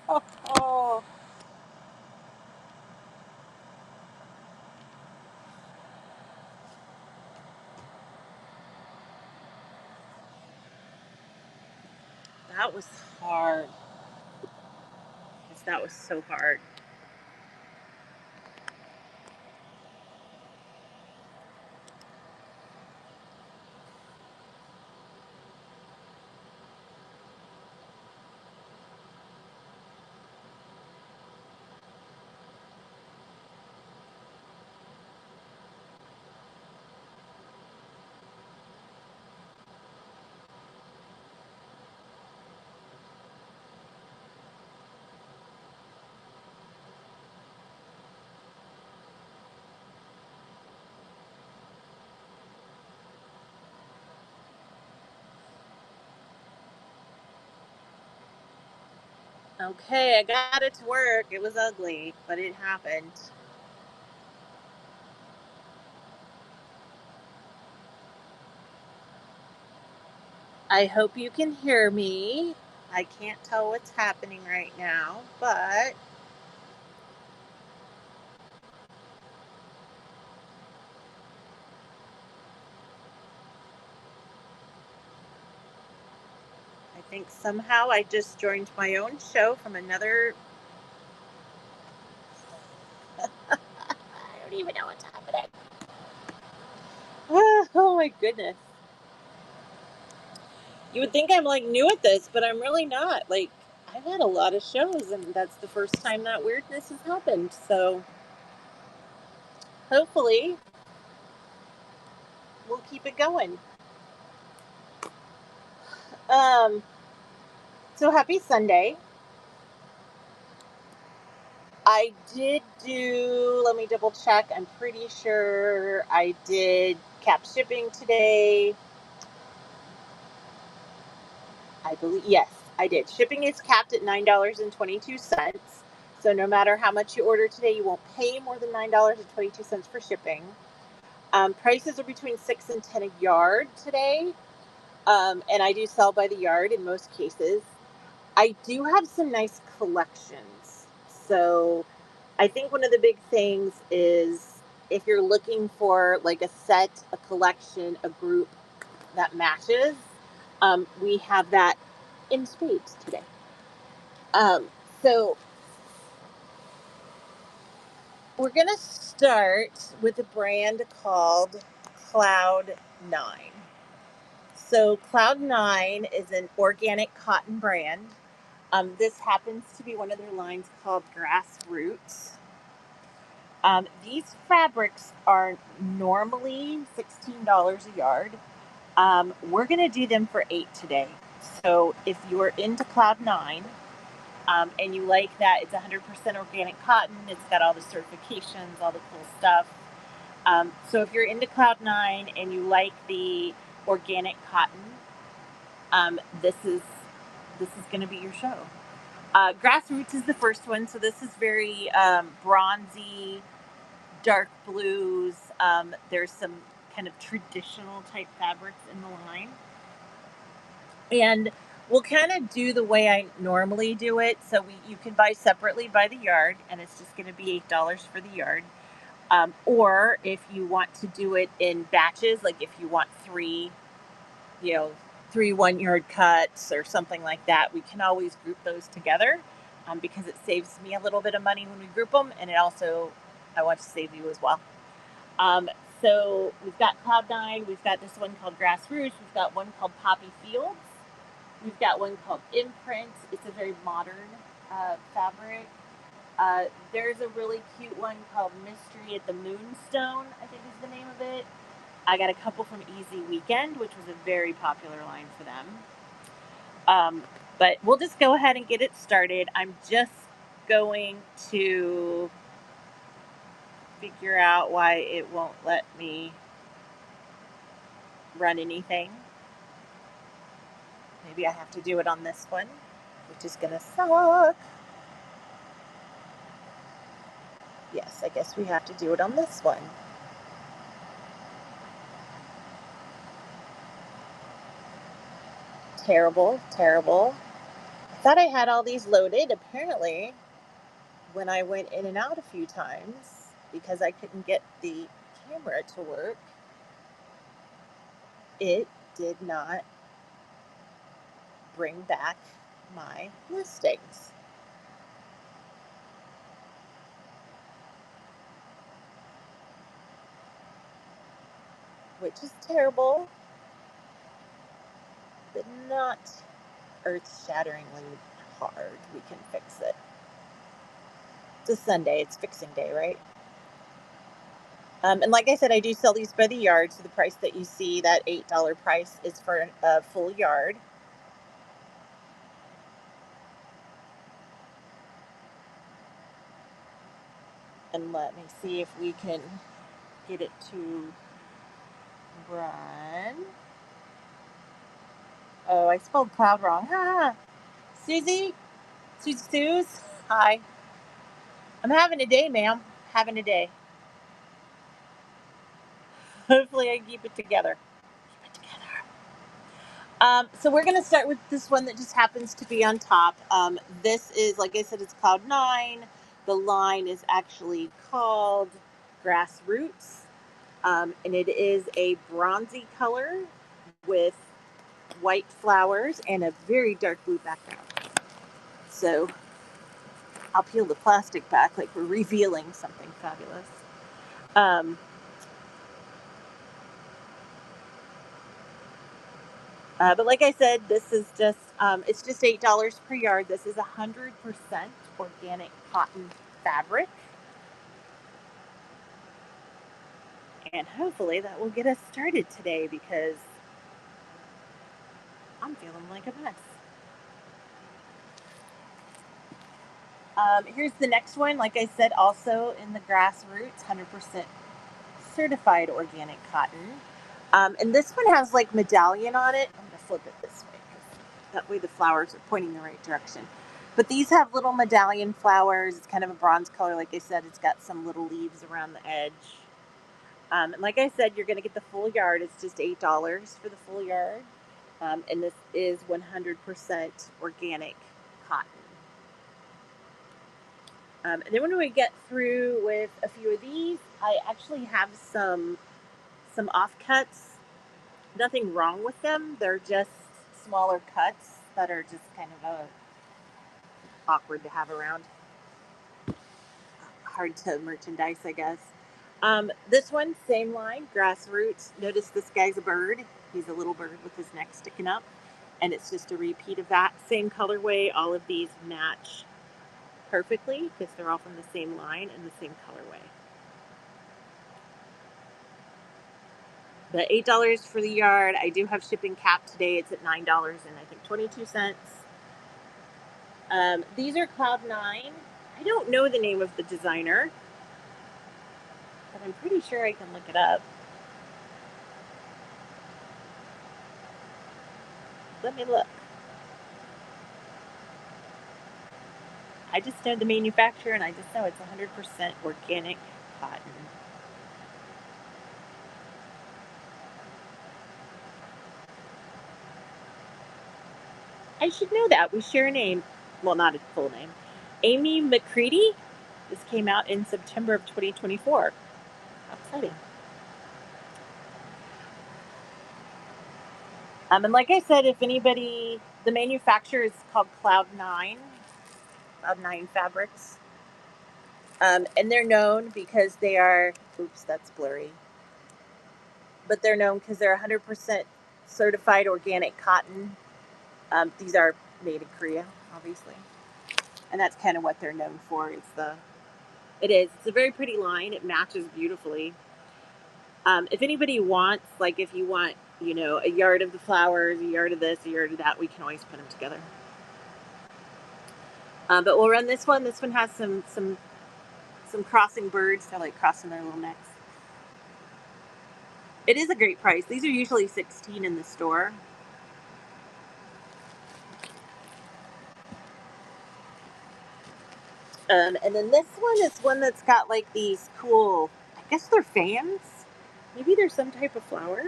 Oh, that was hard. Yes, that was so hard. Okay, I got it to work. It was ugly, but it happened. I hope you can hear me. I can't tell what's happening right now, but I think somehow I just joined my own show from another. I don't even know what's happening. Oh my goodness. You would think I'm like new at this, but I'm really not. Like, I've had a lot of shows, and that's the first time that weirdness has happened. So hopefully we'll keep it going. Um, so happy Sunday. I did do, let me double check. I'm pretty sure I did cap shipping today. I believe, yes, I did. Shipping is capped at $9.22. So no matter how much you order today, you won't pay more than $9.22 for shipping. Prices are between 6 and 10 a yard today. And I do sell by the yard in most cases. I do have some nice collections. So I think one of the big things is if you're looking for like a set, a collection, a group that matches, we have that in spades today. So we're going to start with a brand called Cloud9. So Cloud9 is an organic cotton brand. This happens to be one of their lines called Grassroots. These fabrics are normally $16 a yard. We're going to do them for 8 today. So if you're into Cloud9 and you like that, it's 100% organic cotton. It's got all the certifications, all the cool stuff. So if you're into Cloud9 and you like the organic cotton, this is going to be your show. Grassroots is the first one, so this is very bronzy, dark blues. There's some kind of traditional type fabrics in the line, and we'll kind of do the way I normally do it. So you can buy separately by the yard, and it's just going to be $8 for the yard. Or if you want to do it in batches, like if you want you know, 3 1 yard cuts or something like that, we can always group those together because it saves me a little bit of money when we group them, and it also I want to save you as well. Um, so we've got Cloud9, we've got this one called Grassroots, we've got one called Poppy Fields, we've got one called Imprint. It's a very modern fabric. There's a really cute one called Mystery at the Moonstone, I think is the name of it. I got a couple from Easy Weekend, which was a very popular line for them. Um, but we'll just go ahead and get it started. I'm just going to figure out why it won't let me run anything. Maybe I have to do it on this one, which is going to suck. Yes, I guess we have to do it on this one. Terrible, terrible. Thought I had all these loaded. Apparently, when I went in and out a few times because I couldn't get the camera to work, it did not bring back my listings, which is terrible, but not earth shatteringly hard. We can fix it. It's a Sunday, it's fixing day, right? And like I said, I do sell these by the yard. So the price that you see, that $8 price, is for a full yard. And let me see if we can get it to run. Oh, I spelled cloud wrong. Ha! Susie? Susie Suze? Hi. I'm having a day, ma'am. Having a day. Hopefully I keep it together. Keep it together. So we're going to start with this one that just happens to be on top. This is, like I said, it's Cloud9. The line is actually called Grassroots. And it is a bronzy color with white flowers and a very dark blue background. So I'll peel the plastic back like we're revealing something fabulous. Um, but like I said, this is just, it's just $8 per yard. This is 100% organic cotton fabric. And hopefully that will get us started today because I'm feeling like a mess. Here's the next one. Like I said, also in the grassroots, 100% certified organic cotton. And this one has like medallion on it. I'm going to flip it this way because that way the flowers are pointing the right direction. But these have little medallion flowers. It's kind of a bronze color. Like I said, it's got some little leaves around the edge. And like I said, you're going to get the full yard. It's just $8 for the full yard. And this is 100% organic cotton. And then when we get through with a few of these, I actually have some offcuts. Nothing wrong with them. They're just smaller cuts that are just kind of awkward to have around. Hard to merchandise, I guess. This one, same line, grassroots. Notice this guy's a bird. He's a little bird with his neck sticking up. And it's just a repeat of that. Same colorway. All of these match perfectly because they're all from the same line and the same colorway. The $8 for the yard. I do have shipping cap today. It's at $9 and I think 22 cents. These are Cloud9. I don't know the name of the designer, but I'm pretty sure I can look it up. Let me look. I just know the manufacturer and I just know it's 100% organic cotton. I should know that. We share a name. Well, not a full name. Amy McCready. This came out in September of 2024. How exciting. And like I said, if anybody, the manufacturer is called Cloud9, Cloud9 Fabrics. And they're known because they are, oops, that's blurry. But they're known because they're 100% certified organic cotton. These are made in Korea, obviously. And that's kind of what they're known for. It's a very pretty line. It matches beautifully. If anybody wants, like if you want, a yard of the flowers, a yard of this, a yard of that, we can always put them together. But we'll run this one. This one has some crossing birds. They're like crossing their little necks. It is a great price. These are usually $16 in the store. And then this one is one that's got like these cool, I guess they're fans. Maybe they're some type of flower.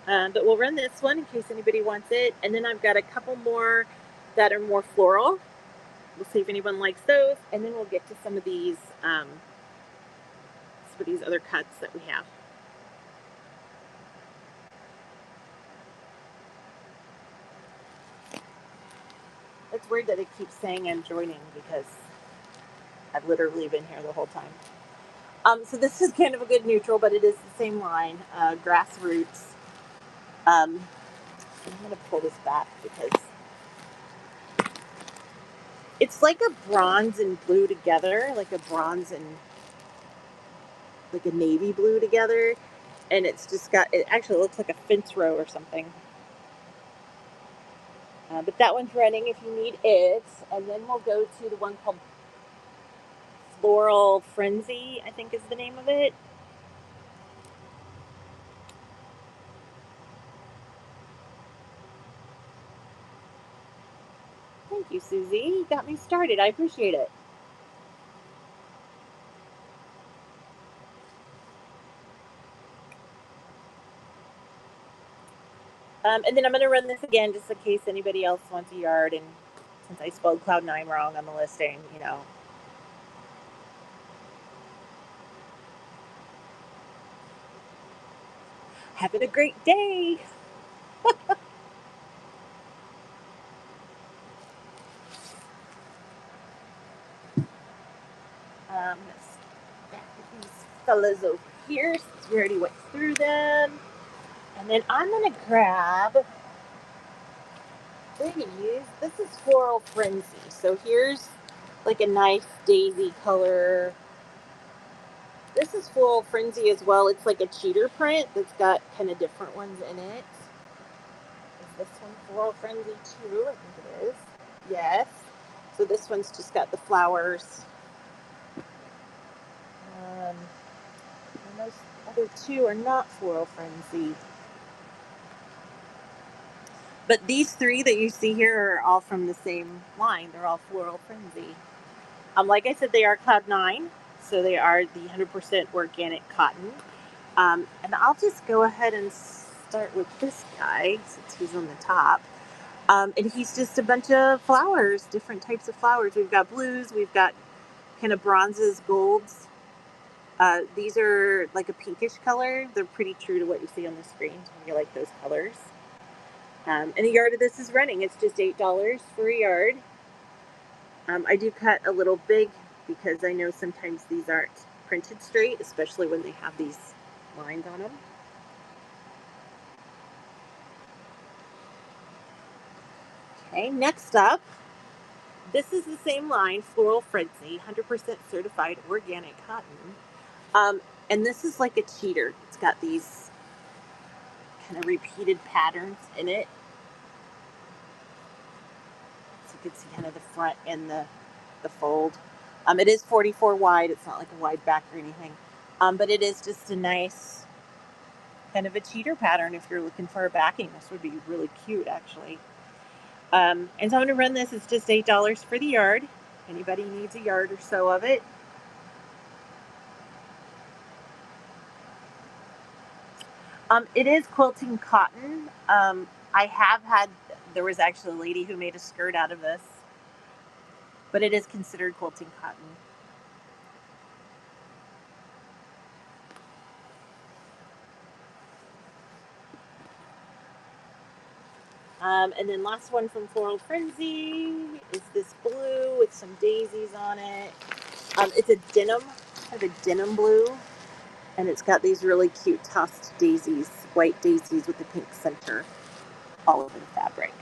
But we'll run this one in case anybody wants it. And then I've got a couple more that are more floral. We'll see if anyone likes those, and then we'll get to some of these other cuts that we have. It's weird that it keeps saying I'm joining because I've literally been here the whole time. So this is kind of a good neutral, but it is the same line, grassroots. I'm going to pull this back because it's like a bronze and blue together, like a bronze and like a navy blue together. And it's just got, it actually looks like a fence row or something. But that one's running if you need it. And then we'll go to the one called Floral Frenzy, I think is the name of it. Thank you, Susie. You got me started. I appreciate it. And then I'm going to run this again just in case anybody else wants a yard. And since I spelled Cloud9 wrong on the listing, you know. Having a great day. Let's stack these fellas over here since we already went through them. And then I'm going to grab these. This is Floral Frenzy. So here's like a nice daisy color. This is Floral Frenzy as well. It's like a cheater print that's got kind of different ones in it. Is this one Floral Frenzy too? I think it is. Yes. So this one's just got the flowers. And those other two are not Floral Frenzy. But these three that you see here are all from the same line. They're all Floral Frenzy. Like I said, they are Cloud9, so they are the 100% organic cotton. And I'll just go ahead and start with this guy since he's on the top. And he's just a bunch of flowers, different types of flowers. We've got blues, we've got kind of bronzes, golds. These are like a pinkish color. They're pretty true to what you see on the screen when you like those colors. And a yard of this is running. It's just $8 for a yard. I do cut a little big because I know sometimes these aren't printed straight, especially when they have these lines on them. Okay, next up, this is the same line, Floral Frenzy, 100% certified organic cotton. And this is like a cheater. It's got these kind of repeated patterns in it. So you can see kind of the front and the fold. It is 44 wide. It's not like a wide back or anything. But it is just a nice kind of a cheater pattern if you're looking for a backing. This would be really cute, actually. And so I'm going to run this. It's just $8 for the yard. Anybody needs a yard or so of it. It is quilting cotton. There was actually a lady who made a skirt out of this, but it is considered quilting cotton. And then last one from Floral Frenzy is this blue with some daisies on it. It's a denim, kind of a denim blue, and it's got these really cute tossed daisies, white daisies with the pink center all over the fabric.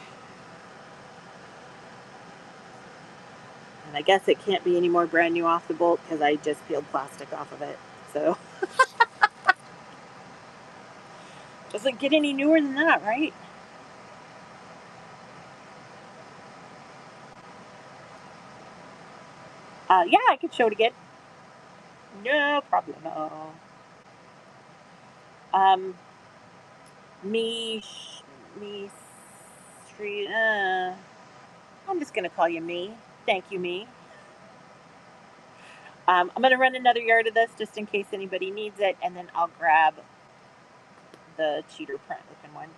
And I guess it can't be any more brand new off the bolt because I just peeled plastic off of it. So doesn't get any newer than that, right? Yeah, I could show it again. No problem. Um, me, me, street. I'm just gonna call you me. Thank you, me. I'm gonna run another yard of this just in case anybody needs it, and then I'll grab the cheater print looking one.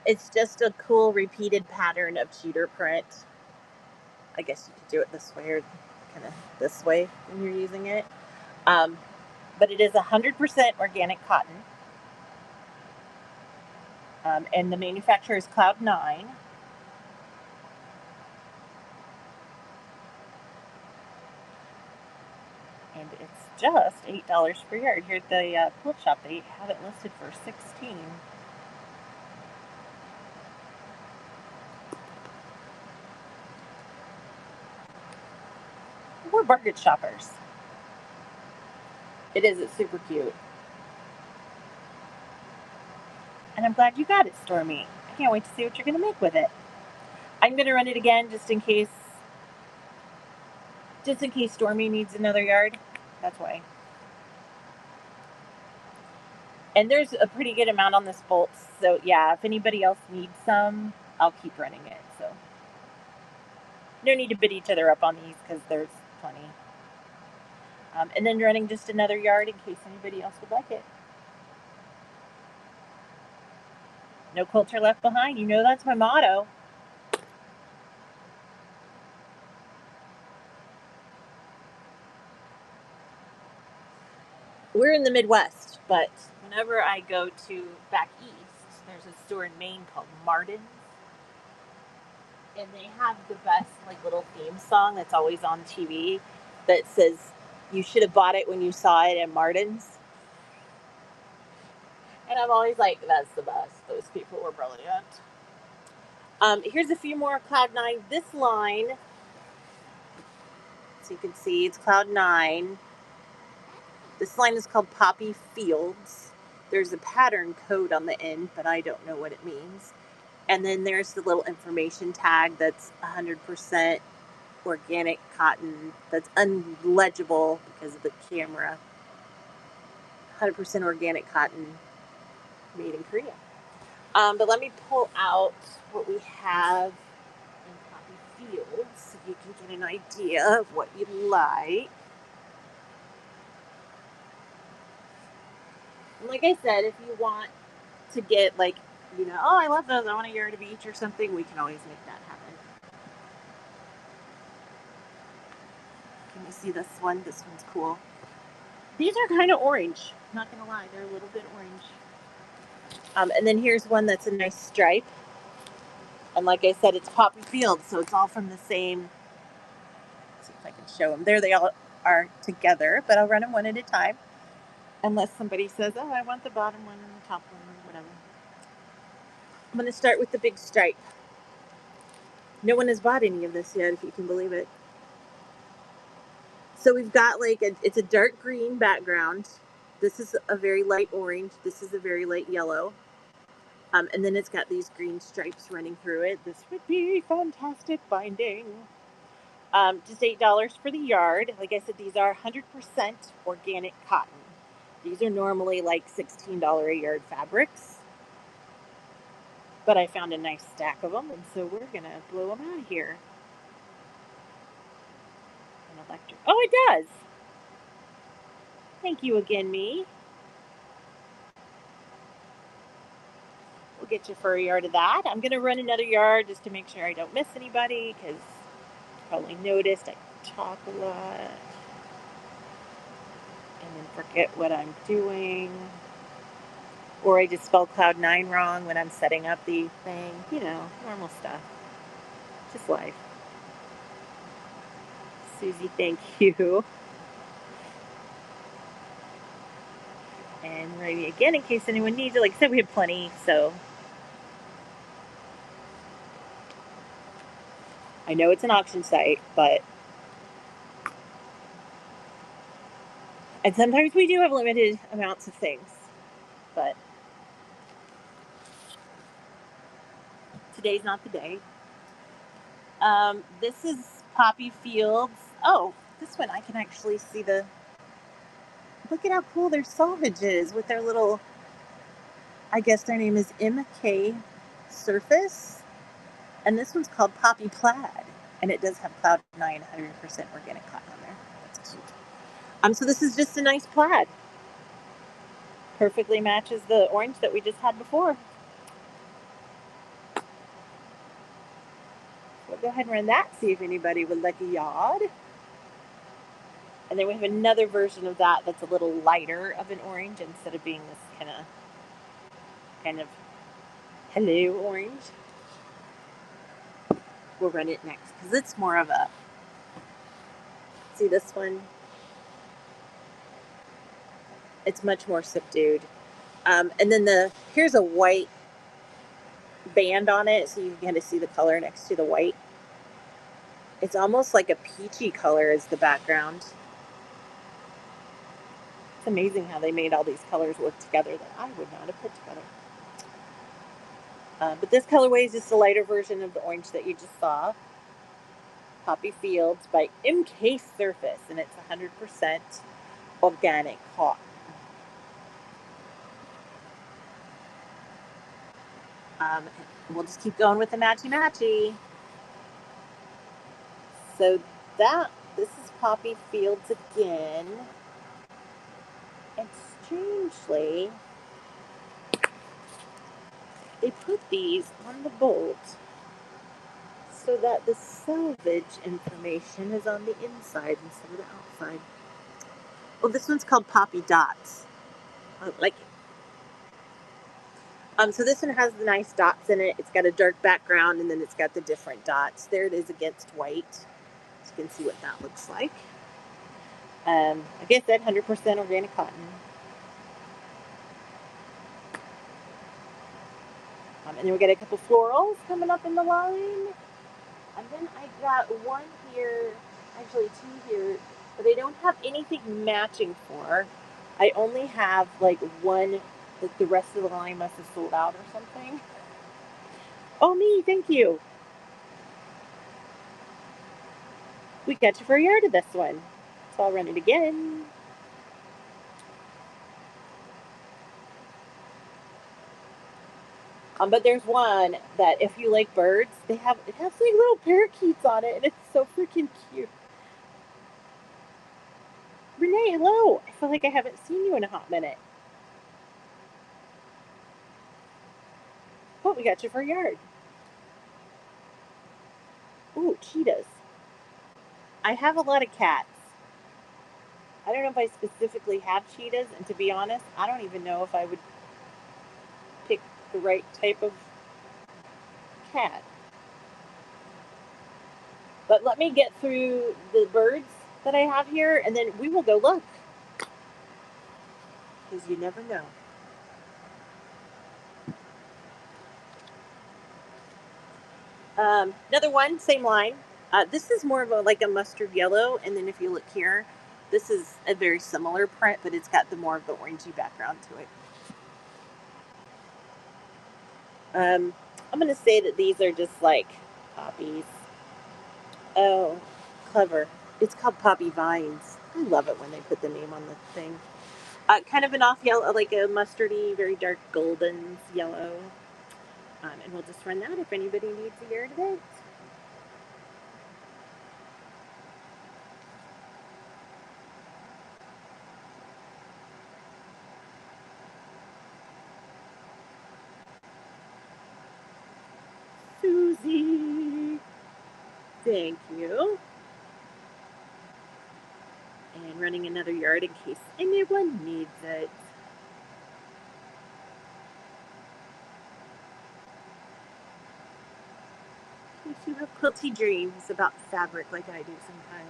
It's just a cool repeated pattern of cheater print. I guess you could do it this way or kind of this way when you're using it. Um, but it is 100% organic cotton. And the manufacturer is Cloud9. And it's just $8 per yard. Here at the quilt shop, they have it listed for $16. We're bargain shoppers. It is. It's super cute. And I'm glad you got it, Stormy. I can't wait to see what you're going to make with it. I'm going to run it again just in case Stormy needs another yard. That's why. And there's a pretty good amount on this bolt. So yeah, if anybody else needs some, I'll keep running it. So no need to bid each other up on these because there's plenty. And then running just another yard in case anybody else would like it. No quilter left behind. You know that's my motto. We're in the Midwest, but whenever I go to back east, there's a store in Maine called Martin's. And they have the best like little theme song that's always on TV that says you should have bought it when you saw it at Martin's. And I'm always like, that's the best. Those people were brilliant. Here's a few more Cloud9. This line, so you can see it's Cloud9. This line is called Poppy Fields. There's a pattern code on the end, but I don't know what it means. And then there's the little information tag that's 100% organic cotton that's unlegible because of the camera. 100% organic cotton made in Korea. But let me pull out what we have in Poppy Fields so you can get an idea of what you like. And like I said, if you want to get like, oh, I love those, I want a yard of each or something, we can always make that happen. Can you see this one? This one's cool. These are kind of orange. Not going to lie, they're a little bit orange. And then here's one that's a nice stripe. And like I said, it's Poppy Fields, so it's all from the same. Let's see if I can show them. There they all are together, but I'll run them one at a time. Unless somebody says, oh, I want the bottom one and the top one or whatever. I'm going to start with the big stripe. No one has bought any of this yet, if you can believe it. So we've got it's a dark green background. This is a very light orange. This is a very light yellow. And then it's got these green stripes running through it. This would be fantastic binding. Just $8 for the yard. Like I said, these are 100% organic cotton. These are normally like $16 a yard fabrics. But I found a nice stack of them, and so we're going to blow them out of here. An electric. Oh, it does. Thank you again, me. We'll get you for a yard of that. I'm going to run another yard just to make sure I don't miss anybody, because you probably noticed I talk a lot and then forget what I'm doing. Or I just spell Cloud9 wrong when I'm setting up the thing. Normal stuff. Just life. Susie, thank you. And ready again in case anyone needs it. Like I said, we have plenty, so. I know it's an auction site, but. And sometimes we do have limited amounts of things, but. Today's not the day. This is Poppy Fields. Oh, this one I can actually see the. Look at how cool their selvages with their little. I guess their name is MK Surface. And this one's called Poppy Plaid. And it does have Cloud9 100% organic cotton on there. That's cute. So this is just a nice plaid. Perfectly matches the orange that we just had before. go ahead and run that, see if anybody would like a yard. And then we have another version of that that's a little lighter of an orange instead of being this kind of hello orange. We'll run it next because it's more of a, see this one? It's much more subdued. And then here's a white band on it, so you can kind of see the color next to the white. It's almost like a peachy color as the background. It's amazing how they made all these colors work together that I would not have put together. But this colorway is just a lighter version of the orange that you just saw. Poppy Fields by MK Surface, and it's 100% organic cotton. We'll just keep going with the matchy-matchy. So this is Poppy Fields again. And strangely, they put these on the bolt so that the salvage information is on the inside instead of the outside. Well, this one's called Poppy Dots. I like it. So this one has the nice dots in it. It's got a dark background, and then it's got the different dots. There it is against white. So you can see what that looks like. Like I said, 100% organic cotton. And then we got a couple florals coming up in the line. And then I got one here, actually two here, but I don't have anything matching for. I only have like one, like the rest of the line must have sold out or something. Oh, me, thank you. We got you for a yard of this one. So I'll run it again. But there's one that if you like birds, it has like little parakeets on it, and it's so freaking cute. Renee, hello. I feel like I haven't seen you in a hot minute. Oh, we got you for a yard. Ooh, cheetahs. I have a lot of cats. I don't know if I specifically have cheetahs, and to be honest, I don't even know if I would pick the right type of cat. But let me get through the birds that I have here, and then we will go look. Because you never know. Another one, same line. This is more of like a mustard yellow, and then if you look here, this is a very similar print, but it's got the more of the orangey background to it. I'm going to say that these are just like poppies. Oh, clever. It's called Poppy Vines. I love it when they put the name on the thing. Kind of an off yellow, like a mustardy, very dark golden yellow. And we'll just run that if anybody needs a yard of it. Susie, thank you. And running another yard in case anyone needs it. In case you have quilty dreams about fabric like I do sometimes.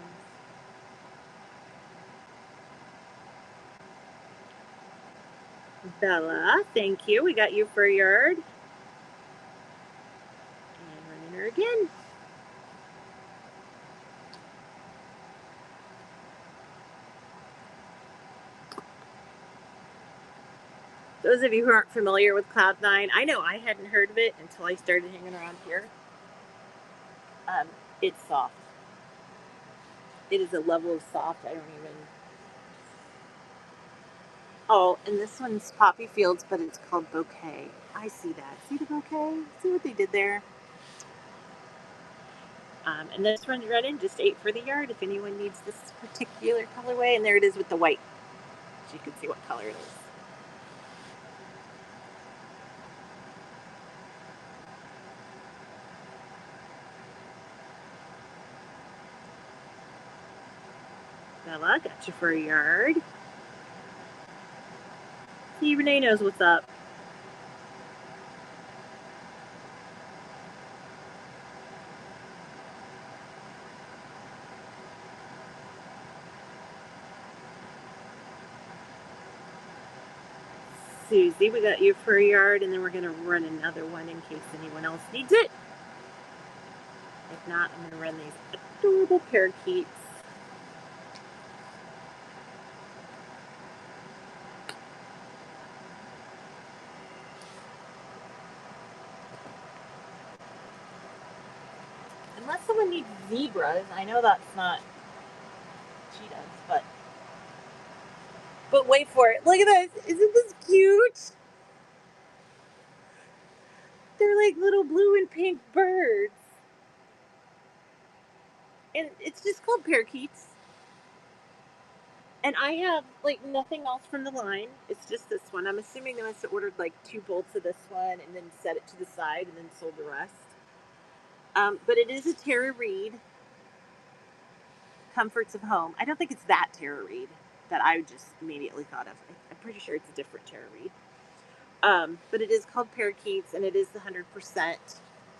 Bella, thank you. We got you for a yard. And running her again. Those of you who aren't familiar with Cloud9, I know I hadn't heard of it until I started hanging around here. It's soft. It is a level of soft I don't even... Oh, and this one's Poppy Fields, but it's called Bouquet. I see that. See the bouquet? See what they did there? And this one's running just 8 for the yard if anyone needs this particular colorway. And there it is with the white. So you can see what color it is. Bella, got you for a yard. See, Renee knows what's up. Susie, we got you for a yard, and then we're going to run another one in case anyone else needs it. If not, I'm going to run these adorable parakeets. Unless someone needs zebras, I know that's not cheetahs, but wait for it. Look at this. Isn't this cute? They're like little blue and pink birds. And it's just called parakeets. And I have like nothing else from the line. It's just this one. I'm assuming they must have ordered like 2 bolts of this one and then set it to the side and then sold the rest. But it is a Tara Reid Comforts of Home. I don't think it's that Tara Reid that I just immediately thought of. I'm pretty sure it's a different Tara Reid. But it is called Parakeets, and it is the 100%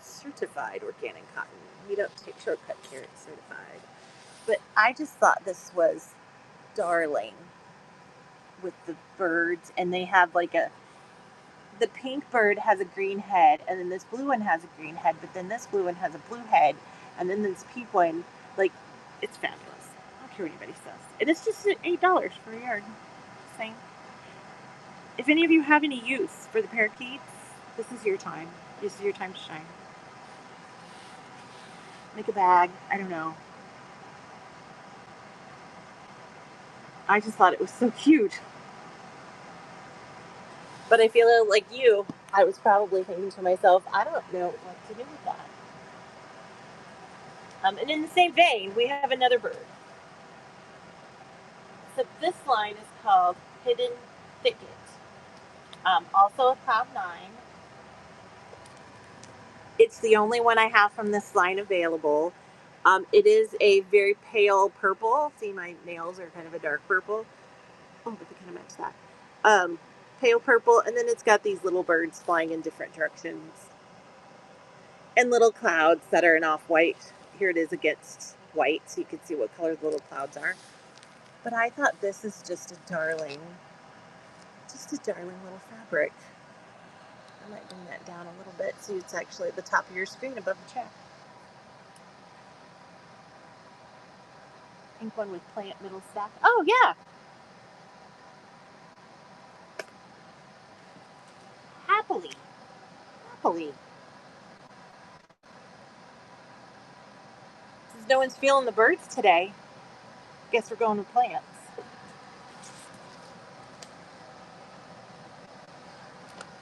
certified organic cotton. We don't take shortcut carrot certified. But I just thought this was darling with the birds, and they have like the pink bird has a green head, and then this blue one has a green head, but then this blue one has a blue head, and then this pink one, like, it's fabulous. I don't care what anybody says. And it's just $8 for a yard. Same. If any of you have any use for the parakeets, this is your time. This is your time to shine. Make a bag. I don't know. I just thought it was so cute. But I feel like you, I was probably thinking to myself, I don't know what to do with that. And in the same vein, we have another bird. So this line is called Hidden Thicket. Also a Cloud9. It's the only one I have from this line available. It is a very pale purple. See, my nails are kind of a dark purple. Oh, but they kind of match that. Pale purple, and then it's got these little birds flying in different directions. And little clouds that are in off-white. Here it is against white, so you can see what color the little clouds are. But I thought this is just a darling little fabric. I might bring that down a little bit so it's actually at the top of your screen above the chat. Pink one with plant middle stack. Oh, yeah. Happily. Since no one's feeling the birds today, guess we're going with plants.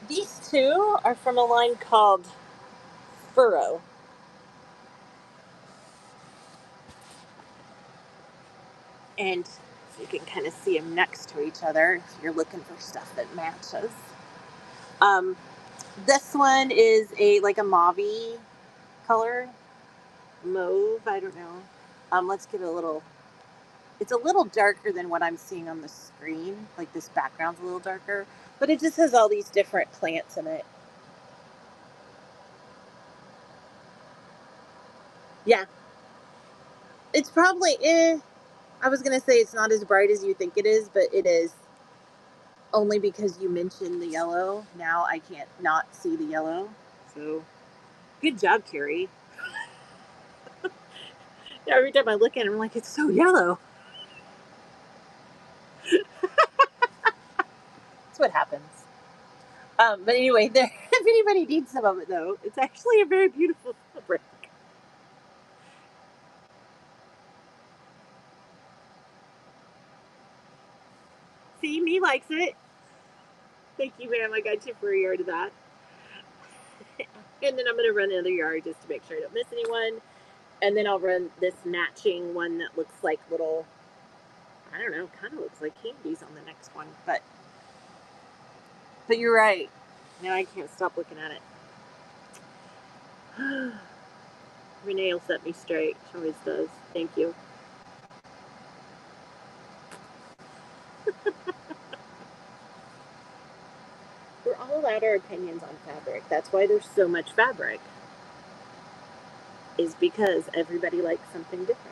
These two are from a line called Furrow. And you can kind of see them next to each other if you're looking for stuff that matches. This one is like a mauve color. Mauve, I don't know. Let's get a little... It's a little darker than what I'm seeing on the screen. Like this background's a little darker. But it just has all these different plants in it. Yeah. It's probably... I was going to say it's not as bright as you think it is, but it is. Only because you mentioned the yellow. Now I can't not see the yellow. So, good job, Carrie. Every time I look at it, I'm like, it's so yellow. That's what happens. But anyway, if anybody needs some of it, though, it's actually a very beautiful fabric. See, me likes it. Thank you, ma'am. I got you for a yard of that. And then I'm going to run another yard just to make sure I don't miss anyone. And then I'll run this matching one that looks like little, I don't know, kind of looks like candies on the next one. But you're right. Now I can't stop looking at it. Renee will set me straight. She always does. Thank you. allowed our opinions on fabric. That's why there's so much fabric, is because everybody likes something different.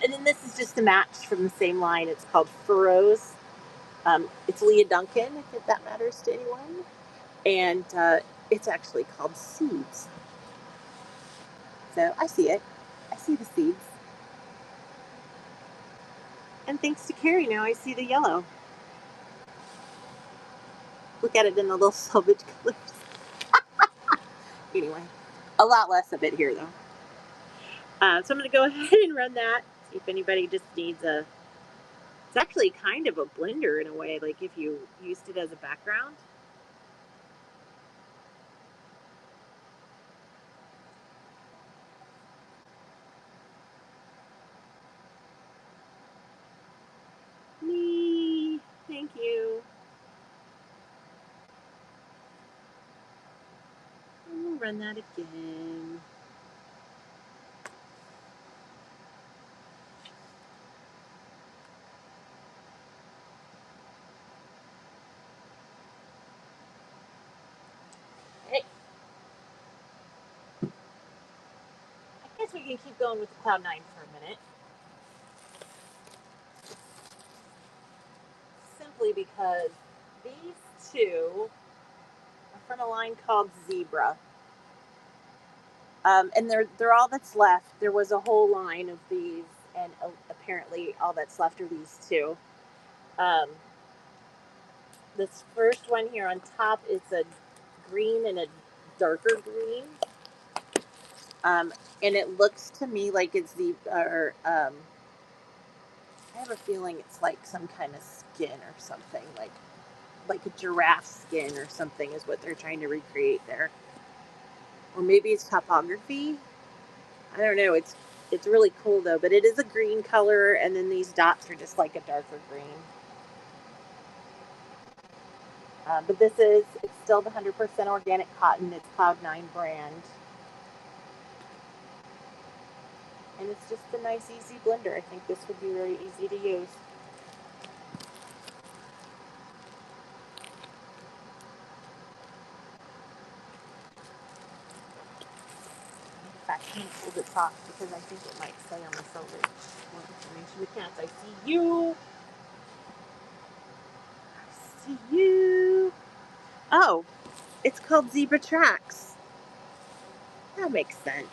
And then this is just a match from the same line. It's called Furrows. It's Leah Duncan, if that matters to anyone. And it's actually called Seeds. So I see it. I see the seeds. And thanks to Carrie, now I see the yellow. Look at it in the little selvage colors. Anyway, a lot less of it here, though. So I'm going to go ahead and run that. See if anybody just needs a... It's actually kind of a blender in a way, like if you used it as a background. Me. Thank you. And we'll run that again. Hey. I guess we can keep going with the Cloud9 for a minute. Simply because these two are from a line called Zebra. And they're all that's left. There was a whole line of these, and apparently all that's left are these two. This first one here on top is a green and a darker green. And it looks to me like it's I have a feeling it's like some kind of skin or something, like a giraffe skin or something is what they're trying to recreate there. Or maybe it's topography. I don't know. It's really cool though, but it is a green color, and then these dots are just like a darker green. But it's still the 100% organic cotton. It's Cloud9 brand. And it's just a nice, easy blender. I think this would be very easy to use. In fact, I'm going to hold it top because I think it might say on the silver more information. The cats, I see you. I see you. Oh, it's called Zebra Tracks. That makes sense.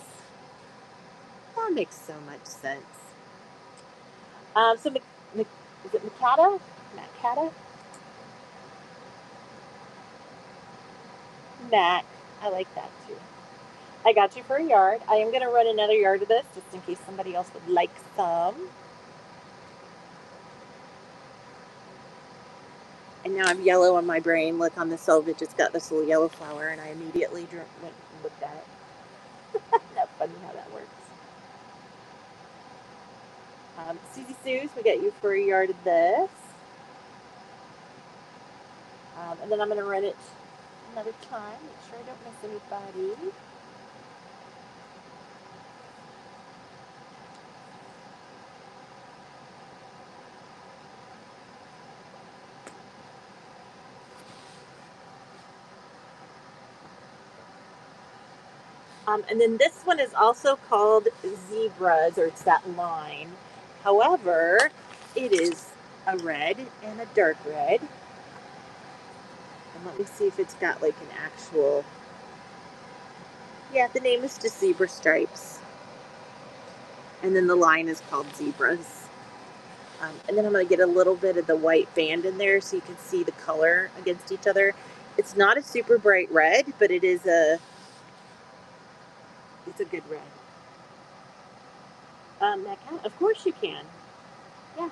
That makes so much sense. So, is it Macata? Macata? Mac. I like that too. I got you for a yard. I am going to run another yard of this just in case somebody else would like some. And now I'm yellow on my brain. Look on the selvage, it's got this little yellow flower, and I immediately went and looked at it. That's funny how that works. Susie Sue's, we got you for a yard of this. And then I'm going to run it another time. Make sure I don't miss anybody. And then this one is also called Zebras, or it's that line. However, it is a red and a dark red. And let me see if it's got like an actual... Yeah, the name is just Zebra Stripes. And then the line is called Zebras. And then I'm going to get a little bit of the white band in there so you can see the color against each other. It's not a super bright red, but it's a good red. Of course you can. Yeah.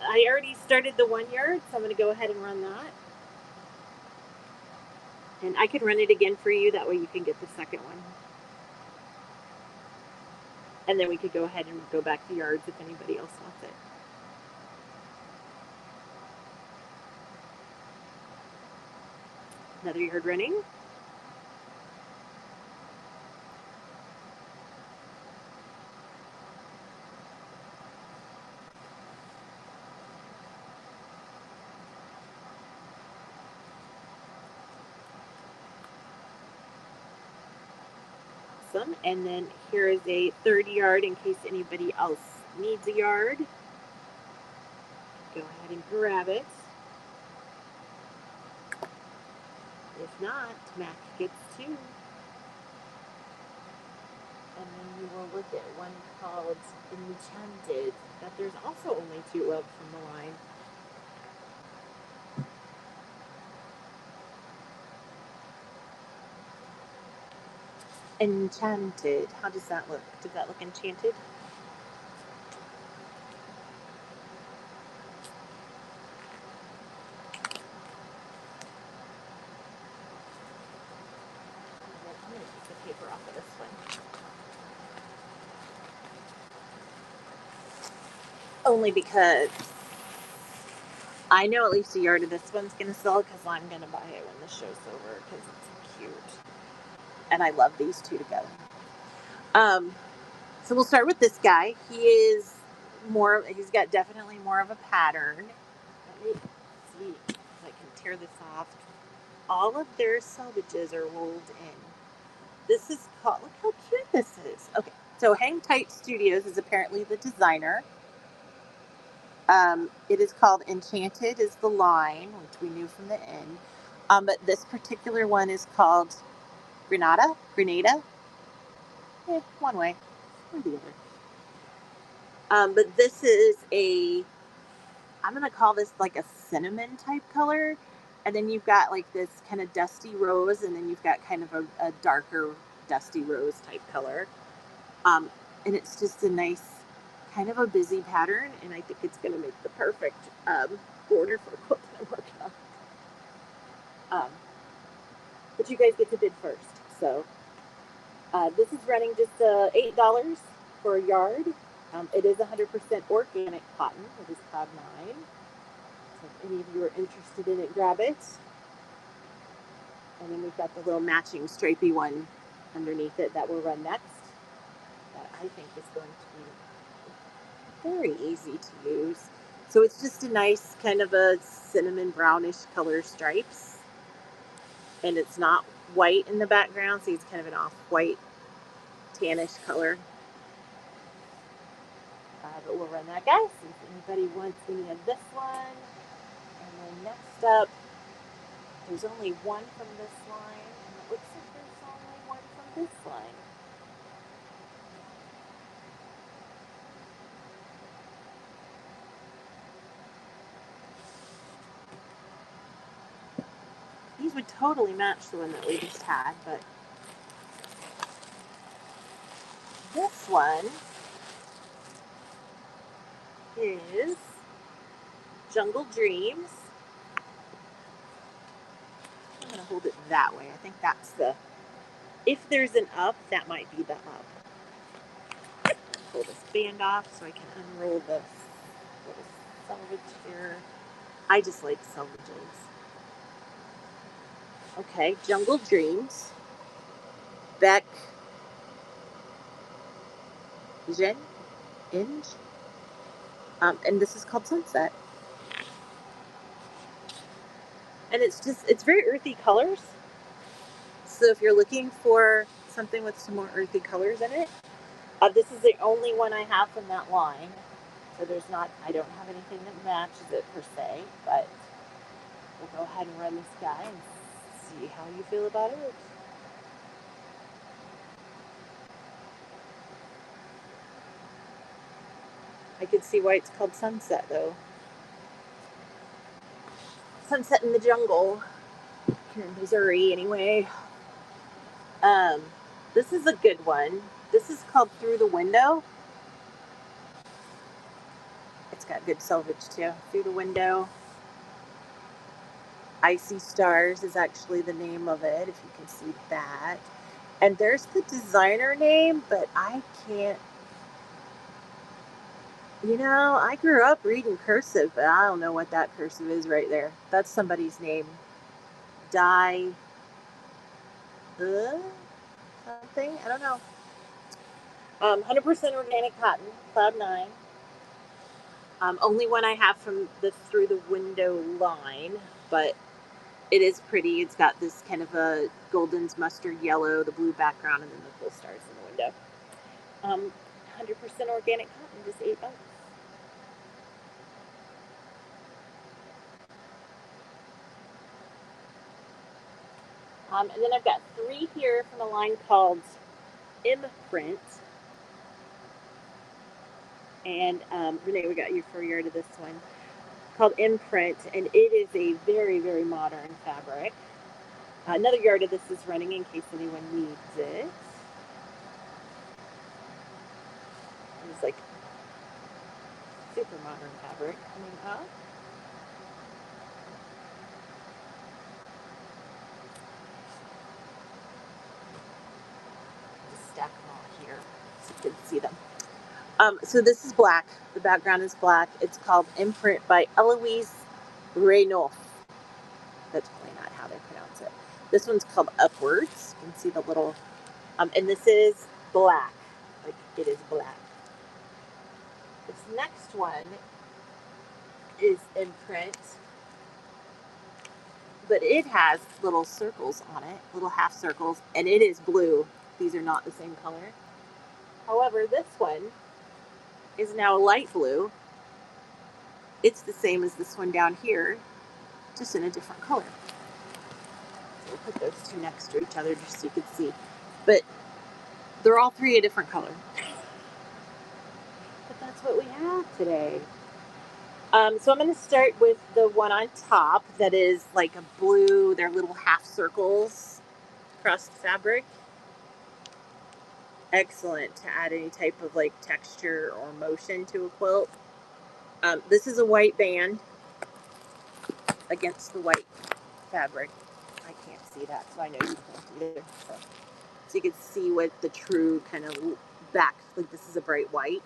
I already started the 1 yard, so I'm going to go ahead and run that. And I could run it again for you. That way you can get the second one. And then we could go ahead and go back to yards if anybody else wants it. Another yard running. awesome. And then here is a 30 yard in case anybody else needs a yard. Go ahead and grab it. If not, Mac gets 2. And then we will look at one called Enchanted that there's also only 2 of from the line. Enchanted. How does that look? Does that look enchanted? I'm going to take the paper off of this one. Only because I know at least a yard of this one's going to sell because I'm going to buy it when the show's over because it's cute. And I love these 2 together. So we'll start with this guy. He's got definitely more of a pattern. Let me see if I can tear this off. All of their selvages are rolled in. This is called, look how cute this is. Okay, so Hang Tight Studios is apparently the designer. It is called Enchanted is the line, which we knew from the end. But this particular one is called Grenada. One way or the other. But this is I'm going to call this like a cinnamon type color. And then you've got like this kind of dusty rose, and then you've got kind of a darker dusty rose type color. And it's just a nice, kind of a busy pattern, and I think it's going to make the perfect border for a quilt that I'm working on. But you guys get to bid first. So this is running just $8 for a yard. It is 100% organic cotton. It is Cloud9. So if any of you are interested in it, grab it. And then we've got the little matching stripy one underneath it that will run next. That I think is going to be very easy to use. So it's just a nice kind of a cinnamon brownish color stripes. And it's not white in the background, so it's kind of an off-white tannish color. But we'll run that, guys. If anybody wants any of this one. And then next up, there's only one from this line, and it looks like there's only one from this line. These would totally match the one that we just had, but this one is Jungle Dreams. I'm going to hold it that way. I think that's if there's an up, that might be the up. Pull this band off so I can unroll this little selvage here. I just like selvages. Okay, Jungle Dreams. Beck Inge. And this is called Sunset. And it's very earthy colors. So if you're looking for something with some more earthy colors in it, this is the only one I have from that line. So I don't have anything that matches it per se, but we'll go ahead and run this guy and see how you feel about it. I could see why it's called Sunset, though. Sunset in the jungle. Here in Missouri, anyway. This is a good one. This is called Through the Window. It's got good selvage, too. Through the Window. Icy Stars is actually the name of it, if you can see that. And there's the designer name, but I can't. I grew up reading cursive, but I don't know what that cursive is right there. That's somebody's name. Something? I don't know. 100% organic cotton, Cloud9. Only one I have from the Through the Window line, but It is pretty. It's got this kind of a golden mustard yellow, the blue background, and then the full stars in the window. 100% organic cotton, just $8. And then I've got 3 here from a line called Imprint. And Renee, we got you for a yard of this one called Imprint, and it is a very, very modern fabric. Another yard of this is running in case anyone needs it. It's like super modern fabric coming up. Just stack them all here so you can see them. So this is black. The background is black. It's called Imprint by Eloise Reynaud. That's probably not how they pronounce it. This one's called Upwards. You can see the little, and this is black. Like it is black. This next one is Imprint, but it has little circles on it, little half circles, and it is blue. These are not the same color. However, this one is now light blue. It's the same as this one down here, just in a different color. So we'll put those two next to each other just so you can see. But they're all 3 a different color. But that's what we have today. So I'm going to start with the one on top that is like a blue. They're little half circles across the fabric. Excellent to add any type of like texture or motion to a quilt. This is a white band against the white fabric. I can't see that, so I know you can't either. So you can see what the true kind of back, like this is a bright white.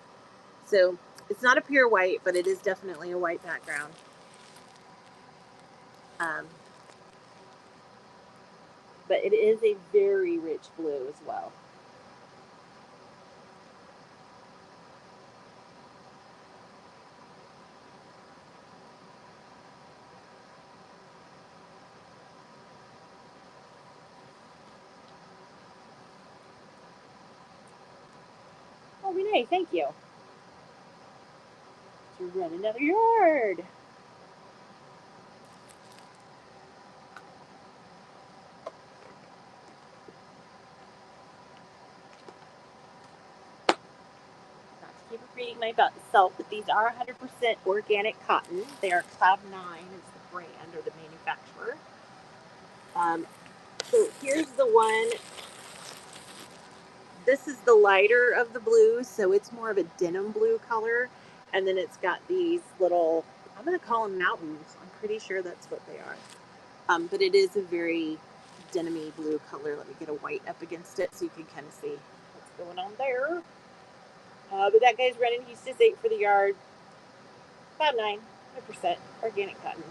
So it's not a pure white, but it is definitely a white background. But it is a very rich blue as well. Oh, Renee, thank you. To run another yard. Keep reading myself, but these are 100% organic cotton. They are Cloud9 is the brand or the manufacturer. So here's the one. This is the lighter of the blues, so it's more of a denim blue color. And then it's got these little, I'm going to call them mountains. I'm pretty sure that's what they are. But it is a very denim-y blue color. Let me get a white up against it so you can kind of see what's going on there. But that guy's running. He's just 8 for the yard. About 9% organic cotton.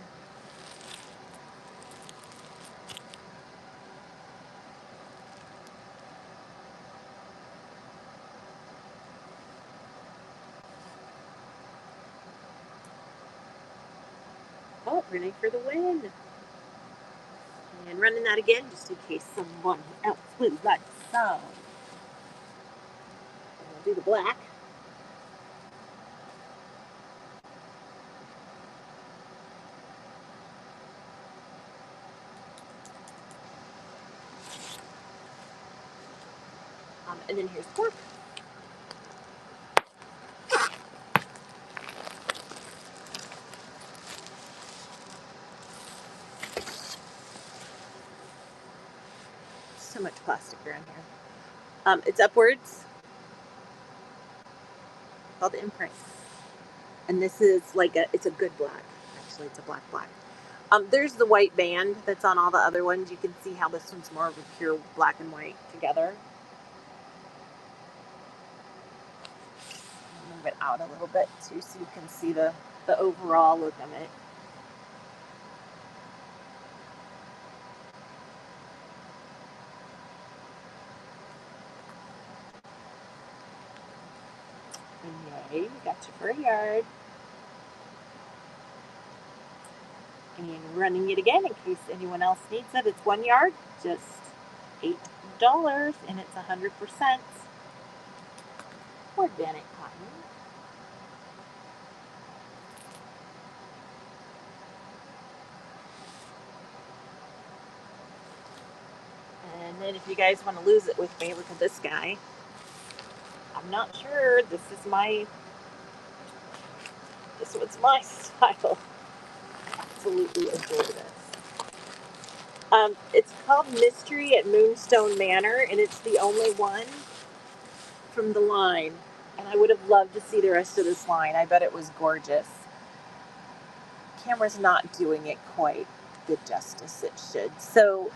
Oh, Renee for the win. And running that again just in case someone else would like some. I'll do the black. And then here's pork. So much plastic around here. It's Upwards, called Imprint. And this is like it's a good black. Actually, it's a black. There's the white band that's on all the other ones. You can see how this one's more of a pure black and white together. Move it out a little bit too so you can see the overall look of it. Yay, we got you for a yard. And running it again in case anyone else needs it. It's 1 yard, just $8, and it's 100% organic cotton. And then if you guys want to lose it with me, look at this guy. I'm not sure. This one's my style. Absolutely adore this. It's called Mystery at Moonstone Manor, and it's the only one from the line. And I would have loved to see the rest of this line. I bet it was gorgeous. Camera's not doing it quite the justice it should. So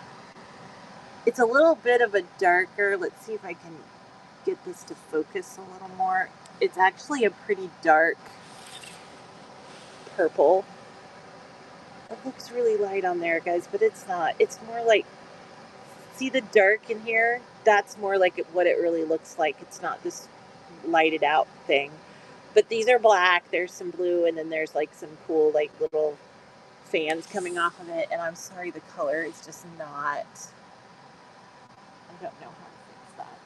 it's a little bit of a darker. Let's see if I can get this to focus a little more. It's actually a pretty dark purple. It looks really light on there, guys, but it's not. It's more like, see the dark in here? That's more like what it really looks like. It's not this lighted out thing. But these are black. There's some blue, and then there's like some cool like little fans coming off of it. And I'm sorry, the color is just not. I don't know how to fix that.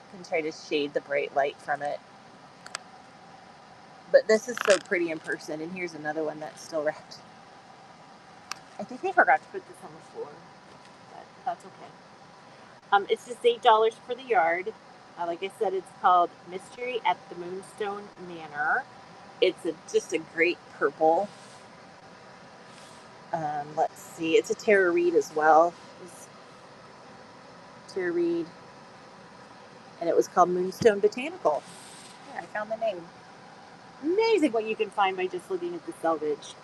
I can try to shade the bright light from it. But this is so pretty in person. And here's another one that's still wrapped. I think I forgot to put this on the floor, but that's okay. It's just $8 for the yard. Like I said, it's called Mystery at the Moonstone Manor. It's just a great purple. Let's see. It's a Tara Reid as well. It's Tara Reid. And it was called Moonstone Botanical. Yeah, I found the name. Amazing what you can find by just looking at the selvage.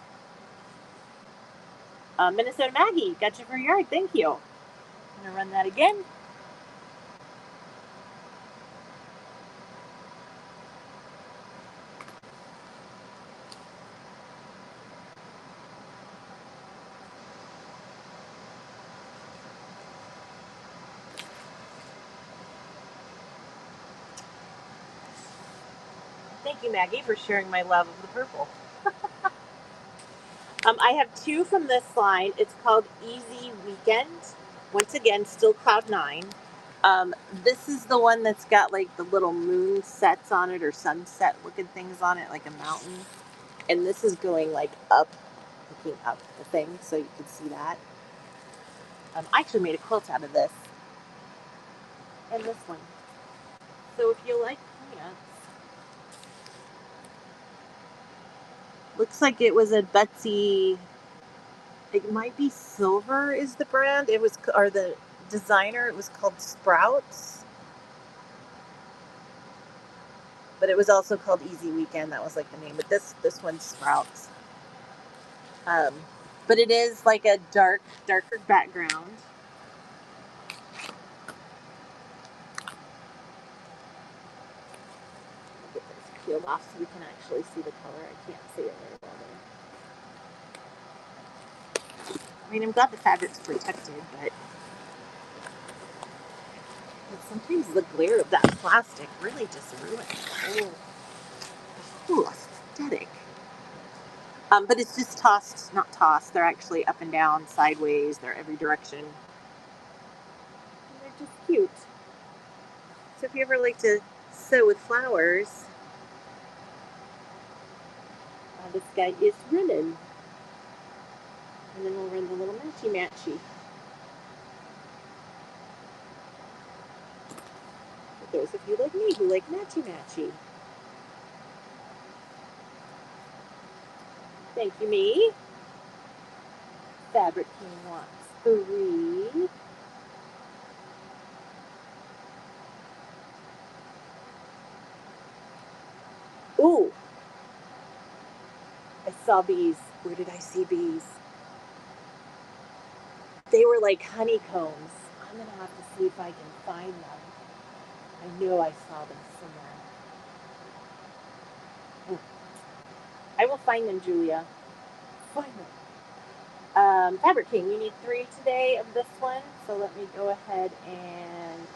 Minnesota Maggie, got you for your yard. Thank you. I'm going to run that again. Thank you, Maggie, for sharing my love of the purple. I have two from this line. It's called Easy Weekend. Once again, still Cloud9. This is the one that's got like the little moon sets on it or sunset looking things on it, like a mountain. And this is going like up, looking up the thing, so you can see that. I actually made a quilt out of this. And this one. So if you like plants, looks like it was a Betsy. It might be Silver is the brand. It was, or the designer. It was called Sprouts, but it was also called Easy Weekend. That was like the name. But this one's Sprouts. But it is like a darker background. I'll get this peeled off so we can actually see the color. I can't see it very well there. I mean, I'm glad the fabric's protected, but sometimes the glare of that plastic really just ruins the whole aesthetic. But it's just tossed, not tossed. They're actually up and down, sideways. They're every direction. And they're just cute. So if you ever like to sew with flowers, this guy is running. And then we'll run the little matchy-matchy. For those of you like me who like matchy-matchy. Thank you, me. Fabric King wants 3. Ooh. I saw bees. Where did I see bees? They were like honeycombs. I'm going to have to see if I can find them. I know I saw them somewhere. Ooh. I will find them, Julia. Find them. Fabric King, you need 3 today of this one. So let me go ahead and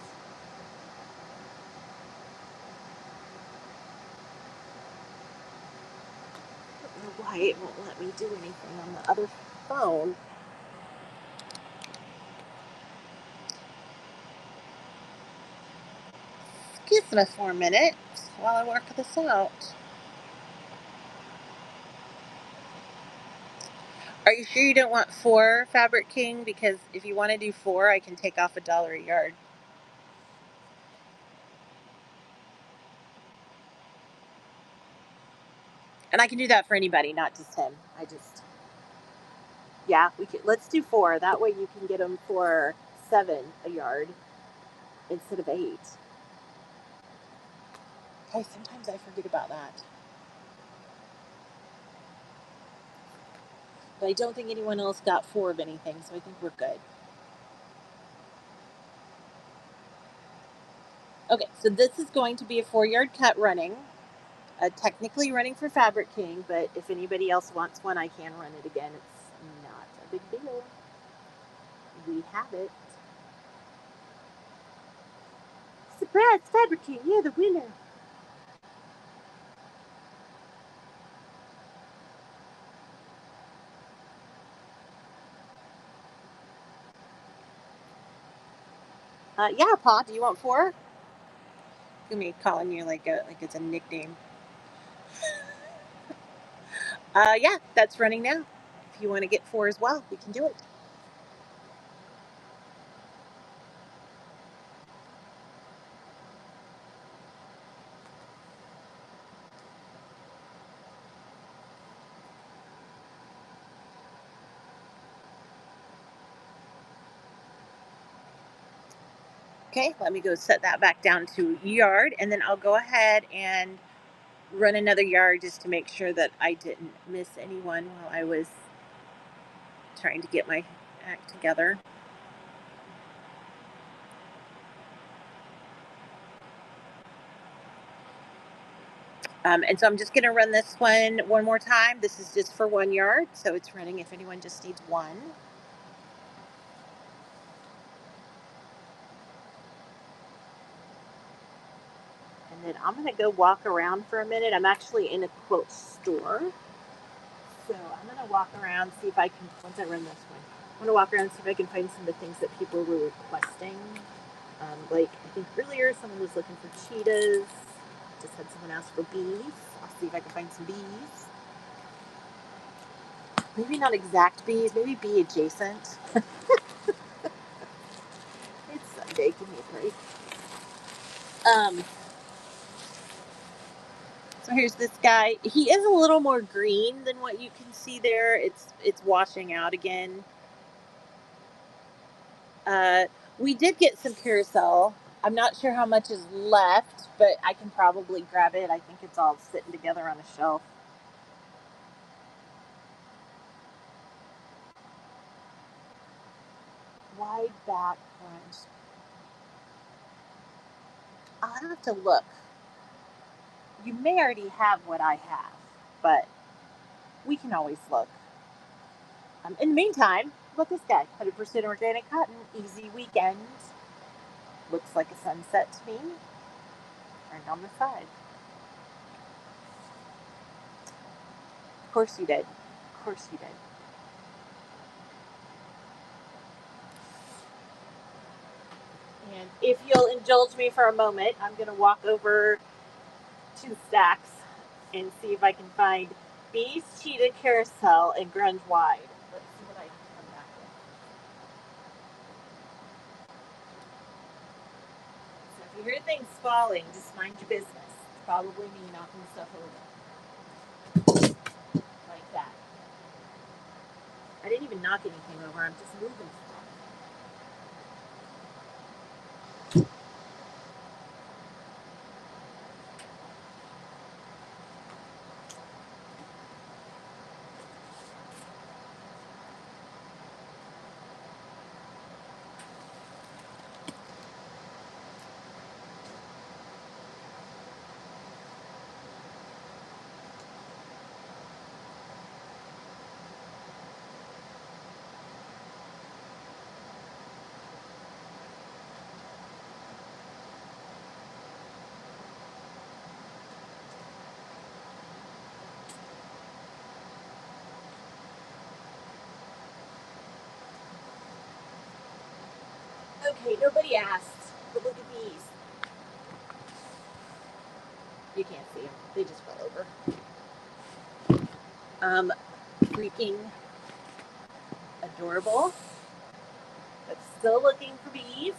I don't know why it won't let me do anything on the other phone. Excuse me for a minute while I work this out. Are you sure you don't want 4, Fabric King? Because if you want to do 4, I can take off $1 a yard. And I can do that for anybody, not just him. Yeah, we can. Let's do 4. That way you can get them for 7 a yard instead of 8. Okay, sometimes I forget about that. But I don't think anyone else got 4 of anything, so I think we're good. Okay, so this is going to be a 4-yard cut running. Technically running for Fabric King, but if anybody else wants one, I can run it again. It's not a big deal. We have it. Surprise, Fabric King, you're the winner. Yeah, Pa, do you want 4? Look me calling you like it's a nickname. Yeah, that's running now. If you want to get 4 as well, we can do it. Okay, let me go set that back down to yard, and then I'll go ahead and run another yard just to make sure that I didn't miss anyone while I was trying to get my act together. And so I'm just going to run this one more time. This is just for 1 yard, so it's running if anyone just needs 1. And then I'm going to go walk around for a minute. I'm actually in a quilt store. So I'm going to walk around, see if I can, once I run this one, I'm going to walk around, see if I can find some of the things that people were requesting. Like, I think earlier someone was looking for cheetahs. Just had someone ask for bees. I'll see if I can find some bees. Maybe not exact bees, maybe bee adjacent. It's Sunday, give me a break. So here's this guy. He is a little more green than what you can see there. It's washing out again. Uh, we did get some carousel. I'm not sure how much is left, but I can probably grab it. I think it's all sitting together on a shelf. Wide back orange. I'll have to look. You may already have what I have, but we can always look. In the meantime, look this guy. 100% organic cotton. Easy weekend. Looks like a sunset to me. Right on the side. Of course you did. Of course you did. And if you'll indulge me for a moment, I'm going to walk over to Stacks and see if I can find Bees, Cheetah, Carousel, and Grunge Wide. Let's see what I can come back with. So if you hear things falling, just mind your business. It's probably me knocking stuff over. Like that. I didn't even knock anything over. I'm just moving stuff. Okay, nobody asked, but look at these. You can't see them. They just fell over. Freaking adorable. But still looking for bees.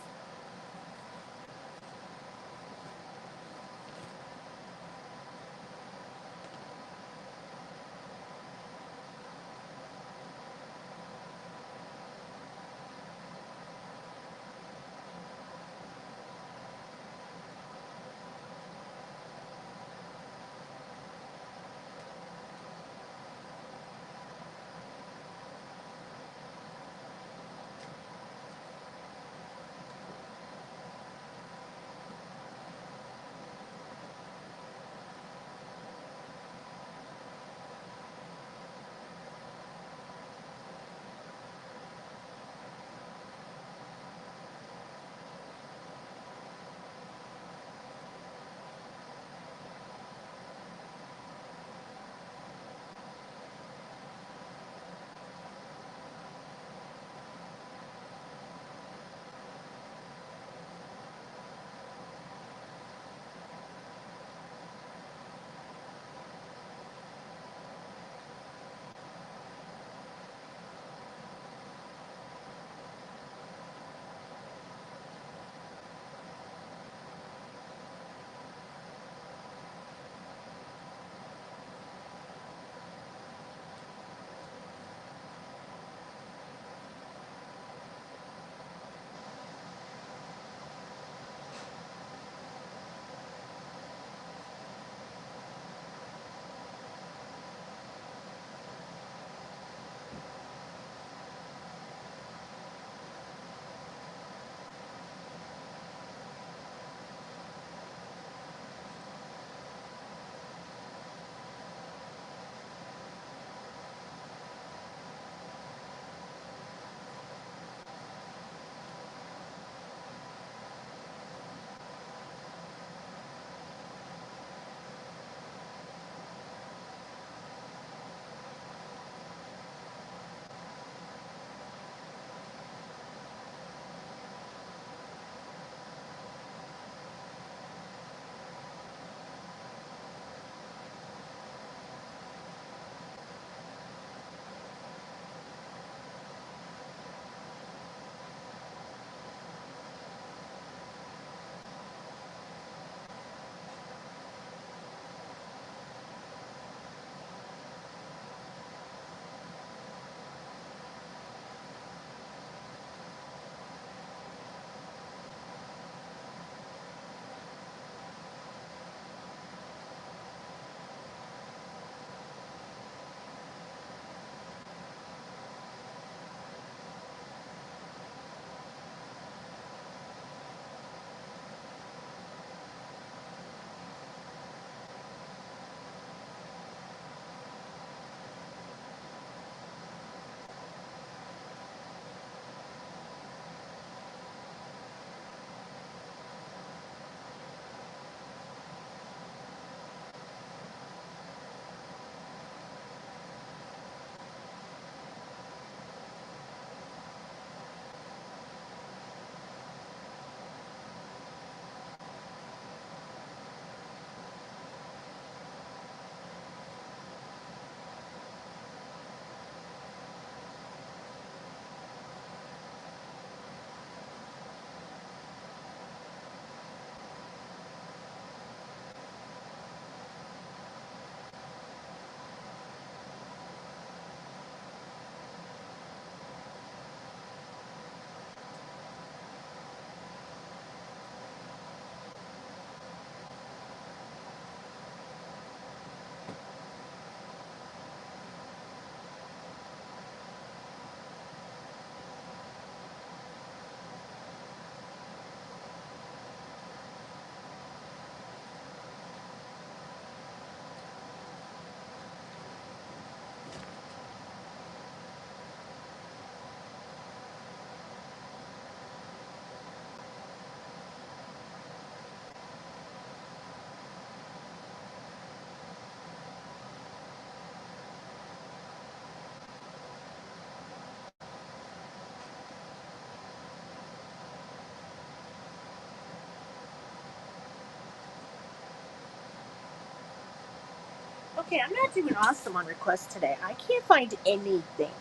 Okay, I'm not doing awesome on request today. I can't find anything.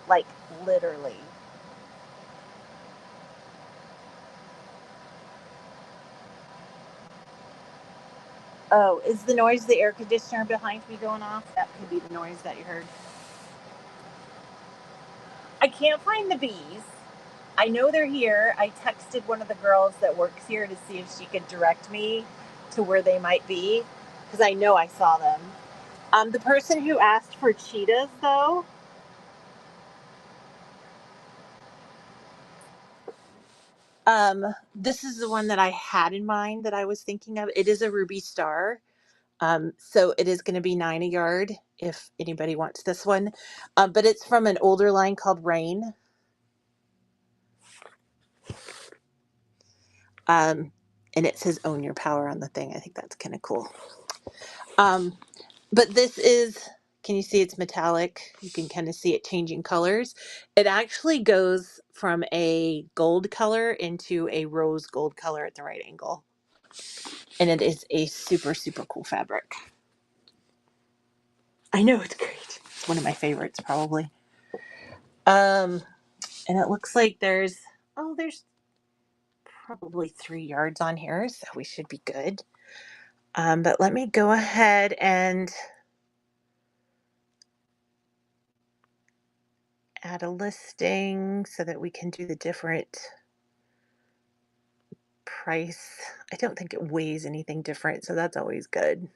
Like, literally. Oh, is the noise the air conditioner behind me going off? That could be the noise that you heard. I can't find the bees. I know they're here. I texted one of the girls that works here to see if she could direct me to where they might be because I know I saw them. The person who asked for cheetahs, though, this is the one that I had in mind that I was thinking of. It is a ruby star. So it is going to be 9 a yard if anybody wants this one. But it's from an older line called Rain. And it says own your power on the thing. I think that's kind of cool. But this is, can you see it's metallic? You can kind of see it changing colors. It actually goes from a gold color into a rose gold color at the right angle. And it is a super, super cool fabric. I know, it's great. It's one of my favorites, probably. And it looks like there's probably 3 yards on here, so we should be good. But let me go ahead and add a listing so that we can do the different price. I don't think it weighs anything different, so that's always good.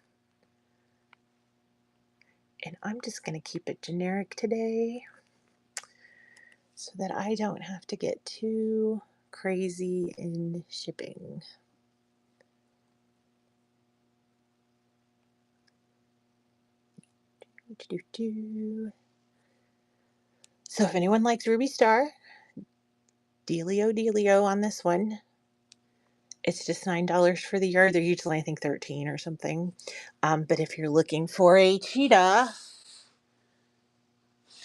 And I'm just going to keep it generic today so that I don't have to get too crazy in shipping. So if anyone likes Ruby Star, dealio on this one. It's just $9 for the yard. They're usually, I think, 13 or something. But if you're looking for a cheetah,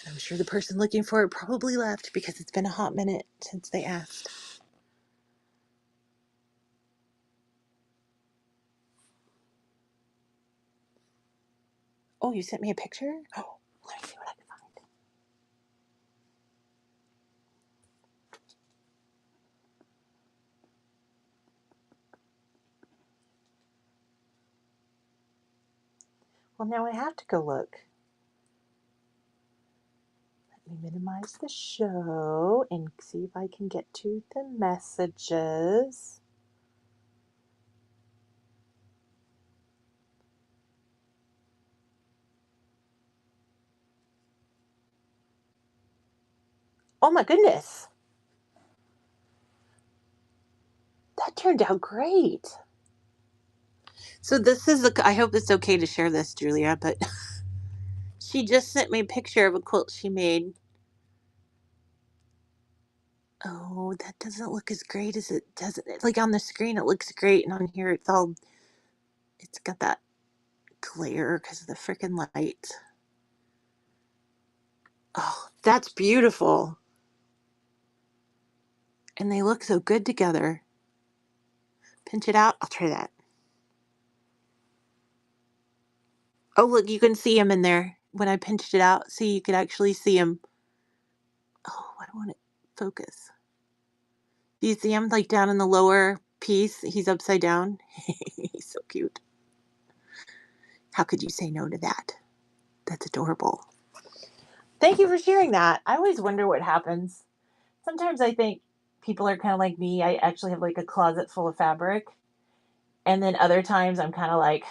I'm sure the person looking for it probably left because it's been a hot minute since they asked. Oh, you sent me a picture? Oh, let me see what I can find. Well, now I have to go look. Let me minimize the show and see if I can get to the messages. Oh my goodness. That turned out great. So this is I hope it's okay to share this, Julia, but she just sent me a picture of a quilt she made. Oh, that doesn't look as great as it does. Like on the screen, it looks great, and on here, it's got that glare because of the freaking light. Oh, that's beautiful. And they look so good together. Pinch it out. I'll try that. Oh, look, you can see him in there. When I pinched it out, see, you could actually see him. Oh, I want it focus. Do you see him like down in the lower piece? He's upside down. He's so cute. How could you say no to that? That's adorable. Thank you for sharing that. I always wonder what happens. Sometimes I think people are kind of like me. I actually have like a closet full of fabric. And then other times I'm kind of like,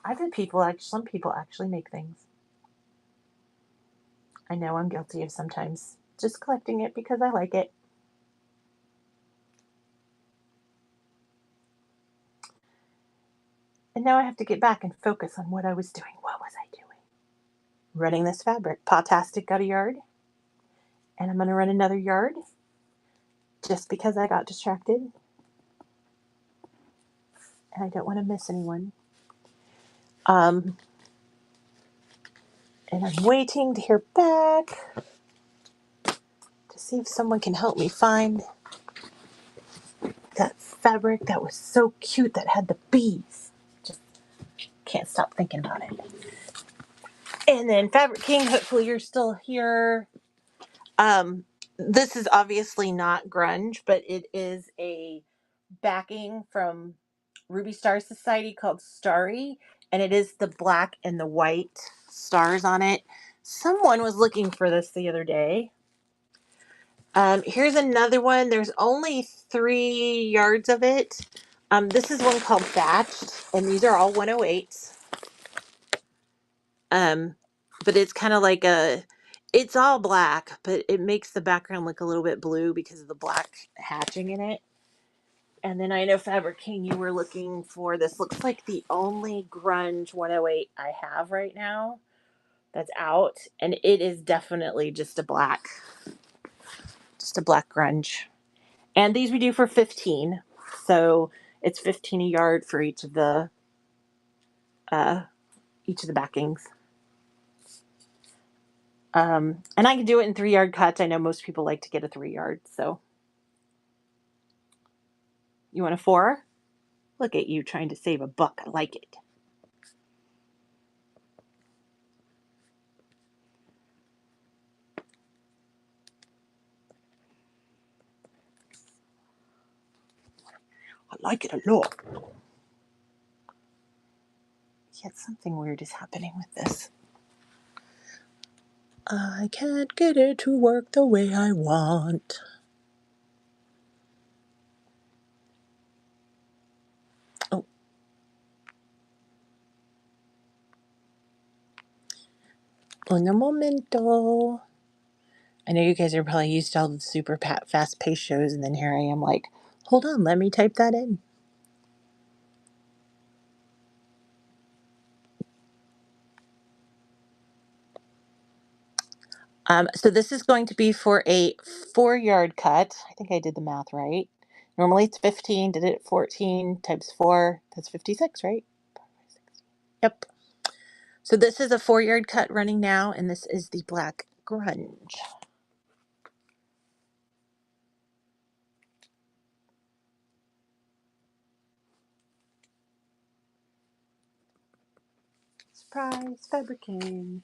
I've had some people actually make things. I know I'm guilty of sometimes just collecting it because I like it. And now I have to get back and focus on what I was doing. What was I doing? Running this fabric. Pawtastic got a yard. And I'm going to run another yard just because I got distracted. And I don't want to miss anyone. And I'm waiting to hear back to see if someone can help me find that fabric that was so cute that had the bees. Just Can't stop thinking about it. And then Fabric King, hopefully you're still here. This is obviously not grunge, but it is a backing from Ruby Star Society called Starry, and it is the black and the white stars on it. Someone was looking for this the other day. Here's another one. There's only 3 yards of it. This is one called Thatched, and these are all 108s. But it's kind of like it's all black, but it makes the background look a little bit blue because of the black hatching in it. And then I know Fabric King, you were looking for this. Looks like the only grunge 108 I have right now that's out, and it is definitely just a black grunge. And these we do for 15, so it's 15 a yard for each of the backings. And I can do it in 3-yard cuts. I know most people like to get a 3-yard, so you want a 4? Look at you trying to save a buck. I like it. I like it a lot. Yet something weird is happening with this. I can't get it to work the way I want. Oh. Un momento. I know you guys are probably used to all the super fast-paced shows, and then here I am like, hold on, let me type that in. So this is going to be for a 4-yard cut. I think I did the math right. Normally it's 15, did it at 14 times 4, that's 56, right? Yep. So this is a 4-yard cut running now, and this is the black grunge. Surprise, Fabric King.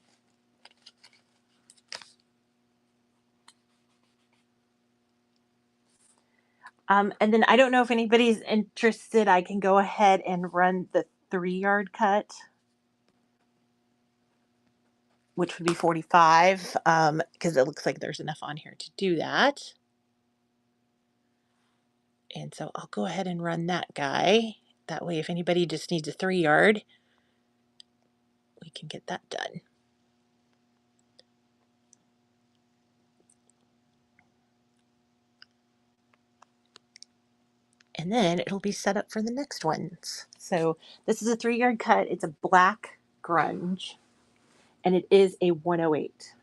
And then I don't know if anybody's interested. I can go ahead and run the 3-yard cut, which would be 45, because it looks like there's enough on here to do that. And so I'll go ahead and run that guy. That way, if anybody just needs a 3-yard, we can get that done. And then it'll be set up for the next ones. So this is a 3-yard cut. It's a black grunge, and it is a 108.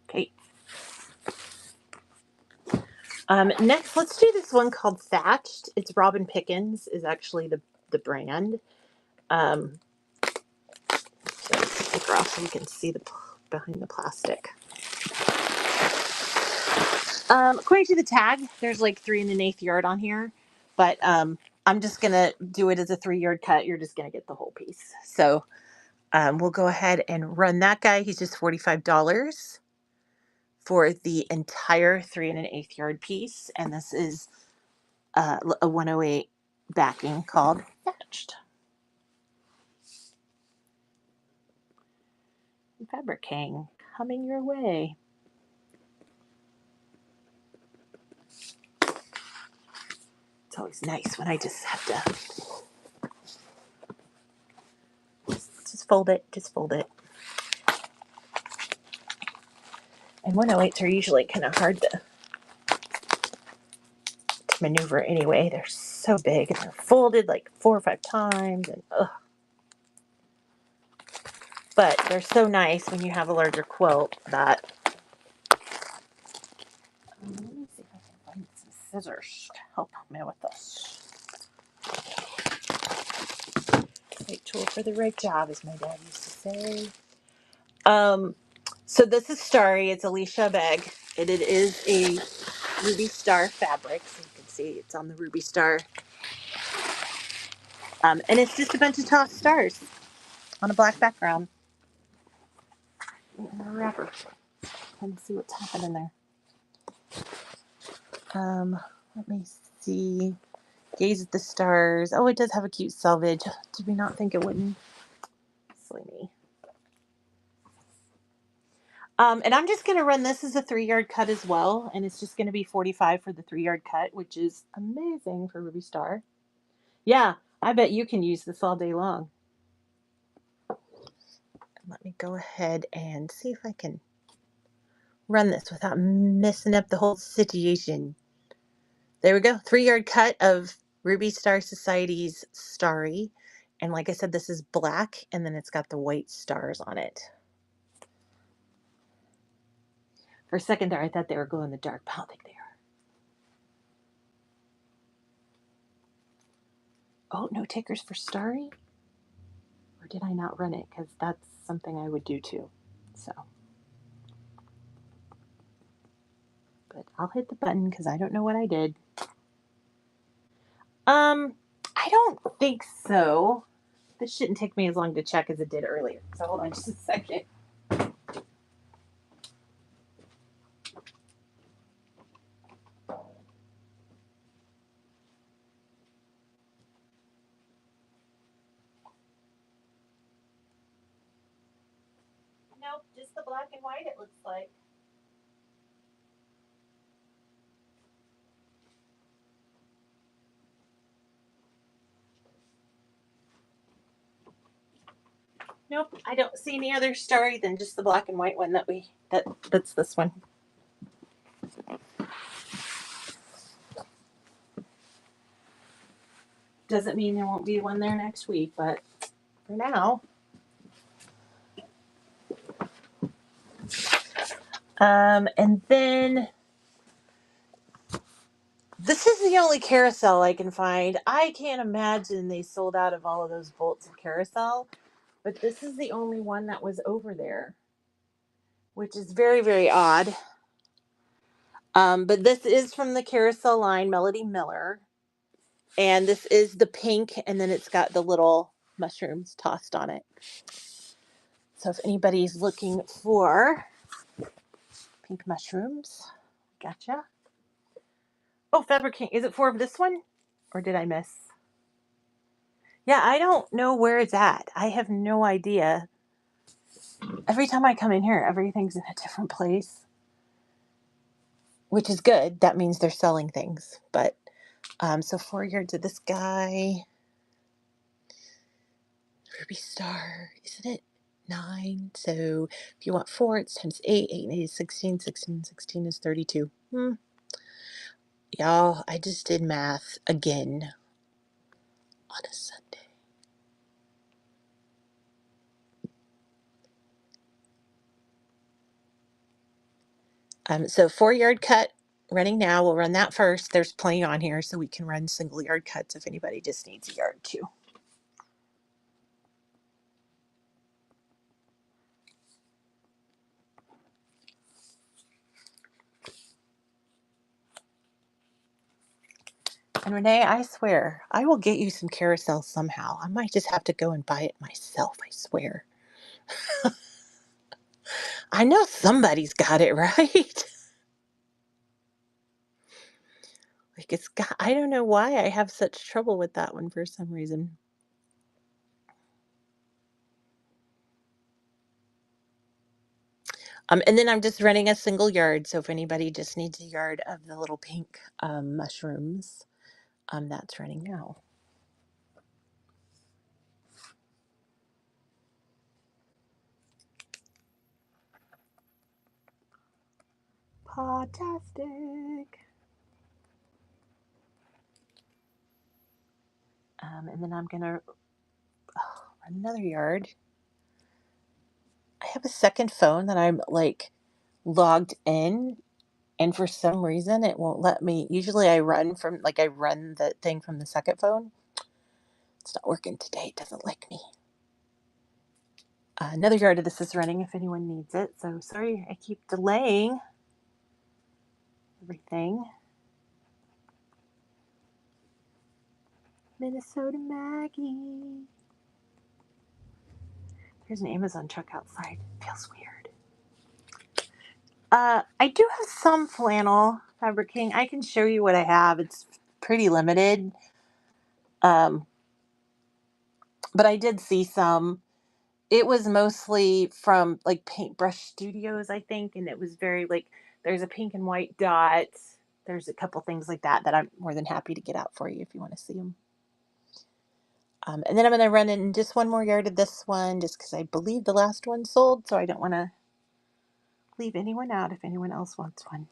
Okay. Next, let's do this one called Thatched. It's Robin Pickens is actually the brand. So sticker off so you can see the behind the plastic. According to the tag, there's like 3 1/8 yard on here, but I'm just gonna do it as a 3-yard cut. You're just gonna get the whole piece. So we'll go ahead and run that guy. He's just $45 for the entire 3 1/8 yard piece, and this is a 108 backing called Thatched. Fabric King coming your way. It's always nice when I just have to just fold it, And 108s are usually kind of hard to maneuver anyway. They're so big and they're folded like 4 or 5 times, and but they're so nice when you have a larger quilt that. Let me see if I can find some scissors to help me with this. Right tool for the right job, as my dad used to say. So this is Starry. It's Alicia bag. And it is a Ruby Star fabric. So you can see it's on the Ruby Star. And it's just a bunch of tossed stars on a black background. And a wrapper. Let's see what's happening there. Let me see. Gaze at the stars. Oh, it does have a cute selvage. Did we not think it wouldn't? Silly me. And I'm just going to run this as a 3-yard cut as well. And it's just going to be 45 for the 3-yard cut, which is amazing for Ruby Star. Yeah, I bet you can use this all day long. Let me go ahead and see if I can run this without messing up the whole situation. There we go. 3-yard cut of Ruby Star Society's Starry. And like I said, this is black, and then it's got the white stars on it. For a second there, I thought they were glow in the dark, but I don't think they are. Oh, no takers for Starry? Or did I not run it? Because that's something I would do too. So. But I'll hit the button because I don't know what I did. I don't think so. This shouldn't take me as long to check as it did earlier. So hold on just a second. Nope, just the black and white it looks like. Nope, I don't see any other Starry than just the black and white one that's this one. Doesn't mean there won't be one there next week, but for now. And then this is the only carousel I can find. I can't imagine they sold out of all of those bolts of carousel, but this is the only one that was over there, which is very, very odd. But this is from the carousel line, Melody Miller. And this is the pink, and then it's got the little mushrooms tossed on it. So if anybody's looking for pink mushrooms, gotcha. Oh, Fabric King. Is it 4 of this one? Or did I miss? Yeah, I don't know where it's at. I have no idea. Every time I come in here, everything's in a different place. Which is good. That means they're selling things. But, so 4 yards of this guy. Ruby Star, isn't it 9? So if you want 4, it's times 8. 8 and 8 is 16. 16 is 32. Y'all, I just did math again on a Sunday. So 4-yard cut running now. We'll run that first. There's plenty on here, so we can run single yard cuts if anybody just needs a yard too. And Renee, I swear, I will get you some carousel somehow. I might just have to go and buy it myself, I swear. I know somebody's got it, right? Like it's got, I don't know why I have such trouble with that one for some reason. And then I'm just running a single yard. So if anybody just needs a yard of the little pink mushrooms, that's running now. Fantastic. And then I'm gonna run another yard. I have a second phone that I'm like logged in, and for some reason it won't let me. Usually I run the thing from the second phone. It's not working today. It doesn't like me. Another yard of this is running if anyone needs it. So sorry I keep delaying everything. Minnesota Maggie. There's an Amazon truck outside. Feels weird. I do have some flannel Fabric King. I can show you what I have. It's pretty limited. But I did see some. It was mostly from like Paintbrush Studios, I think, and it was very like there's a pink and white dot. There's a couple things like that I'm more than happy to get out for you if you want to see them. And then I'm going to run in just one more yard of this one just because I believe the last one sold, so I don't want to leave anyone out if anyone else wants one.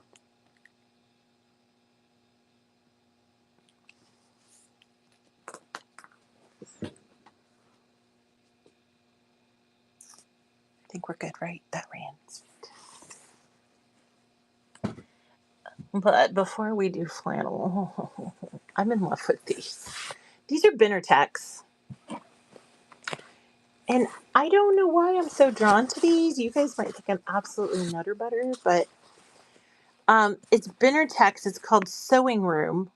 I think we're good, right? That ran sweet. But before we do flannel, I'm in love with these. These are Binnertex. And I don't know why I'm so drawn to these. You guys might think I'm absolutely nutter butter, but it's Binnertex. It's called Sewing Room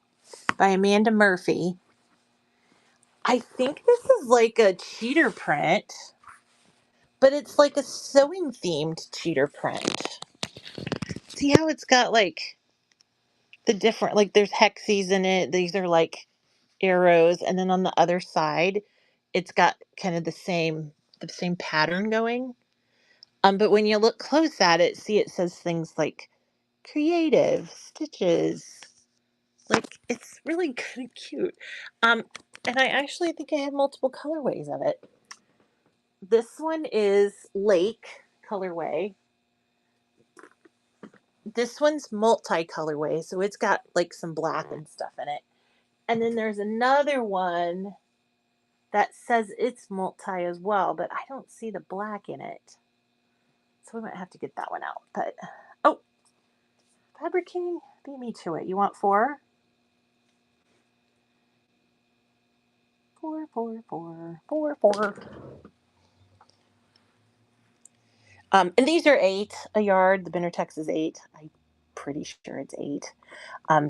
by Amanda Murphy. I think this is like a cheater print, but it's like a sewing themed cheater print. See how it's got like the different, like there's hexes in it. These are like arrows, and then on the other side, it's got kind of the same pattern going. But when you look close at it, see it says things like creative stitches. Like it's really kind of cute. And I actually think I have multiple colorways of it. This one is Lake colorway. This one's multi colorway, so it's got like some black and stuff in it. And then there's another one that says it's multi as well, but I don't see the black in it. So we might have to get that one out. But oh, Fabric King, beat me to it. You want 4? 4, 4, 4, 4, 4. And these are 8 a yard. The Binnertex is 8. I'm pretty sure it's 8.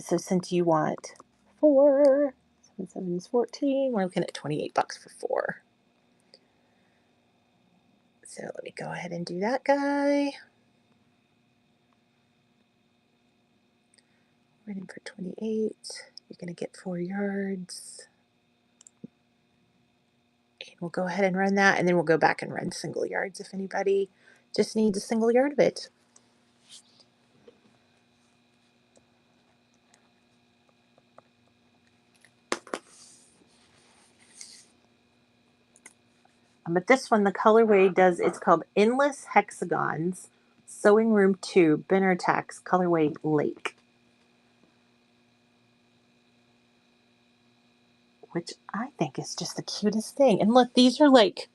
So since you want 4, 7, 7 is 14. We're looking at $28 for 4. So let me go ahead and do that guy. Running for 28. You're going to get 4 yards. And we'll go ahead and run that, and then we'll go back and run single yards if anybody just needs a single yard of it. But this one, the colorway it's called Endless Hexagons, Sewing Room 2, Binnertex, colorway Lake. Which I think is just the cutest thing. And look, these are like,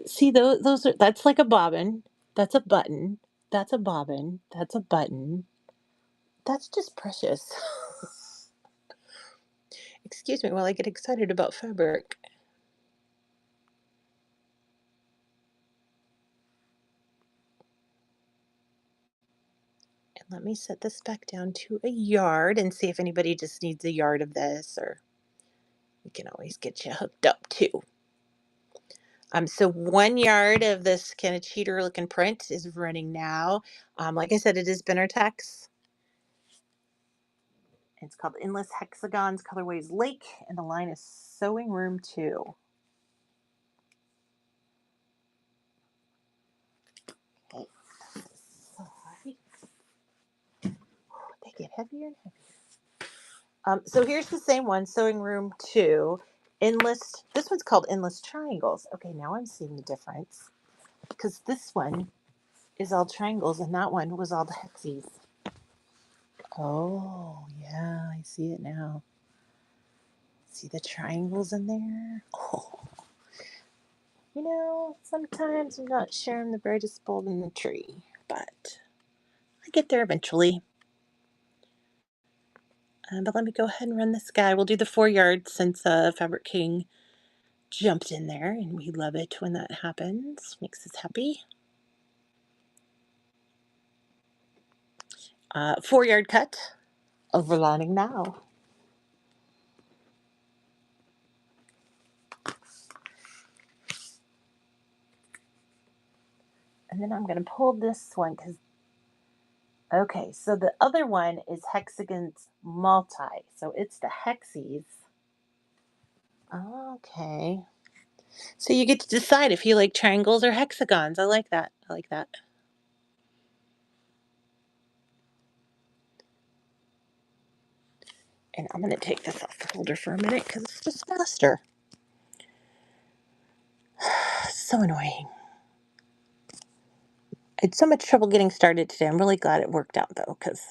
see, those are, that's like a bobbin, that's a button, that's a bobbin, that's a button. That's just precious. Excuse me while I get excited about fabric. And let me set this back down to a yard and see if anybody just needs a yard of this, or we can always get you hooked up too. So 1 yard of this kind of cheater looking print is running now. Like I said, it is Binnertex. It's called Endless Hexagons, colorways Lake, and the line is Sewing Room 2. Okay. Sorry. They get heavier and heavier. So here's the same one, Sewing Room 2. Endless, this one's called Endless Triangles. Okay, now I'm seeing the difference. Because this one is all triangles and that one was all the hexes. Oh, yeah, I see it now. See the triangles in there? Oh. You know, sometimes I'm not sure I'm the brightest bulb in the tree, but I get there eventually. But let me go ahead and run this guy. We'll do the 4 yards since Fabric King jumped in there, and we love it when that happens. Makes us happy. 4-yard cut, overlanding now. And then I'm going to pull this one because, okay, so the other one is hexagons multi. So it's the hexies. Okay. So you get to decide if you like triangles or hexagons. I like that. I like that. And I'm going to take this off the holder for a minute because it's just faster. So annoying. I had so much trouble getting started today. I'm really glad it worked out though, because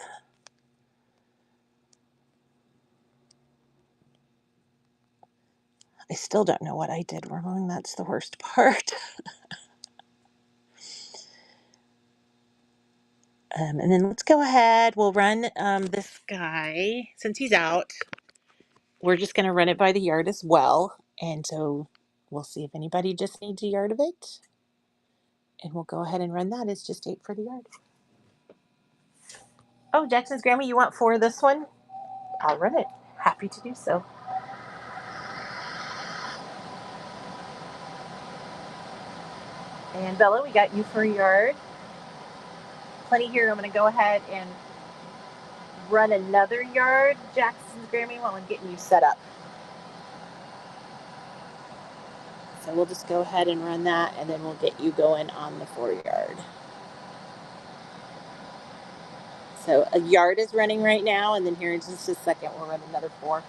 I still don't know what I did wrong. That's the worst part. And then let's go ahead. We'll run this guy. Since he's out, we're just going to run it by the yard as well. And so we'll see if anybody just needs a yard of it. And we'll go ahead and run that. It's just 8 for the yard. Oh, Jackson's Grammy, you want 4 of this one? I'll run it. Happy to do so. And Bella, we got you for a yard. Plenty here. I'm going to go ahead and run another yard, Jackson's Grammy, while I'm getting you set up. So we'll just go ahead and run that, and then we'll get you going on the 4-yard. So a yard is running right now, and then here in just a second, we'll run another 4.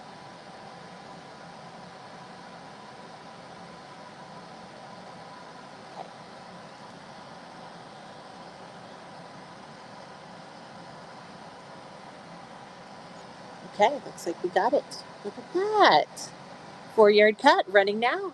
Okay, looks like we got it. Look at that. 4-yard cut running now.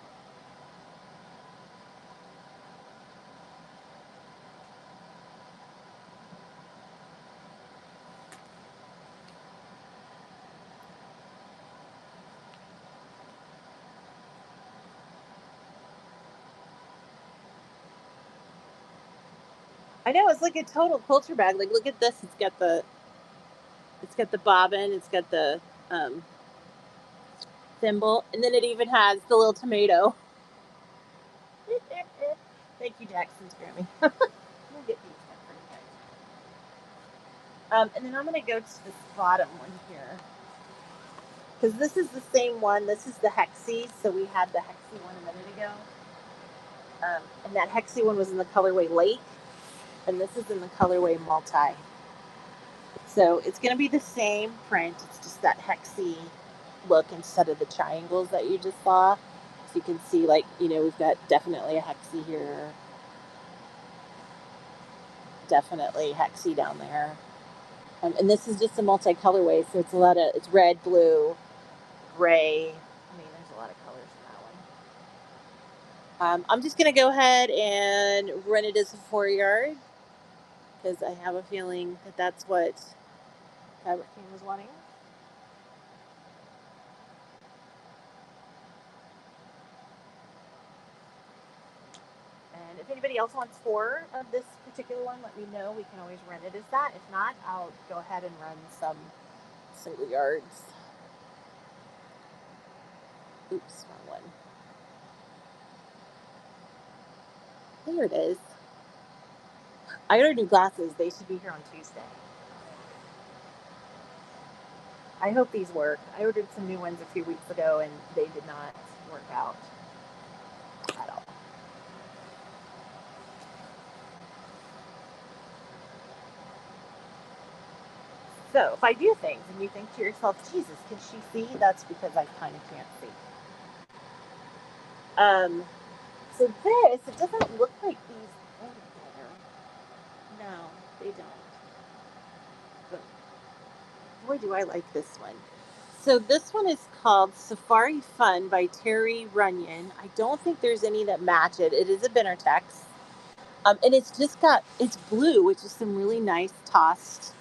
I know, it's like a total culture bag. Like, look at this. It's got the bobbin, it's got the thimble, and then it even has the little tomato. Thank you, Jackson's Grammy. We'll get these for you guys. And then I'm going to go to this bottom one here. Because this is the same one. This is the Hexie. So we had the Hexie one a minute ago. And that Hexie one was in the colorway Lake. And this is in the colorway Multi. So it's going to be the same print. It's just that Hexie look instead of the triangles that you just saw. So you can see, like, we've got definitely a Hexie here. Definitely Hexie down there. And this is just a multi-colorway. So it's red, blue, gray. I mean, there's a lot of colors in that one. I'm just going to go ahead and run it as a 4-yard because I have a feeling that that's what Fabric King was wanting. And if anybody else wants 4 of this particular one, let me know. We can always run it as that. If not, I'll go ahead and run some single yards. Oops, wrong one. There it is. I ordered new glasses. They should be here on Tuesday. I hope these work. I ordered some new ones a few weeks ago and they did not work out at all. So if I do things and you think to yourself, Jesus, can she see? That's because I kind of can't see. So this, it doesn't look like these in there. No, they don't. But boy, do I like this one. So this one is called Safari Fun by Terry Runyon. I don't think there's any that match it. It is a Benartex. And it's blue, which is some really nice tossed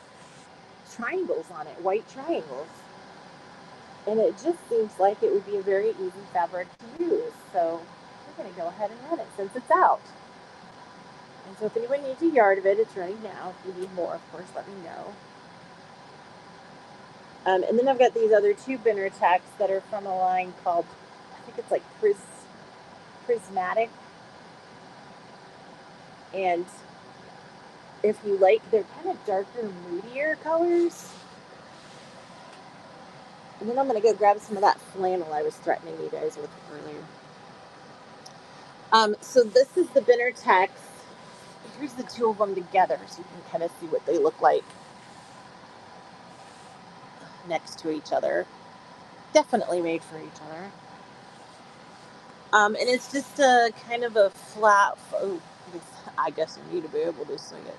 triangles on it, white triangles. And it just seems like it would be a very easy fabric to use. So we're going to go ahead and run it since it's out. And so if anyone needs a yard of it, it's running now. If you need more, of course, let me know. And then I've got these other two binner tacks that are from a line called, I think it's like Prismatic. And if you like, they're kind of darker, moodier colors. And then I'm going to go grab some of that flannel I was threatening you guys with earlier. So this is the binner text. Here's the two of them together so you can kind of see what they look like next to each other. Definitely made for each other. And it's just a kind of a flat, oh, I guess you need to be able to see it.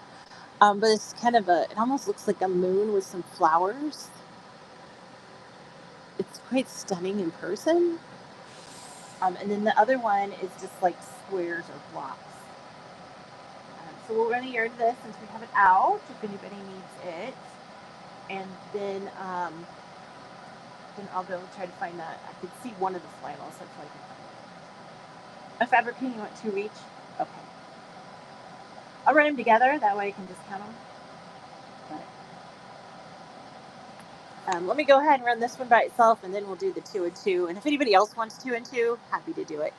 But it's kind of it almost looks like a moon with some flowers. It's quite stunning in person. And then the other one is just like squares or blocks. So we'll run a yard of this since we have it out, if anybody needs it. And then I'll go try to find that. I could see one of the flannels. That's why I can find it. A fabric pin, you want two each? Okay. I'll run them together. That way I can just count them. But, let me go ahead and run this one by itself, and then we'll do the 2 and 2. And if anybody else wants 2 and 2, happy to do it.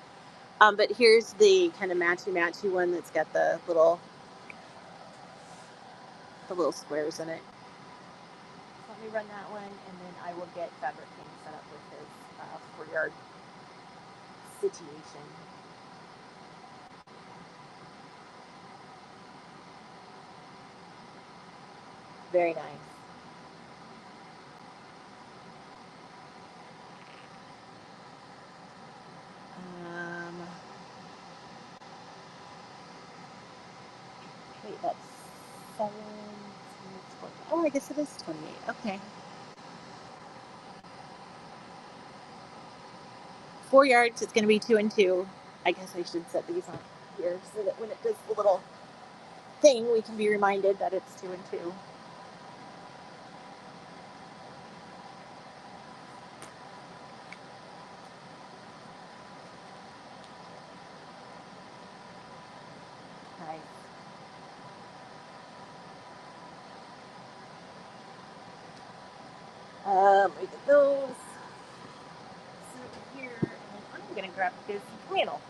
But here's the kind of matchy one that's got the little squares in it. Let me run that one, and then I will get fabric king set up with his 4-yard situation. Very nice. Wait, that's 7. Oh, I guess it is 28. Okay. 4 yards. It's going to be 2 and 2. I guess I should set these on here so that when it does the little thing, we can be reminded that it's 2 and 2. Nice. We get those. So here, and I'm going to grab this flannel.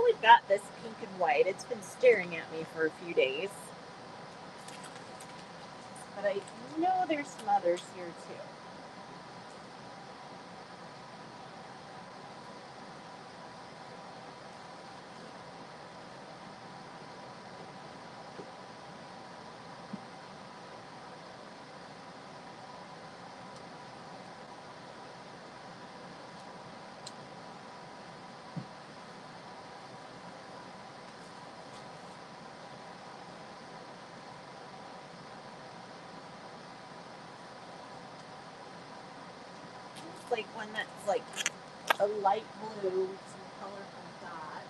We've got this pink and white. It's been staring at me for a few days. But I know there's some others here too. It's like one that's like a light blue with some colorful dots.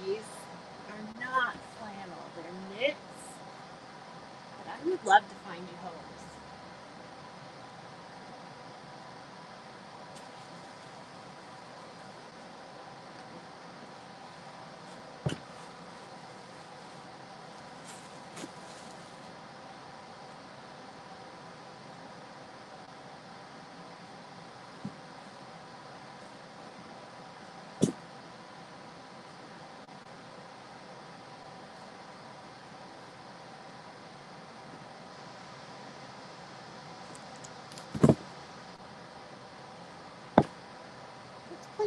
These are not flannel, they're knits. But I would love to find you homes.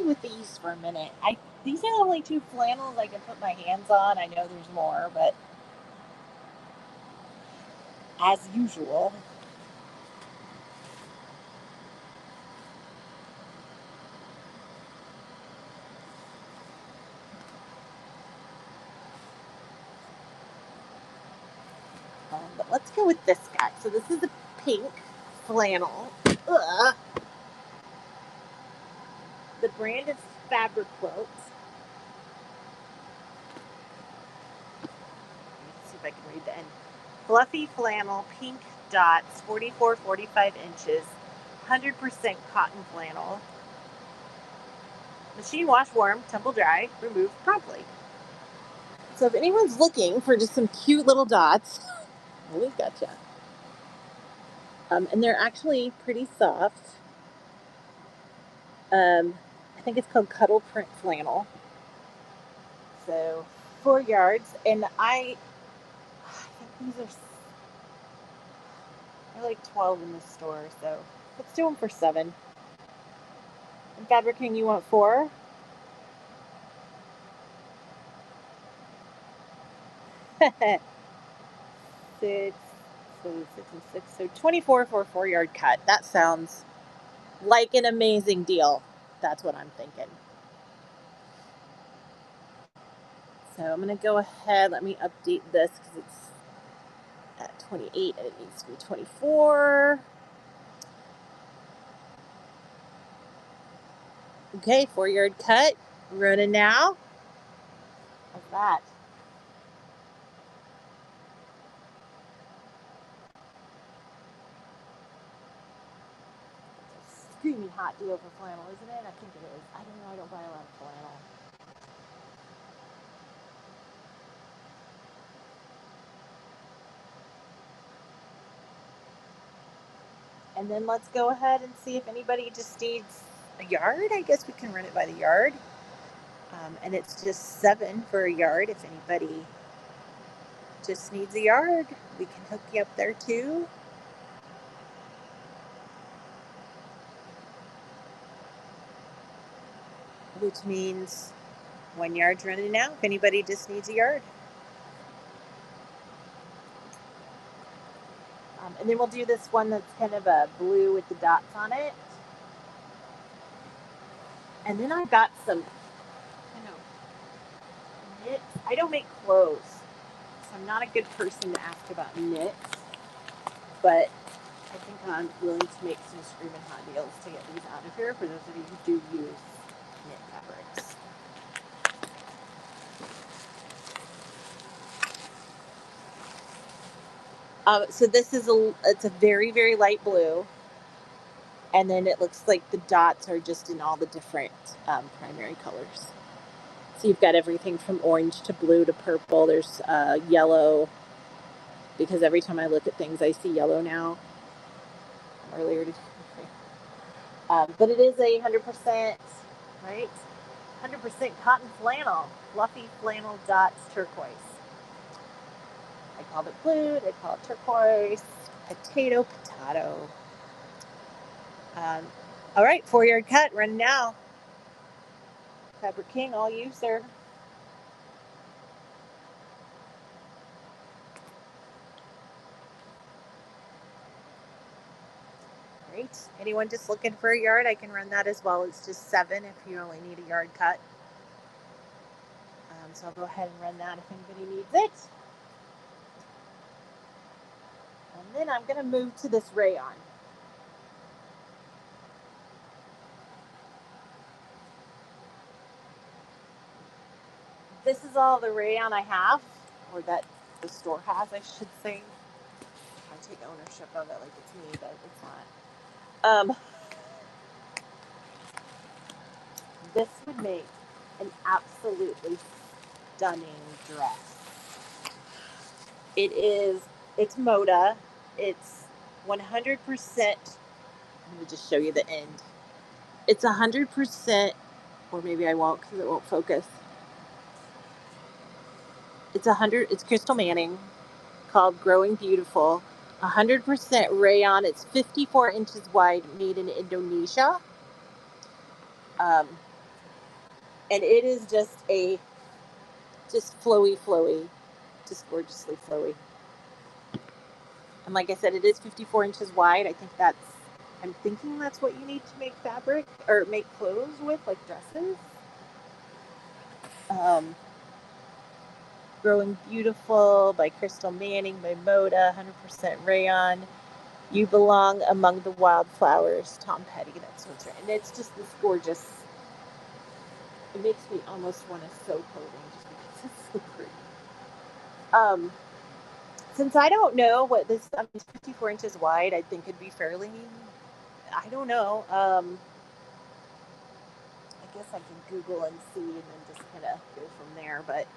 with these for a minute. These are the only 2 flannels I can put my hands on. I know there's more, but as usual. But let's go with this guy. So this is a pink flannel. Ugh. The brand is Fabric Quilt. Let's see if I can read the end. Fluffy flannel, pink dots, 44-45 inches, 100% cotton flannel. Machine wash, warm, tumble dry, remove promptly. So if anyone's looking for just some cute little dots, well, we've got you. And they're actually pretty soft. I think it's called Cuddle Print Flannel. So 4 yards, and I think these are like 12 in the store. So let's do them for 7. And Fabric King, you want 4? Six, so 6 and 6, so 24 for a 4-yard cut. That sounds like an amazing deal. That's what I'm thinking. So I'm going to go ahead. Let me update this because it's at 28 and it needs to be 24. Okay, 4-yard cut. Running now. How's that? It's a screaming hot deal for flannel, isn't it? I think it is. I don't know. I don't buy a lot of flannel. And then let's go ahead and see if anybody just needs a yard. I guess we can run it by the yard. And it's just 7 for a yard. If anybody just needs a yard, we can hook you up there too. Which means 1 yard's running now if anybody just needs a yard. And then we'll do this one that's kind of a blue with the dots on it. And then I've got some, knits. I don't make clothes, so I'm not a good person to ask about knits. But I think I'm willing to make some screaming hot deals to get these out of here for those of you who do use knit fabrics. So this is it's a very, very light blue. And then it looks like the dots are just in all the different primary colors. So you've got everything from orange to blue to purple. There's yellow, because every time I look at things, I see yellow now. Earlier today. But it is a 100%, right? 100% cotton flannel. Fluffy flannel dots turquoise. I called it blue, they call it turquoise. Potato. All right, 4-yard cut, run now. Fabric King, all you, sir. Great. Anyone just looking for a yard, I can run that as well. It's just 7 if you only need a yard cut. So I'll go ahead and run that if anybody needs it. And then I'm going to move to this rayon. This is all the rayon I have, or that the store has, I should say. I take ownership of it like it's me, but it's not. This would make an absolutely stunning dress. It's Moda. It's 100%. Let me just show you the end. It's 100%, or maybe I won't because it won't focus. It's Crystal Manning, called Growing Beautiful. 100% rayon. It's 54 inches wide, made in Indonesia. And it is just flowy, just gorgeously flowy. And like I said, it is 54 inches wide. I'm thinking that's what you need to make fabric or make clothes with, like dresses. Um, Growing Beautiful by Crystal Manning by Moda, 100% rayon. You Belong Among the Wildflowers, Tom Petty. That's what's right. And it's just this gorgeous. It makes me almost want to sew clothing just because it's so pretty. Um, since I don't know what this, 54 inches wide, I think it'd be fairly, I don't know. I guess I can Google and see and then just kind of go from there. But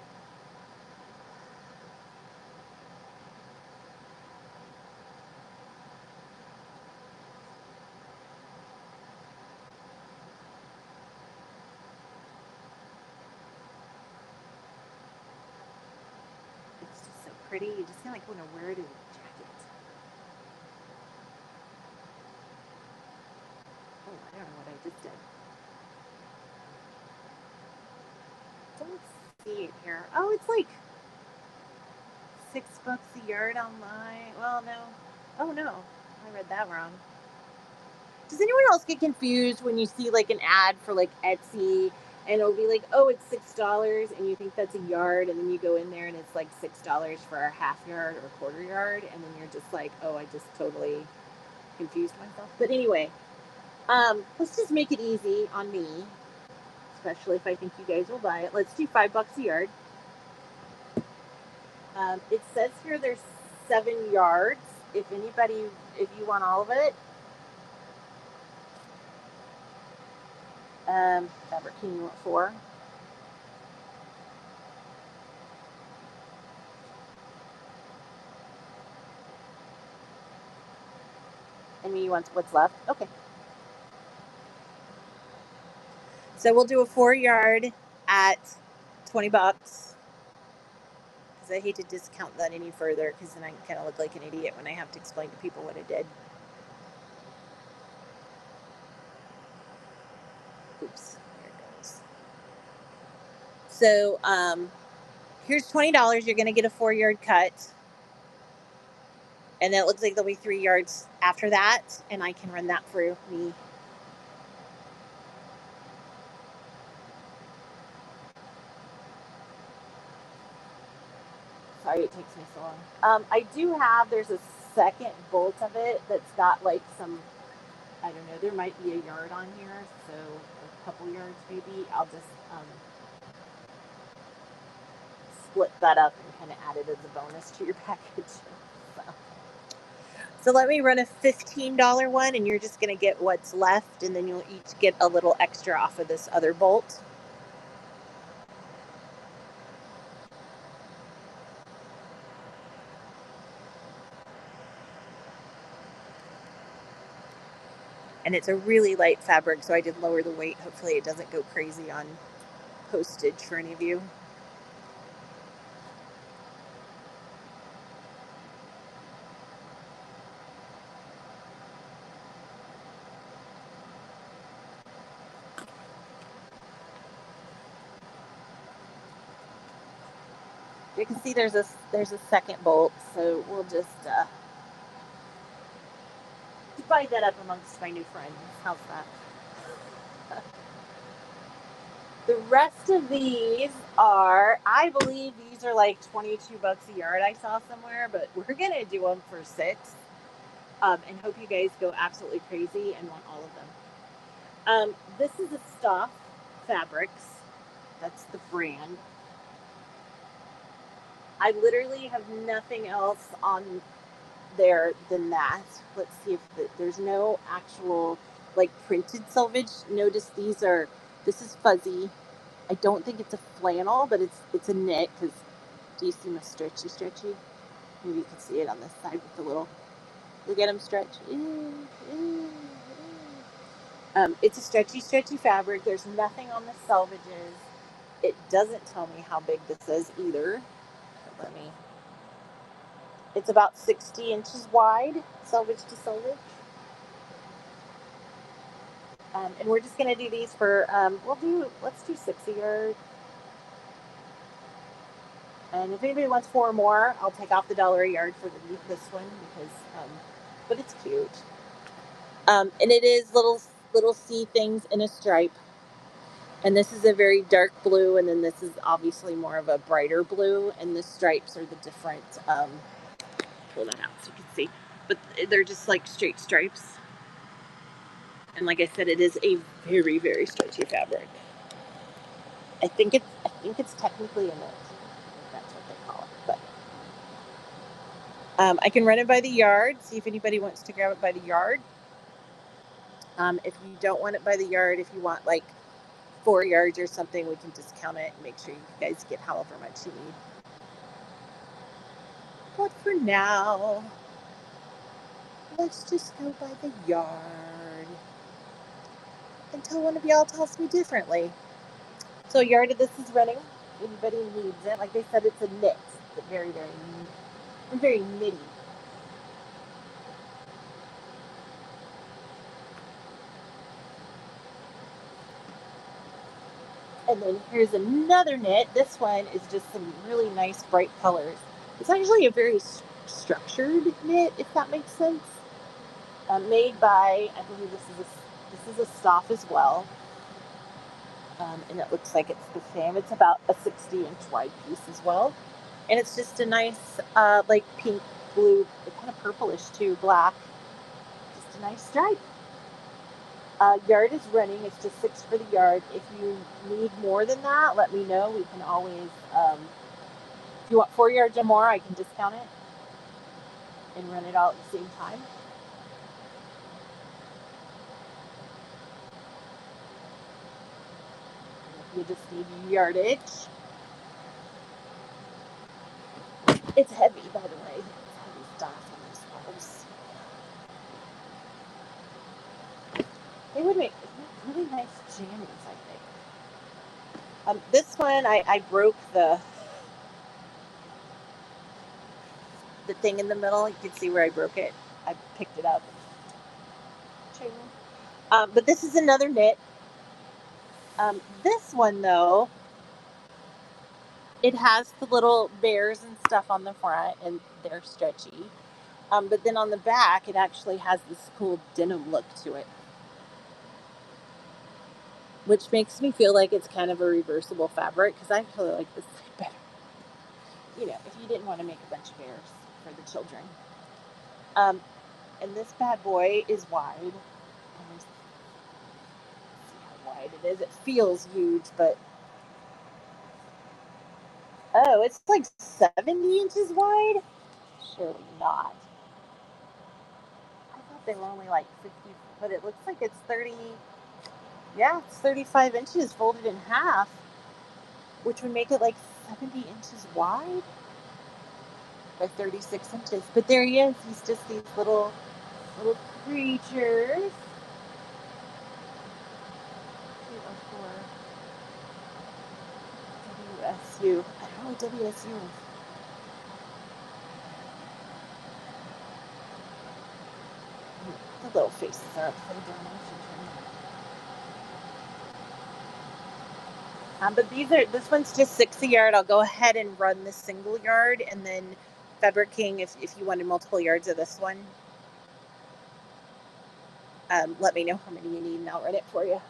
it's just so pretty. You just kind of like want to wear it in a jacket. Oh, I don't know what I just did. Don't see it here. Oh, it's like $6 a yard online. Well, no. Oh no, I read that wrong. Does anyone else get confused when you see like an ad for like Etsy and it'll be like, oh, it's $6 and you think that's a yard, and then you go in there and it's like $6 for a half yard or a quarter yard, and then you're just like, oh, I just totally confused myself. But anyway, let's just make it easy on me, especially if I think you guys will buy it. Let's do $5 a yard. It says here there's 7 yards. If you want all of it, fabric, can you want 4? And you want what's left? Okay. So we'll do a 4 yard at $20. Because I hate to discount that any further, because then I kind of look like an idiot when I have to explain to people what I did. Oops, there it goes. So here's $20. You're going to get a 4 yard cut. And then it looks like there'll be 3 yards after that. And I can run that through me. Sorry it takes me so long. There's a second bolt of it that's got like some, I don't know, there might be a yard on here. So a couple yards maybe. I'll just split that up and kind of add it as a bonus to your package. So let me run a $15 one, and you're just going to get what's left, and then you'll each get a little extra off of this other bolt. And it's a really light fabric, so I did lower the weight. Hopefully it doesn't go crazy on postage for any of you. You can see there's a second bolt, so we'll just divide that up amongst my new friends. How's that? The rest of these are, I believe these are like $22 a yard I saw somewhere, but we're going to do them for 6. And hope you guys go absolutely crazy and want all of them. This is a Stuff Fabrics. That's the brand. I literally have nothing else on there than that. Let's see if there's no actual like printed selvage. Notice this is fuzzy. I don't think it's a flannel, but it's a knit. Because do you see my stretchy? Maybe you can see it on this side with the little. Look at them stretch. It's a stretchy fabric. There's nothing on the selvages. It doesn't tell me how big this is either. It's about 60 inches wide, selvage to selvage. And we're just going to do these for, let's do 6 a yard. And if anybody wants 4 more, I'll take off the $1 a yard for this one because, but it's cute. And it is little C things in a stripe. And this is a very dark blue, and then this is obviously more of a brighter blue, and the stripes are the different, pull that out so you can see. But they're just like straight stripes. And like I said, it is a very, very stretchy fabric. I think it's technically a knit. I think that's what they call it. But I can run it by the yard, see if anybody wants to grab it by the yard. If you don't want it by the yard, if you want like 4 yards or something, we can discount it and make sure you guys get however much you need. But for now, let's just go by the yard until one of y'all tells me differently. So yard of this is running. Anybody needs it. Like I said, it's a knit. It's a very, very knitty. And then here's another knit. This one is just some really nice bright colors. It's actually a very structured knit, if that makes sense. Made by, I believe this is a staff as well. And it looks like it's the same. It's about a 60-inch wide piece as well. And it's just a nice, like pink, blue, kind of purplish too, black. Just a nice stripe. Yard is running. It's just 6 for the yard. If you need more than that, let me know. We can always, if you want 4 yards or more, I can discount it and run it all at the same time. You just need yardage. It's heavy, by the way. It's heavy stuff on these sweaters. They would make really nice jammies, I think. This one, I broke the thing in the middle. You can see where I broke it. I picked it up. But this is another knit. This one, though, it has the little bears and stuff on the front, and they're stretchy. But then on the back, it actually has this cool denim look to it, which makes me feel like it's kind of a reversible fabric because I actually like this better. You know, if you didn't want to make a bunch of bears for the children. And this bad boy is wide. Let's see how wide it is. It feels huge, but oh, it's like 70 inches wide? Surely not. I thought they were only like 50, but it looks like it's 30. Yeah, it's 35 inches folded in half, which would make it like 70 inches wide by 36 inches. But there he is. He's just these little creatures. 204 WSU. I don't know what WSU is. The little faces are upside down. But this one's just 6 a yard. I'll go ahead and run the single yard, and then Fabric King, if you wanted multiple yards of this one, let me know how many you need, and I'll run it for you.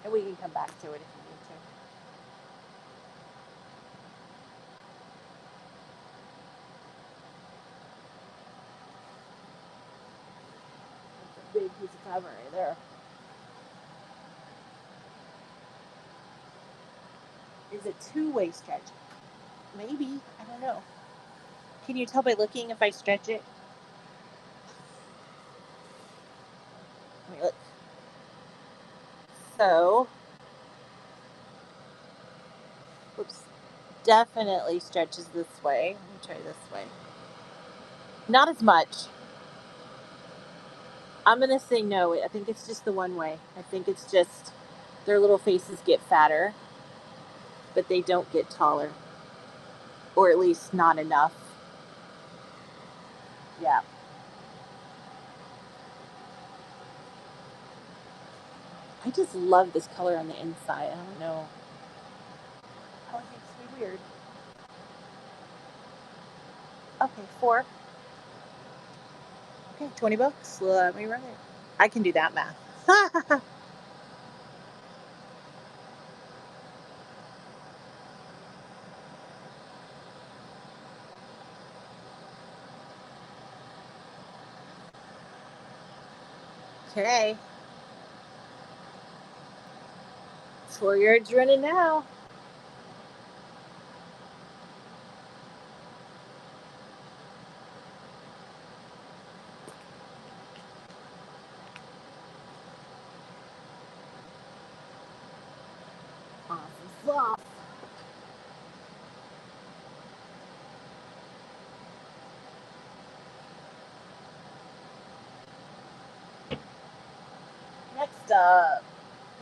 And we can come back to it if you need to. That's a big piece of fabric right there. Is it two-way stretch? Maybe. I don't know. Can you tell by looking if I stretch it? Let me look. So, oops, definitely stretches this way. Let me try this way. Not as much. I'm going to say no. I think it's just the one way. I think it's just their little faces get fatter, but they don't get taller, or at least not enough. Yeah. I just love this color on the inside. I don't know. Oh, it makes me weird. Okay, 4. Okay, $20. Let me run it. I can do that math. Okay. 4 yards running now. Awesome sauce. Next up,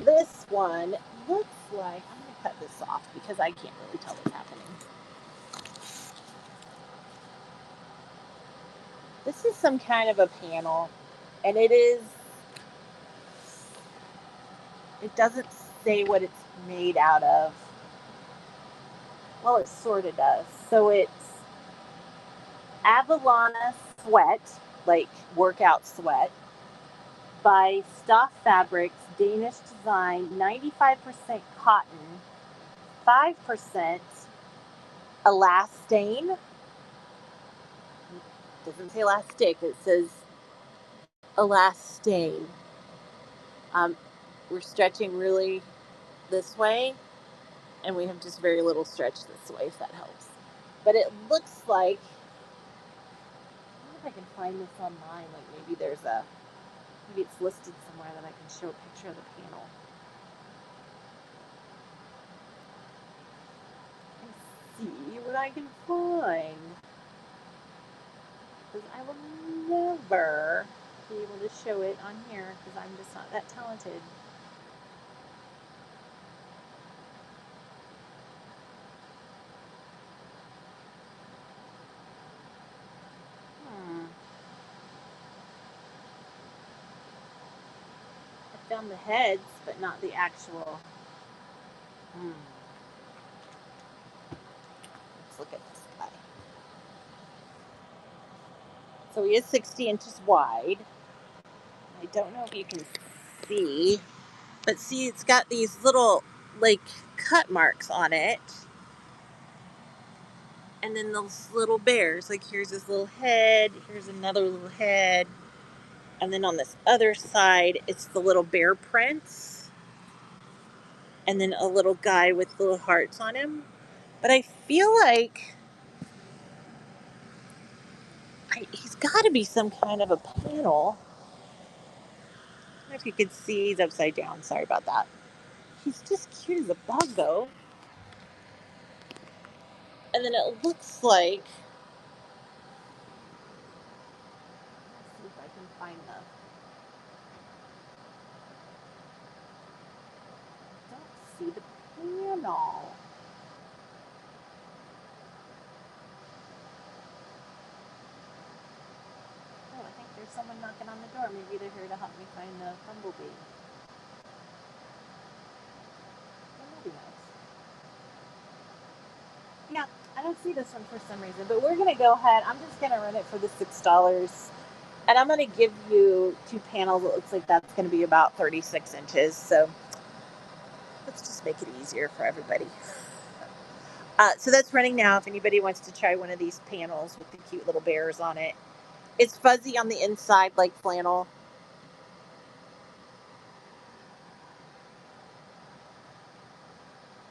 this one looks like I'm gonna cut this off because I can't really tell what's happening. This is some kind of a panel, and it doesn't say what it's made out of. Well, it sort of does. So it's Avalana sweat, like workout sweat, by Stoff Fabrics, Danish design, 95% cotton, 5% elastane. It doesn't say elastic, it says elastane. Um, we're stretching really this way, and we have just very little stretch this way, if that helps. But it looks like, I wonder if I can find this online. Like maybe it's listed somewhere that I can show a picture of the panel. See what I can find. Because I will never be able to show it on here because I'm just not that talented. I found the heads, but not the actual. Let's look at this guy. So he is 60 inches wide. I don't know if you can see, but see, it's got these little, like, cut marks on it. And then those little bears. Like, here's his little head. Here's another little head. And then on this other side, it's the little bear prints. And then a little guy with little hearts on him. But I feel like he's got to be some kind of a panel. I don't know if you could see, he's upside down. Sorry about that. He's just cute as a bug, though. And then it looks like, let's see if I can find the, I don't see the panel. Oh, I think there's someone knocking on the door. Maybe they're here to help me find the bumblebee. That would be nice. Yeah, I don't see this one for some reason, but we're going to go ahead. I'm just going to run it for the $6. And I'm going to give you 2 panels. It looks like that's going to be about 36 inches. So let's just make it easier for everybody. So that's running now. If anybody wants to try one of these panels with the cute little bears on it. It's fuzzy on the inside like flannel.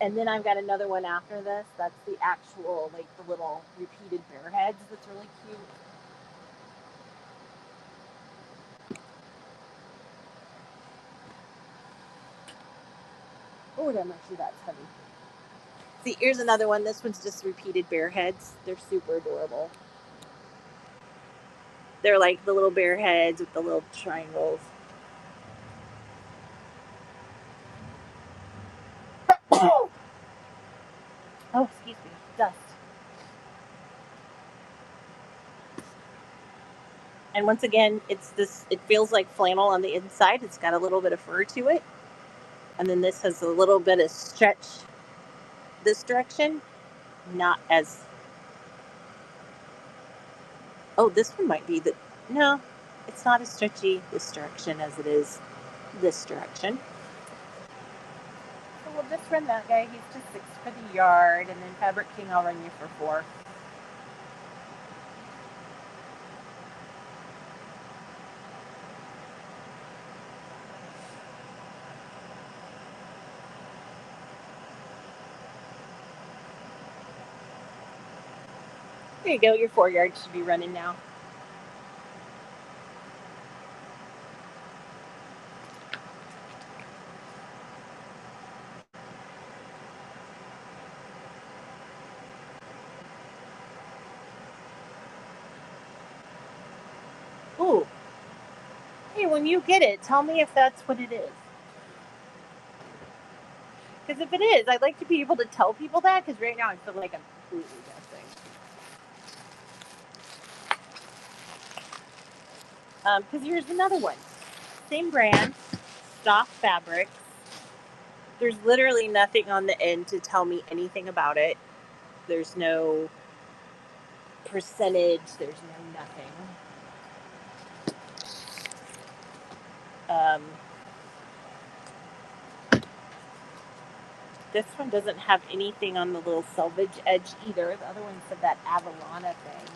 And then I've got another one after this. That's the actual, like the little repeated bear heads. That's really cute. Oh, damn, actually that's heavy. See, here's another one. This one's just repeated bear heads. They're super adorable. They're like the little bear heads with the little triangles. Oh, excuse me. Dust. And once again, it's this. It feels like flannel on the inside. It's got a little bit of fur to it, and then this has a little bit of stretch this direction. Not as. Oh, this one might be the. No, it's not as stretchy this direction as it is this direction. So we'll just run that guy. He's just 6 for the yard, and then Fabric King I'll run you for 4. There you go. Your 4 yards should be running now. Ooh. Hey, when you get it, tell me if that's what it is. Because if it is, I'd like to be able to tell people that, because right now I feel like I'm completely guessing. Because here's another one. Same brand, stock fabrics. There's literally nothing on the end to tell me anything about it. There's no percentage. There's no nothing. This one doesn't have anything on the little selvage edge either. The other one said that Avalana thing.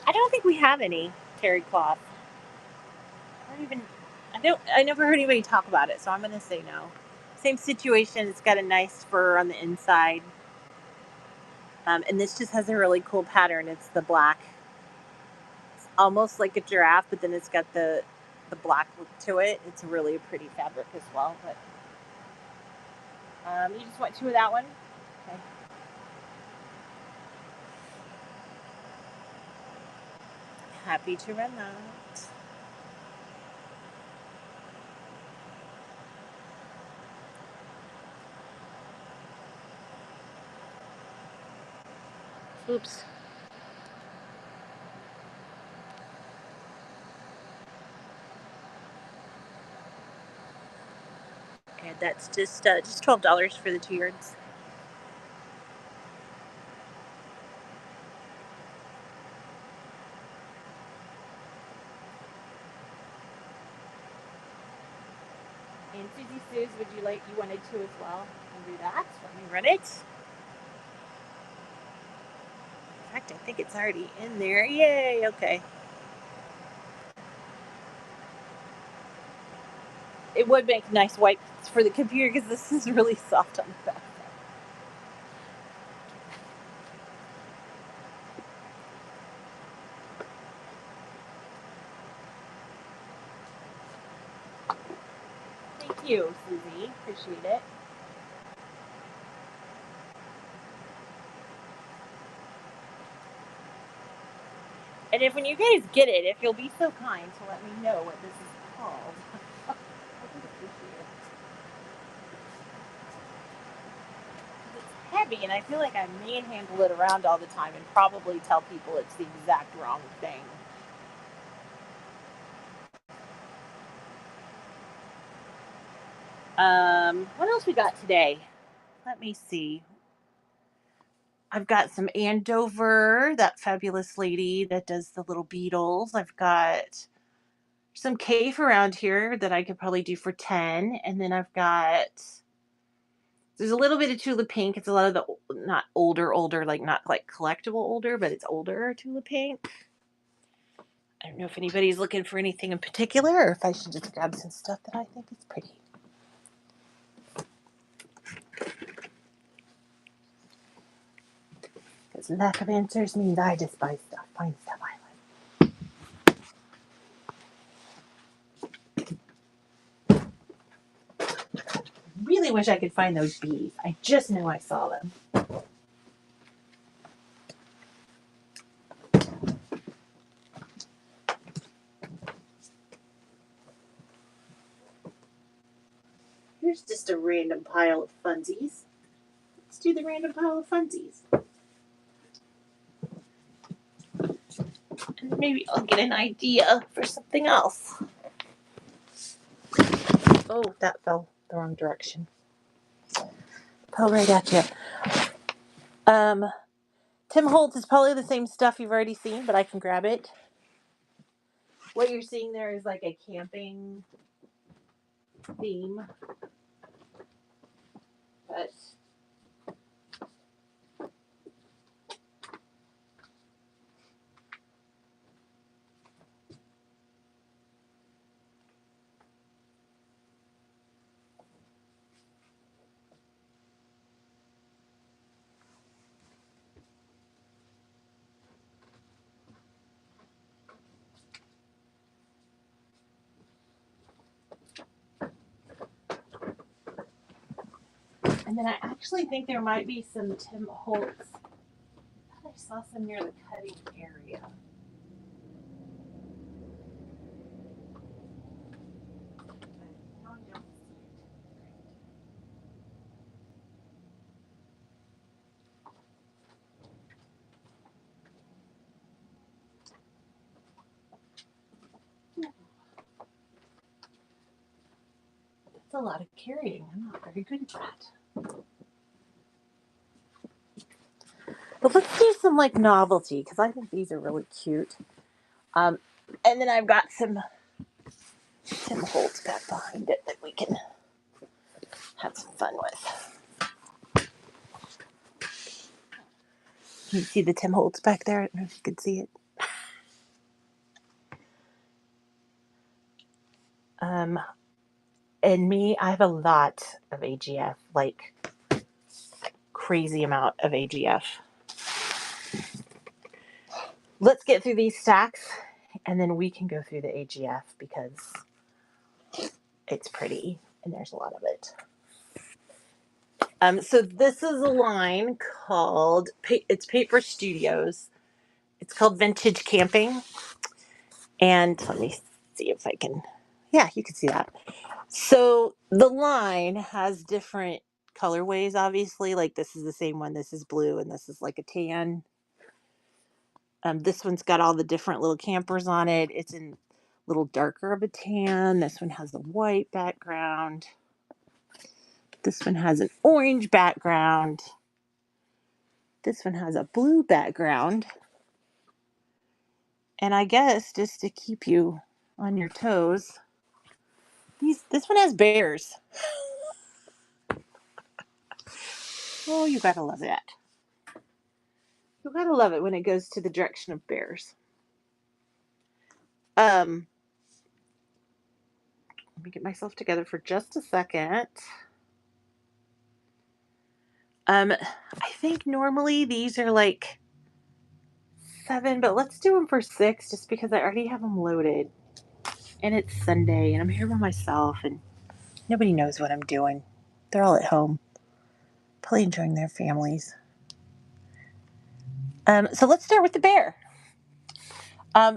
I don't think we have any terry cloth. I never heard anybody talk about it, so I'm going to say no. Same situation. It's got a nice fur on the inside. And this just has a really cool pattern. It's the black. It's almost like a giraffe, but then it's got the black look to it. It's really a pretty fabric as well. But you just want 2 of that one? Okay. Happy to run that. Oops. And that's just $12 for the 2 yards. And Susie Sue's, you wanted 2 as well? I'll do that. Let me run it. In fact, I think it's already in there. Yay, okay. It would make nice wipes for the computer because this is really soft on the back. Thank you, Susie. Appreciate it. And if when you guys get it, if you'll be so kind to let me know what this is called. I would appreciate it. It's heavy, and I feel like I manhandle it around all the time and probably tell people it's the exact wrong thing. What else we got today? Let me see. I've got some Andover, that fabulous lady that does the little beetles. I've got some cave around here that I could probably do for 10. And then there's a little bit of tulip pink. It's a lot of the, not older, like not like collectible older, but it's older tulip pink. I don't know if anybody's looking for anything in particular or if I should just grab some stuff that I think is pretty. Because lack of answers means I just find stuff I like. Really wish I could find those bees. I just know I saw them. Here's just a random pile of funsies. Let's do the random pile of funsies. And maybe I'll get an idea for something else. Oh, that fell the wrong direction. Fell right at you. Tim Holtz is probably the same stuff you've already seen, but I can grab it. What you're seeing there is like a camping theme. But and then I actually think there might be some Tim Holtz. I thought I saw some near the cutting area. But now I don't see it. That's a lot of carrying. I'm not very good at that. But let's do some like novelty because I think these are really cute. And then I've got some Tim Holtz back behind it that we can have some fun with. You see the Tim Holtz back there? I don't know if you can see it. And me, I have a lot of AGF, like crazy amount of AGF. Let's get through these stacks and then we can go through the AGF because it's pretty and there's a lot of it. So this is a line called, it's Paper Studios. It's called Vintage Camping. And let me see if I can, yeah, you can see that. So the line has different colorways, obviously. Like this is the same one. This is blue and this is like a tan. This one's got all the different little campers on it. It's in a little darker of a tan. This one has a white background. This one has an orange background. This one has a blue background. And I guess just to keep you on your toes, this one has bears. Oh, you gotta love that. You gotta love it when it goes to the direction of bears. Let me get myself together for just a second. I think normally these are like 7, but let's do them for 6 just because I already have them loaded. And it's Sunday and I'm here by myself and nobody knows what I'm doing. They're all at home, probably enjoying their families. So let's start with the bear.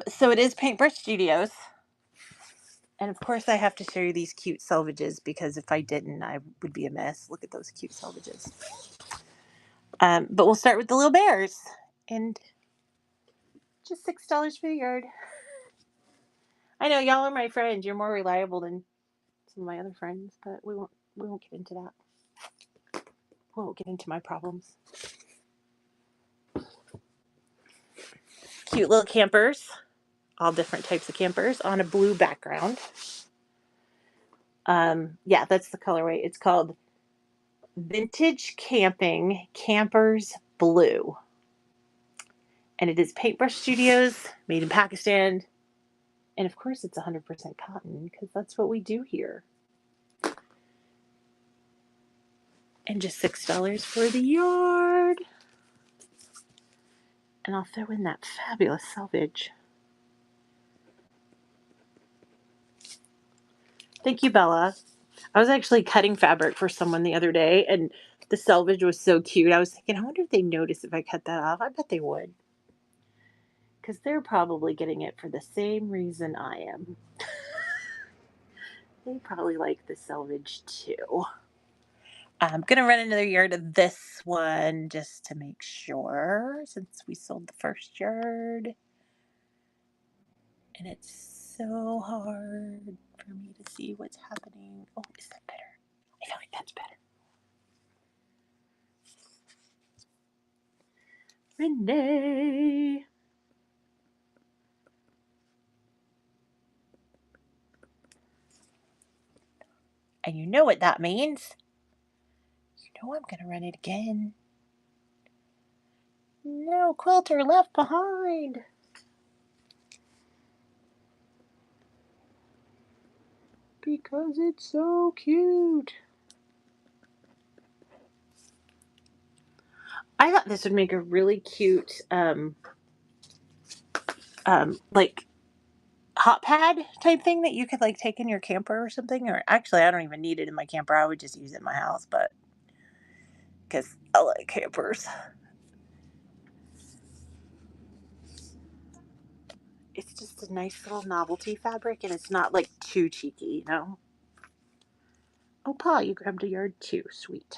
So it is Paintbrush Studios. And of course I have to show you these cute selvages because if I didn't, I would be a mess. Look at those cute selvages. But we'll start with the little bears. And just $6 for the yard. I know y'all are my friends. You're more reliable than some of my other friends, but we won't get into that. We won't get into my problems. Cute little campers. All different types of campers on a blue background. Yeah, that's the colorway. It's called Vintage Camping Campers Blue. And it is Paintbrush Studios, made in Pakistan. And of course it's 100% cotton because that's what we do here. And just $6 for the yard. And I'll throw in that fabulous selvage. Thank you, Bella. I was actually cutting fabric for someone the other day, and the selvage was so cute. I was thinking, I wonder if they notice if I cut that off. I bet they would. Because they're probably getting it for the same reason I am. They probably like the selvage too. I'm going to run another yard of this one just to make sure, since we sold the first yard. And it's so hard for me to see what's happening. Oh, is that better? I feel like that's better. Renee. And you know what that means. You know I'm going to run it again. No, Quilter left behind. Because it's so cute. I thought this would make a really cute, like hot pad type thing that you could like take in your camper or something. Or actually, I don't even need it in my camper. I would just use it in my house, but because I like campers. It's just a nice little novelty fabric, and it's not like too cheeky, you know. Oh, Pa, you grabbed a yard too. Sweet.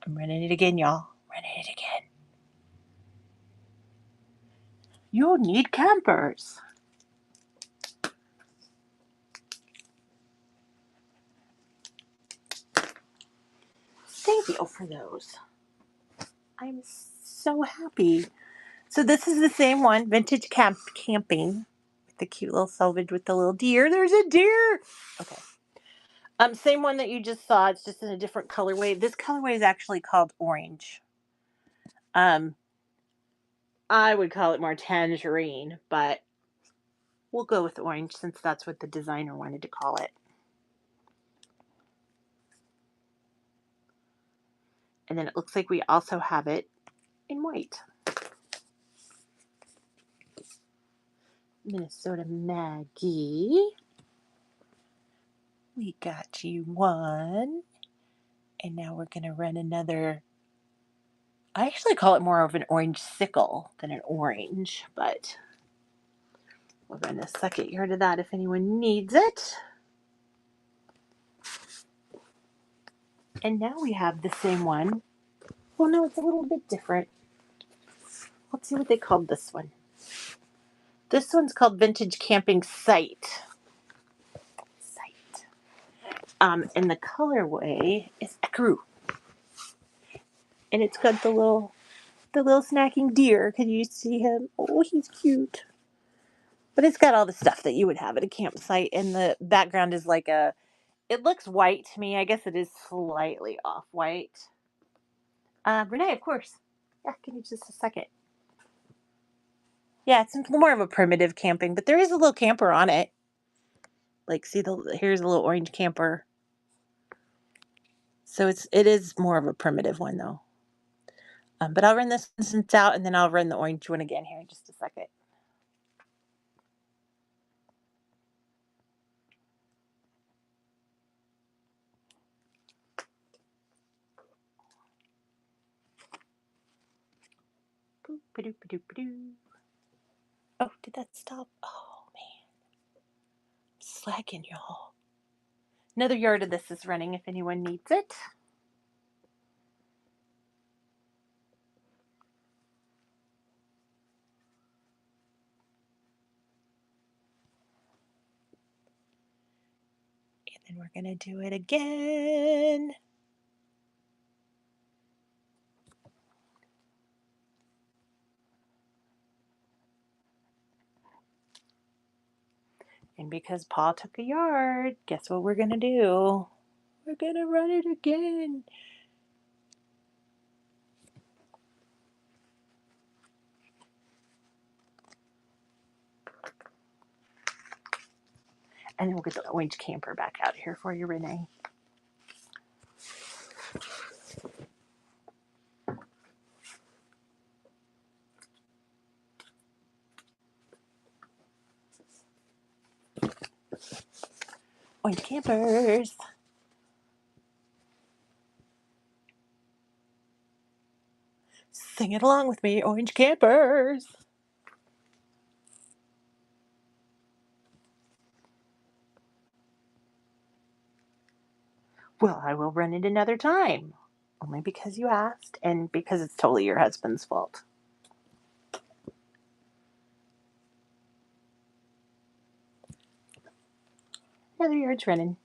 I'm running it again, y'all. Running it again. You need campers. Thank you for those. I'm so happy. So this is the same one, vintage camping, with the cute little selvage with the little deer. There's a deer. Okay. Same one that you just saw. It's just in a different colorway. This colorway is actually called orange. I would call it more tangerine, but we'll go with orange since that's what the designer wanted to call it. And then it looks like we also have it in white. Minnesota Maggie. We got you one. And now we're going to run another. I actually call it more of an orange sickle than an orange, but we'll run a second yard of that if anyone needs it. And now we have the same one. Well, no, it's a little bit different. Let's see what they called this one. This one's called Vintage Camping Site. And the colorway is ecru. And it's got the little snacking deer. Can you see him? Oh, he's cute. But it's got all the stuff that you would have at a campsite. And the background is like it looks white to me. I guess it is slightly off white. Renee, of course. Yeah, give me just a second. Yeah, it's more of a primitive camping, but there is a little camper on it. Like, see, here's a little orange camper. So it is more of a primitive one, though. But I'll run this instance out, and then I'll run the orange one again here in just a second. Oh, did that stop? Oh, man. Slacking, y'all. Another yard of this is running if anyone needs it. And then we're going to do it again. And because Paul took a yard, guess what we're going to do? We're going to run it again. And then we'll get the orange camper back out here for you, Renee. Orange campers. Sing it along with me, orange campers. Well, I will run it another time. only because you asked and because it's totally your husband's fault. Another yard's running.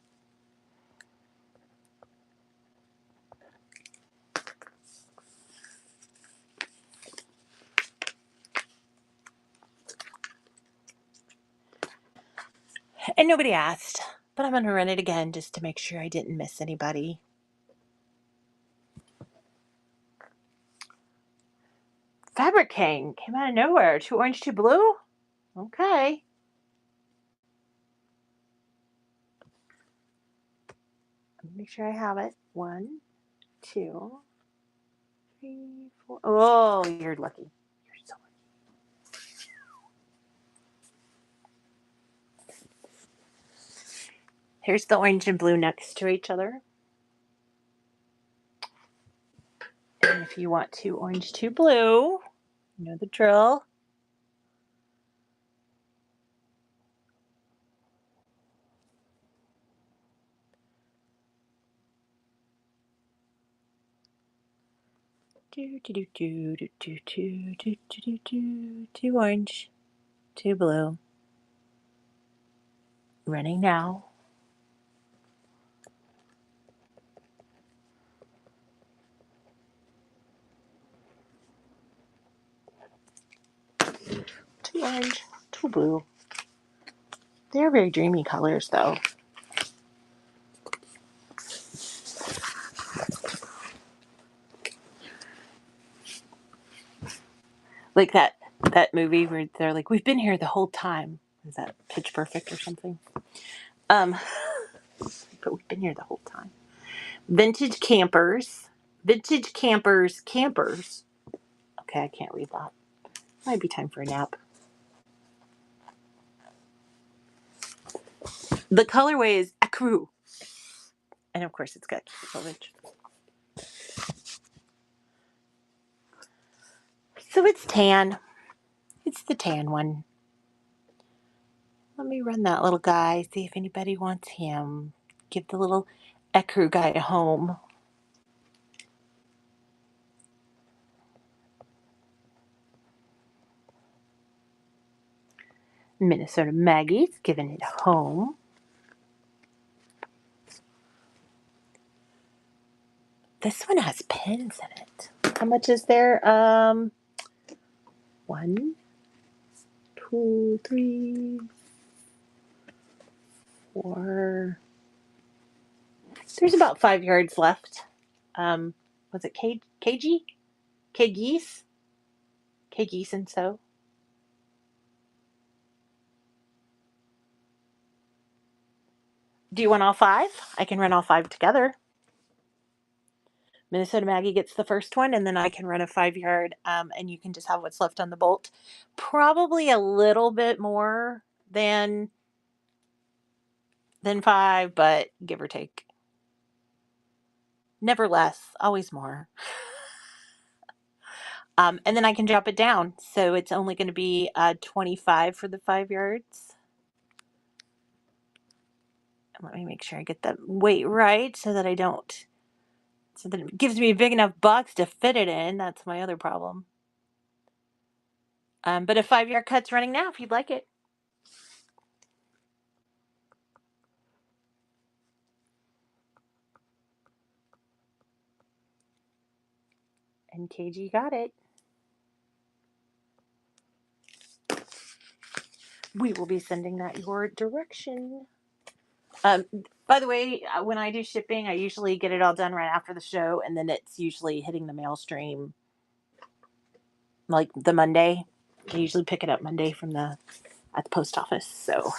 And nobody asked, but I'm going to run it again just to make sure I didn't miss anybody. Fabric King came out of nowhere. 2 orange, 2 blue? Okay. Make sure I have it. 1, 2, 3, 4. Oh, you're lucky. You're so lucky. Here's the orange and blue next to each other. And if you want 2 orange, 2 blue, you know the drill. Do, do, do, do, do, do, do, do, do, do, 2 orange, 2 blue. Running now. Two orange, 2 blue. They're very dreamy colors, though. Like that movie where they're like, "We've been here the whole time." Is that Pitch Perfect or something? But we've been here the whole time. Vintage campers. Campers. Okay, I can't read that. Might be time for a nap. The colorway is ecru. And of course it's got cute foliage. So it's tan. It's the tan one. Let me run that little guy, see if anybody wants him. Give the little ecru guy a home. Minnesota Maggie's giving it a home. This one has pins in it. How much is there? 1, 2, 3, 4. There's about 5 yards left. Was it KG? K-Geese? K-Geese and so. Do you want all 5? I can run all 5 together. Minnesota Maggie gets the first one, and then I can run a 5 yard, and you can just have what's left on the bolt. Probably a little bit more than 5, but give or take. Never less, always more. And then I can drop it down. So it's only going to be 25 for the 5 yards. And let me make sure I get the weight right so that it gives me a big enough box to fit it in. That's my other problem. But a 5 yard cut's running now if you'd like it. And KG got it. We will be sending that your direction. By the way, when I do shipping, I usually get it all done right after the show, and then it's usually hitting the mail stream like the Monday. I usually pick it up Monday at the post office, so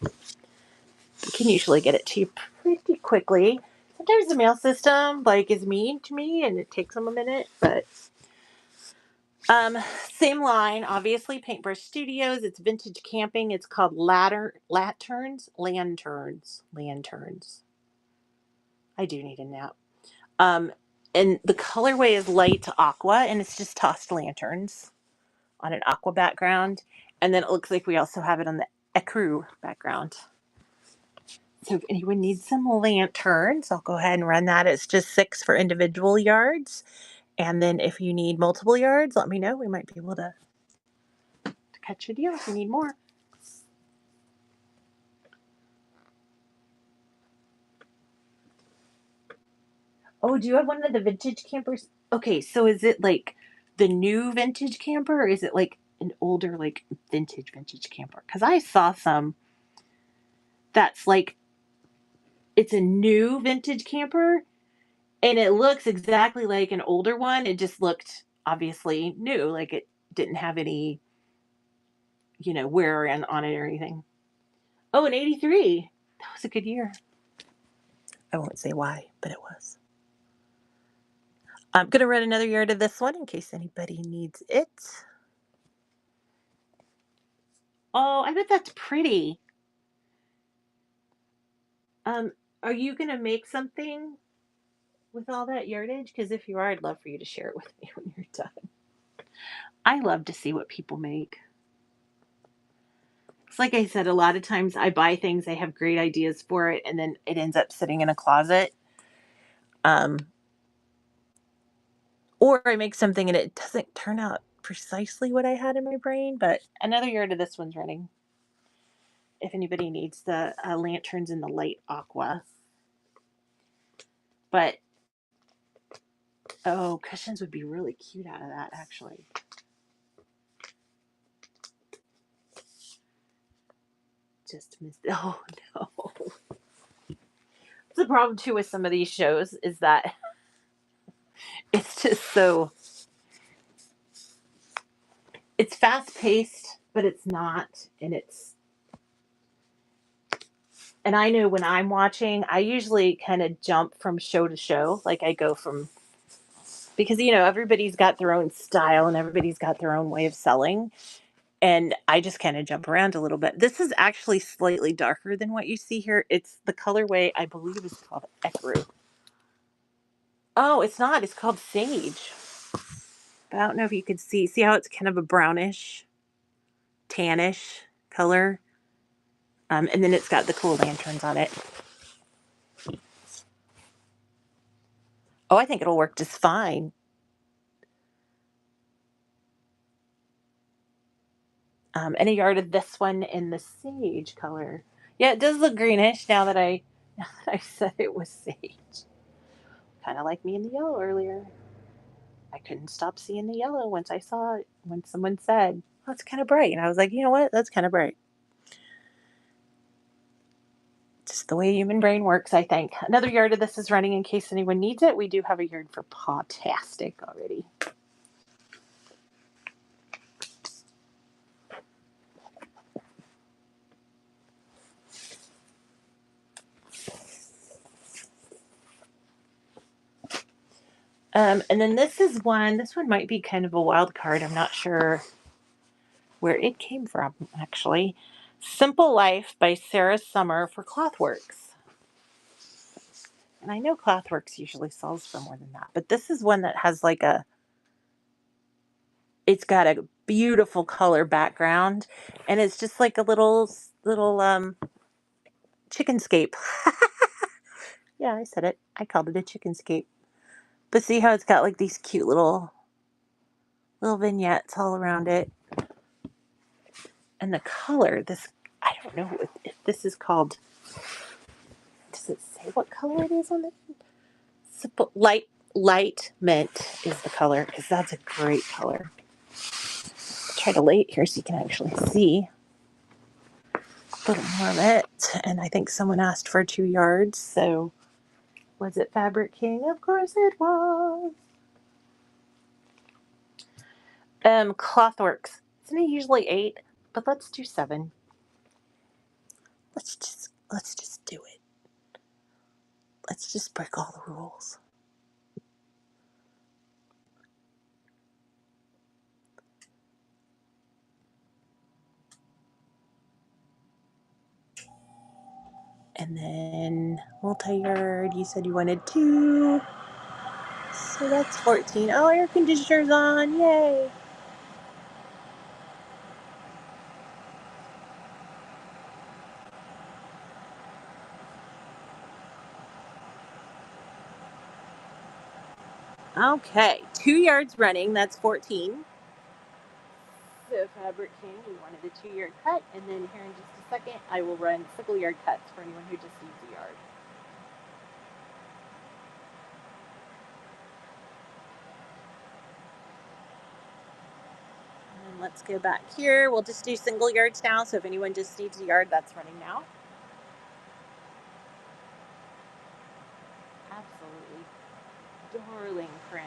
you can usually get it to you pretty quickly. Sometimes the mail system is mean to me, and it takes them a minute, but same line, obviously, Paintbrush Studios. It's vintage camping. It's called Lanterns. I do need a nap. And the colorway is light aqua, and it's just tossed lanterns on an aqua background. And then it looks like we also have it on the ecru background. So if anyone needs some lanterns, I'll go ahead and run that. It's just 6 for individual yards. And then if you need multiple yards, let me know. We might be able to catch a deal if you need more. Oh, do you have one of the vintage campers? Okay, so is it like the new vintage camper, or is it like an older, like vintage camper? Because I saw some that's like it's a new vintage camper and it looks exactly like an older one. It just looked obviously new, like it didn't have any, wear on it or anything. Oh, an 83. That was a good year. I won't say why, but it was. I'm going to run another yard of this one in case anybody needs it. Oh, I bet that's pretty. Um, are you going to make something with all that yardage? Because if you are, I'd love for you to share it with me when you're done. I love to see what people make. It's like I said, a lot of times I buy things, I have great ideas for it, and then it ends up sitting in a closet. Um, or I make something and it doesn't turn out precisely what I had in my brain. But another yard of this one's running. If anybody needs the lanterns in the light aqua. But, oh, cushions would be really cute out of that, actually. Just missed. Oh, no. The problem, too, with some of these shows is that it's just so. It's fast paced, but it's not. And I know when I'm watching, I usually kind of jump from show to show. Like I go from, because, everybody's got their own style and everybody's got their own way of selling. And I just kind of jump around a little bit. This is actually slightly darker than what you see here. It's the colorway, I believe, is called Ecru. Oh, it's not. It's called Sage. But I don't know if you could see. See how it's kind of a brownish, tannish color? And then it's got the cool lanterns on it. Oh, I think it'll work just fine. And a yard of this one in the sage color. Yeah, it does look greenish now that I said it was sage. Kind of like me in the yellow earlier. I couldn't stop seeing the yellow once I saw it when someone said, "Oh, it's kind of bright." And I was like, you know what? That's kind of bright. Just the way human brain works, I think. Another yard of this is running in case anyone needs it. We do have a yard for Pawtastic already. And then this one might be kind of a wild card. I'm not sure where it came from, actually. Simple Life by Sarah Summer for Clothworks. And I know Clothworks usually sells for more than that, but this is one that has it's got a beautiful color background, and it's just like a little chickenscape. Yeah, I said it. I called it a chickenscape. But see how it's got like these cute little vignettes all around it. And the color, I don't know if this is called, does it say what color it is on it? Light mint is the color, because that's a great color. Try to lay it here so you can actually see a little more of it. And I think someone asked for 2 yards, so was it Fabric King? Of course it was. Clothworks. Isn't it usually 8? But let's do 7. Let's just do it. Let's just break all the rules. And then multi-yard, you said you wanted 2. So that's 14. Oh, air conditioner's on. Yay. Okay, 2 yards running, that's 14. So fabric king, we wanted a 2-yard cut, and then here in just a second, I will run single yard cuts for anyone who just needs a yard. And then let's go back here. We'll just do single yards now. So if anyone just needs a yard, that's running now. Absolutely darling print.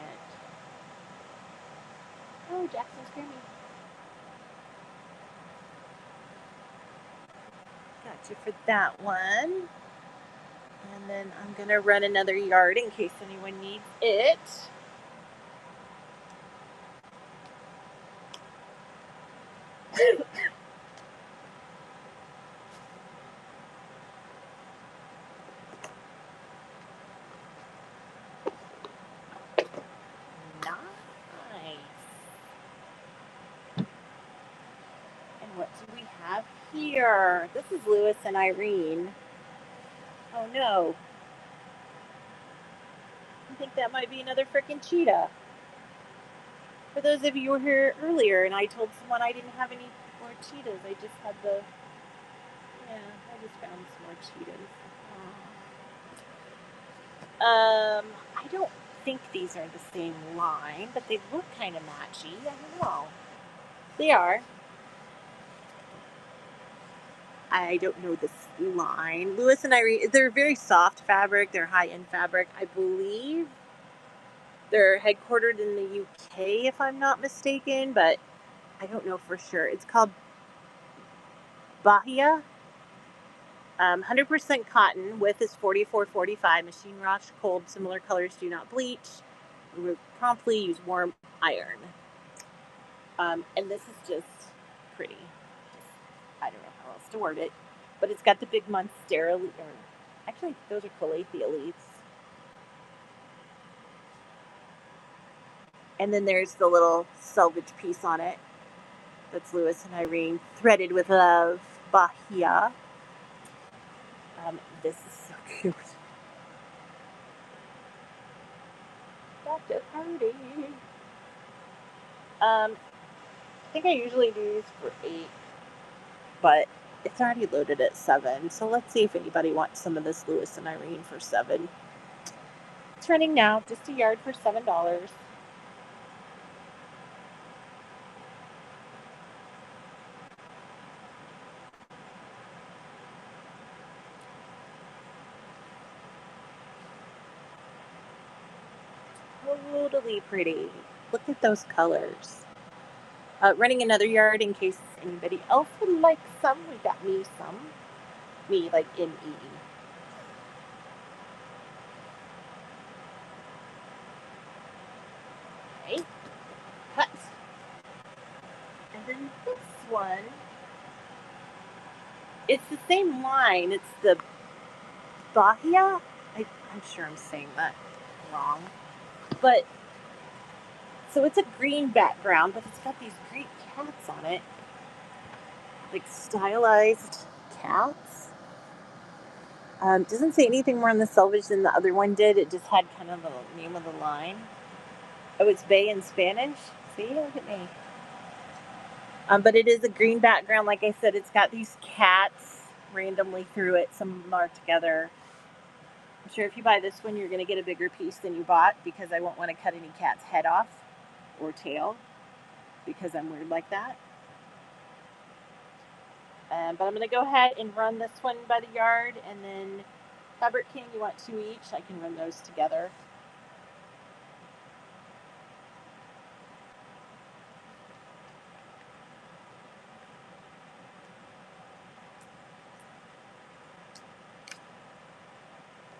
Oh, Jackson's screaming. Gotcha for that one. And then I'm going to run another yard in case anyone needs it. Nice. And what do we have here? This is Lewis and Irene. Oh no. I think that might be another freaking cheetah. For those of you who were here earlier and I told someone I didn't have any more cheetahs, I just had I just found some more cheetahs. I don't think these are the same line, but they look kind of matchy. I don't know. They are. I don't know this line. Lewis and Irene, they're very soft fabric. They're high-end fabric. I believe they're headquartered in the UK, if I'm not mistaken, but I don't know for sure. It's called Bahia. 100% cotton. Width is 44-45. Machine wash cold. Similar colors do not bleach. Remove promptly. Use warm iron. And this is just pretty. I don't know how else to word it, but it's got the big monstera. Actually, those are calathea leaves. And then there's the little selvage piece on it. That's Lewis and Irene, threaded with love, Bahia. This is so cute. Dr. Party. I think I usually do these for 8, but it's already loaded at 7. So let's see if anybody wants some of this Lewis and Irene for 7. It's running now, just a yard for $7. Totally pretty. Look at those colors. Running another yard in case anybody else would like some. We got me some. Me, like M-E. Okay. Cut. And then this one, it's the same line. It's the Bahia. I'm sure I'm saying that wrong. But, so it's a green background, but it's got these great cats on it. Like stylized cats. Doesn't say anything more on the selvage than the other one did. It just had kind of the name of the line. Oh, it's Bay in Spanish. See, look at me. But it is a green background. Like I said, it's got these cats randomly through it. Some of them are together. I'm sure if you buy this one, you're going to get a bigger piece than you bought because I won't want to cut any cat's head off or tail because I'm weird like that. But I'm going to go ahead and run this one by the yard, and then Fabric King, you want 2 each? I can run those together.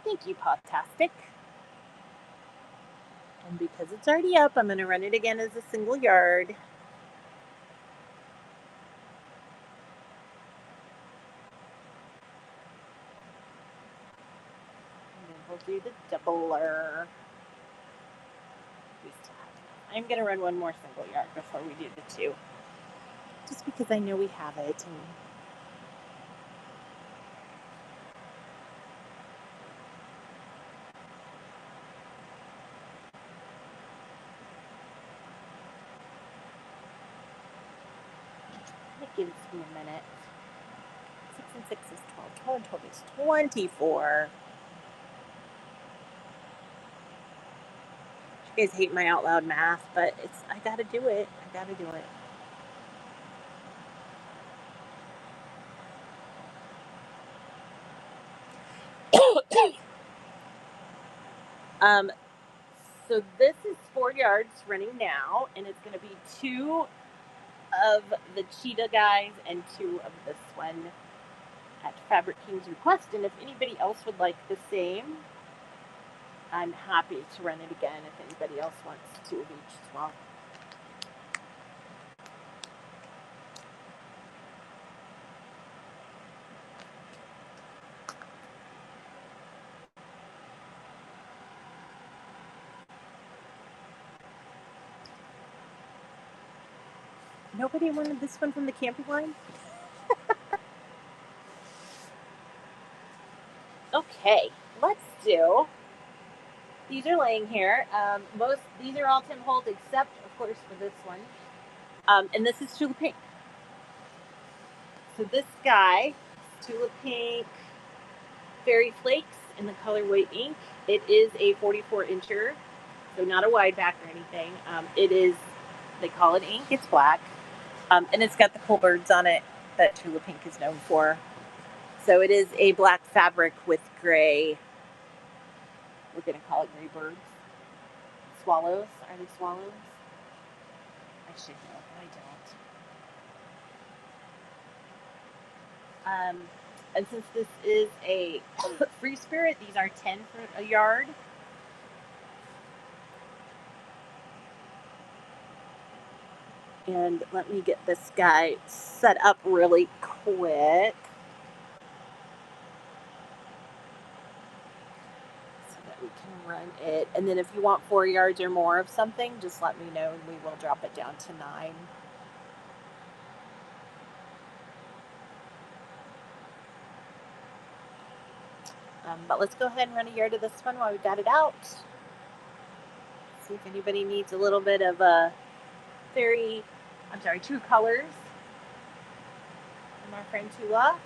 Thank you, Potastic. And because it's already up, I'm going to run it again as a single yard. We'll do the doubler. I'm going to run one more single yard before we do the 2. Just because I know we have it. And Give me a minute. 6 and 6 is 12. 12 and 12 is 24. You guys hate my out loud math, but I gotta do it. I gotta do it. So this is 4 yards running now, and it's going to be 2 of the cheetah guys and 2 of this one at Fabric King's request. And if anybody else would like the same, I'm happy to run it again if anybody else wants 2 of each as well. Nobody wanted this one from the camping line? Okay, let's do. These are laying here. These are all Tim Holt except, of course, for this one. And this is Tulip Pink. So this guy, Tulip Pink Fairy Flakes in the color White Ink. It is a 44 incher, so not a wide back or anything. It is, they call it ink, it's black. And it's got the cool birds on it that Tulip Pink is known for. So it is a black fabric with gray, we're going to call it gray birds. Swallows. Are they swallows? I should know, but I don't. And since this is a free spirit, these are 10 for a yard. And let me get this guy set up really quick so that we can run it. And then if you want 4 yards or more of something, just let me know and we will drop it down to 9. But let's go ahead and run a yard of this one while we got it out. See if anybody needs a little bit of a true colors from our friend Tula.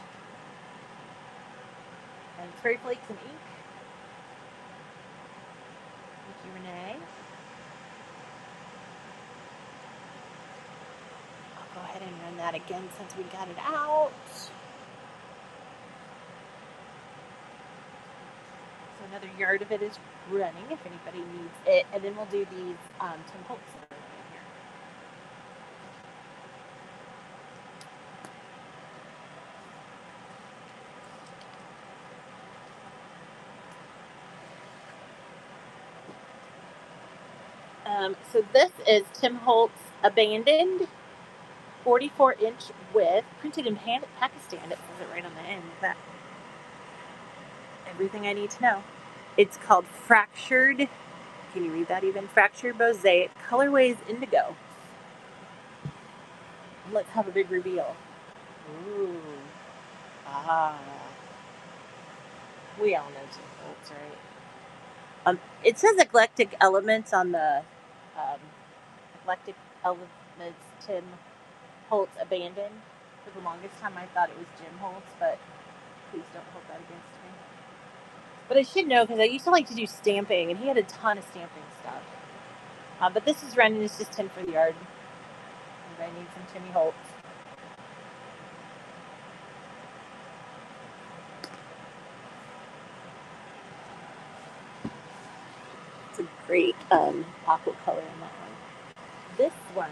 And Fairy Flakes and ink. Thank you, Renee. I'll go ahead and run that again since we got it out. So another yard of it is running if anybody needs it. And then we'll do these Tim Holtz that are running here. So this is Tim Holtz Abandoned, 44-inch width, printed in Pakistan. It says it right on the end. That everything I need to know. It's called Fractured. Can you read that even? Fractured Mosaic. Colorway is indigo. Let's have a big reveal. Ooh. Ah. We all know Tim Holtz, right? It says Eclectic Elements on the Eclectic Elements Tim Holtz Abandoned. For the longest time I thought it was Jim Holtz, but please don't hold that against me. But I should know because I used to like to do stamping, and he had a ton of stamping stuff. But this is running. It's just 10 for the yard. And I need some Timmy Holtz. It's a great aqua color in that one. This one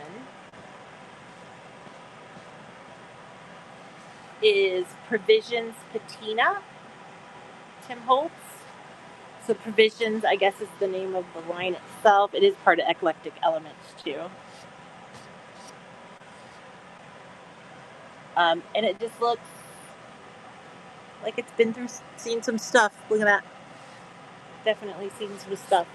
is Provisions Patina, Tim Holtz. So Provisions, I guess, is the name of the line itself. It is part of Eclectic Elements too. And it just looks like it's been through, seen some stuff. Look at that. Definitely seen some stuff.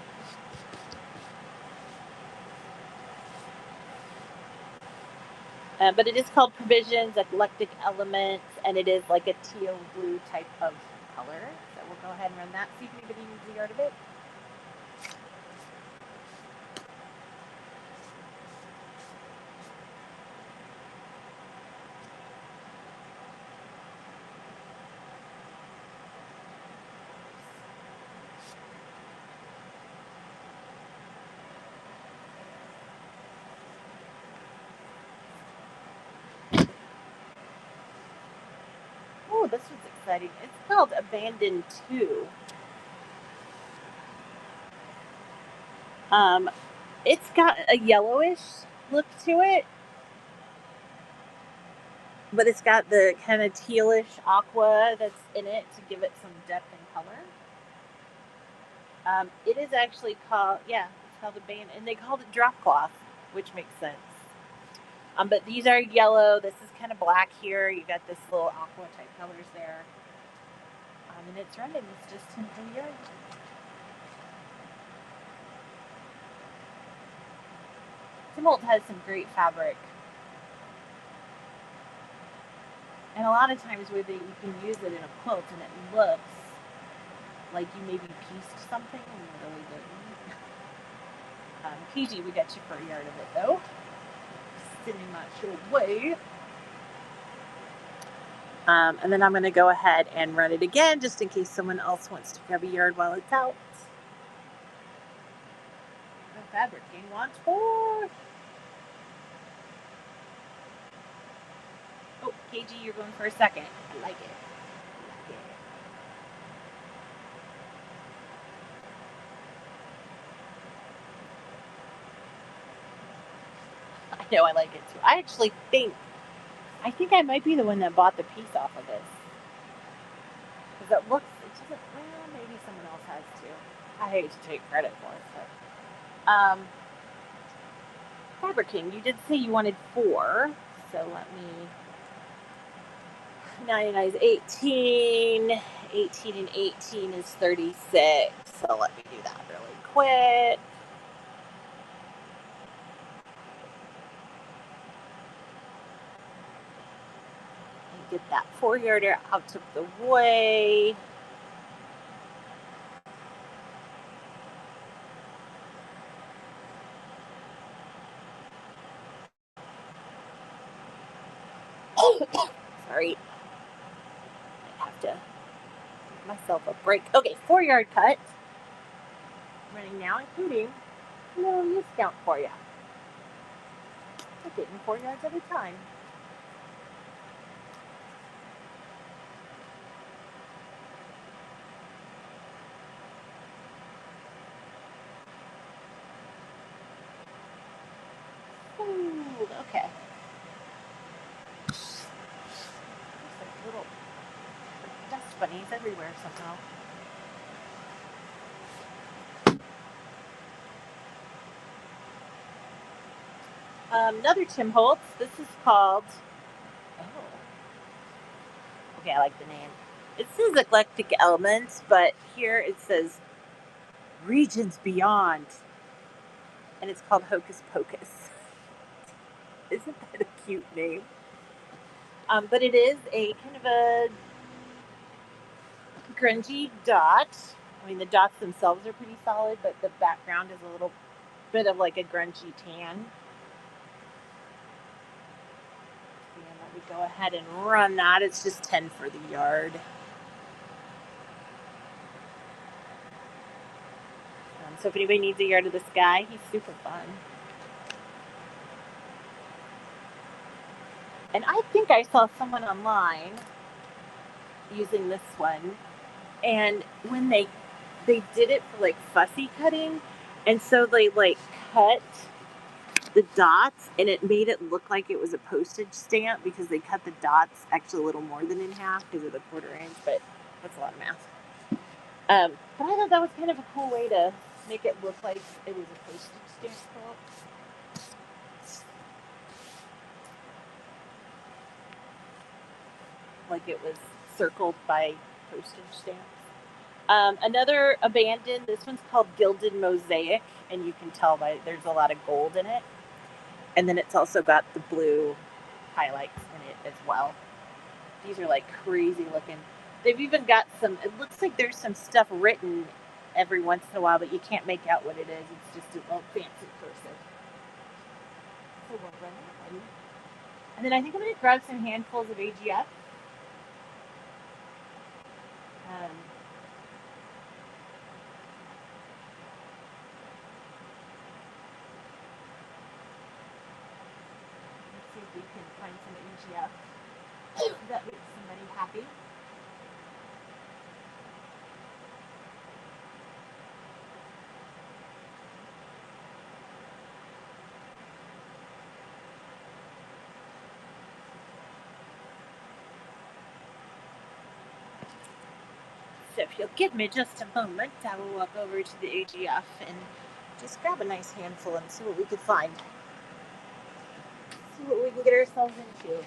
But it is called Provisions, Eclectic Elements, and it is like a teal blue type of color. So we'll go ahead and run that. See if anybody needs a yard of it. this one's exciting. It's called Abandoned 2. It's got a yellowish look to it, but it's got the kind of tealish aqua that's in it to give it some depth and color. It is actually called, yeah, it's called Abandoned, and they called it drop cloth, which makes sense. But these are yellow. This is kind of black here. You got this little aqua type colors there. And it's running. It's just 10 for the yard. Timbolt has some great fabric. And a lot of times where you can use it in a quilt and it looks like you maybe pieced something and you really didn't. PG, we got you for a yard of it though. Sending that your way. And then I'm going to go ahead and run it again just in case someone else wants to grab a yard while it's out. The Fabric King wants 4. Oh, KG, you're going for a second. I like it. I know, I like it too. I actually think I might be the one that bought the piece off of this. Because it doesn't, well, maybe someone else has too. I hate to take credit for it, but. Fabric King, you did say you wanted 4, so let me. 99 is 18, 18 and 18 is 36, so let me do that really quick. And get that 4-yarder out of the way. Sorry. I have to give myself a break. Okay, 4-yard cut. Running now, including a little use count for you. I'm getting 4 yards at a time. Ooh, okay. There's like little dust bunnies everywhere somehow. Another Tim Holtz. This is called. Oh. Okay, I like the name. It says Eclectic Elements, but here it says Regions Beyond. And it's called Hocus Pocus. Isn't that a cute name? But it is a kind of a grungy dot. I mean, the dots themselves are pretty solid, but the background is a little bit of like a grungy tan. And let me go ahead and run that. It's just 10 for the yard. So if anybody needs a yard of this guy, he's super fun. And I think I saw someone online using this one, and when they did it for like fussy cutting, and so they like cut the dots and it made it look like it was a postage stamp because they cut the dots actually a little more than in half because of the 1/4 inch, but that's a lot of math. But I thought that was kind of a cool way to make it look like it was a postage stamp quilt. Like it was circled by postage stamps. Another Abandoned, this one's called Gilded Mosaic, and you can tell by there's a lot of gold in it. And then it's also got the blue highlights in it as well. These are like crazy looking. They've even got some, it looks like there's some stuff written every once in a while, but you can't make out what it is. It's just a little fancy cursive. So we'll run that one. And then I think I'm going to grab some handfuls of AGF. Let's see if we can find some AGF that makes somebody happy. So if you'll give me just a moment, I will walk over to the AGF and just grab a nice handful and see what we could find. See what we can get ourselves into.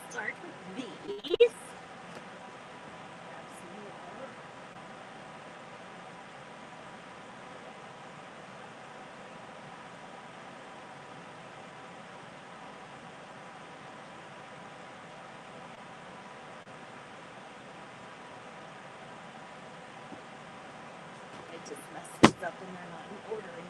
Start with these. I just messed these up and they're not in order anymore.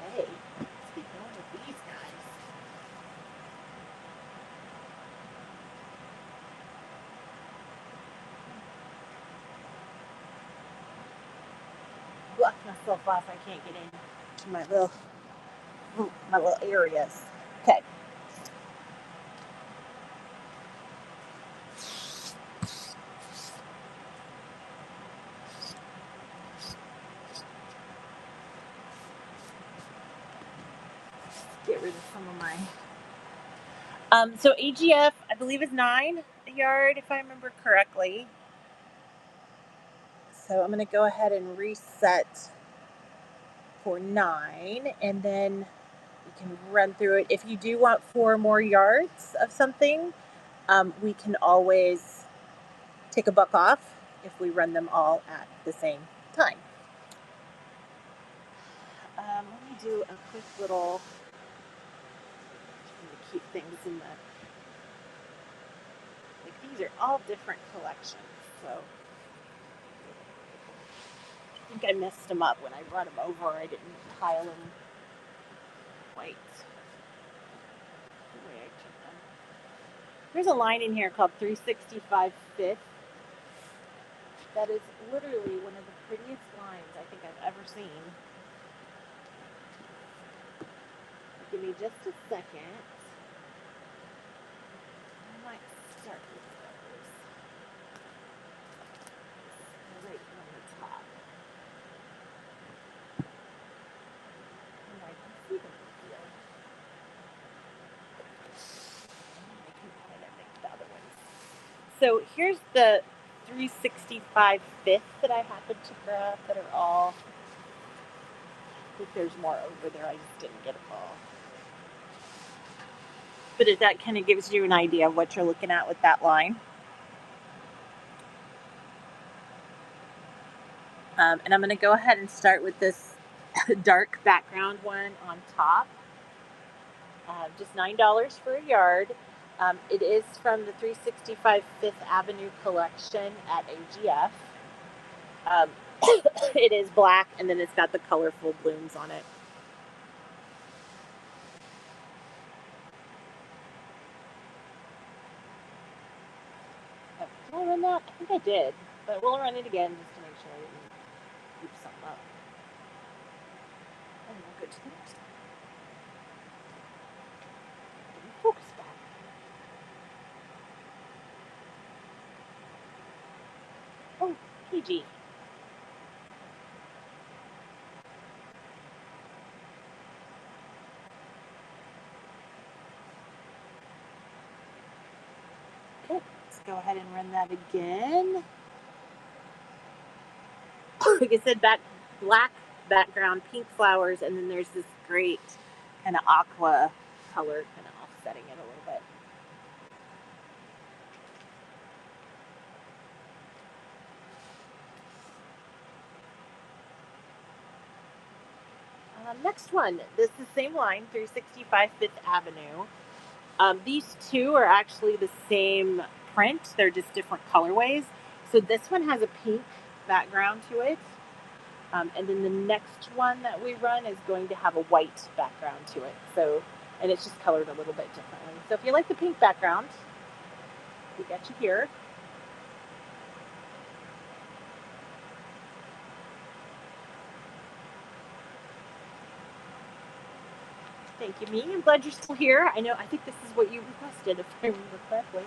Okay, let's keep going with these guys. Block myself off. I can't get into my little areas. Okay. Get rid of some of my. So AGF, I believe, is 9 a yard, if I remember correctly. So I'm going to go ahead and reset for 9, and then we can run through it. If you do want 4 more yards of something, we can always take a buck off if we run them all at the same time. Let me do a quick little, to keep things in the, like these are all different collections, so I think I messed them up when I brought them over. I didn't pile them quite the way I took them. There's a line in here called 365 Fifth. That is literally one of the prettiest lines I think I've ever seen. Give me just a second. I might start with those. Right on the top. And I can see them here. I can kind of make the other ones. So here's the 365 Fifth that I happened to grab that are all, I think there's more over there, I just didn't get them all. But if that kind of gives you an idea of what you're looking at with that line. And I'm going to go ahead and start with this dark background one on top. Just $9 for a yard. It is from the 365 Fifth Avenue collection at AGF. It is black, and then it's got the colorful blooms on it. Did I run that? I think I did, but we'll run it again just to make sure I didn't keep something up. And we'll go to the next one. Focus back. PG. Okay, let's go ahead and run that again. Like I said, black background, pink flowers, and then there's this great kind of aqua color kind of offsetting it a little bit. Next one, this is the same line, 365 Fifth Avenue. These two are actually the same print, they're just different colorways. So this one has a pink background to it. And then the next one that we run is going to have a white background to it. So, and it's just colored a little bit differently. So if you like the pink background, we got you here. Thank you, Me. I'm glad you're still here. I think this is what you requested, if I remember correctly.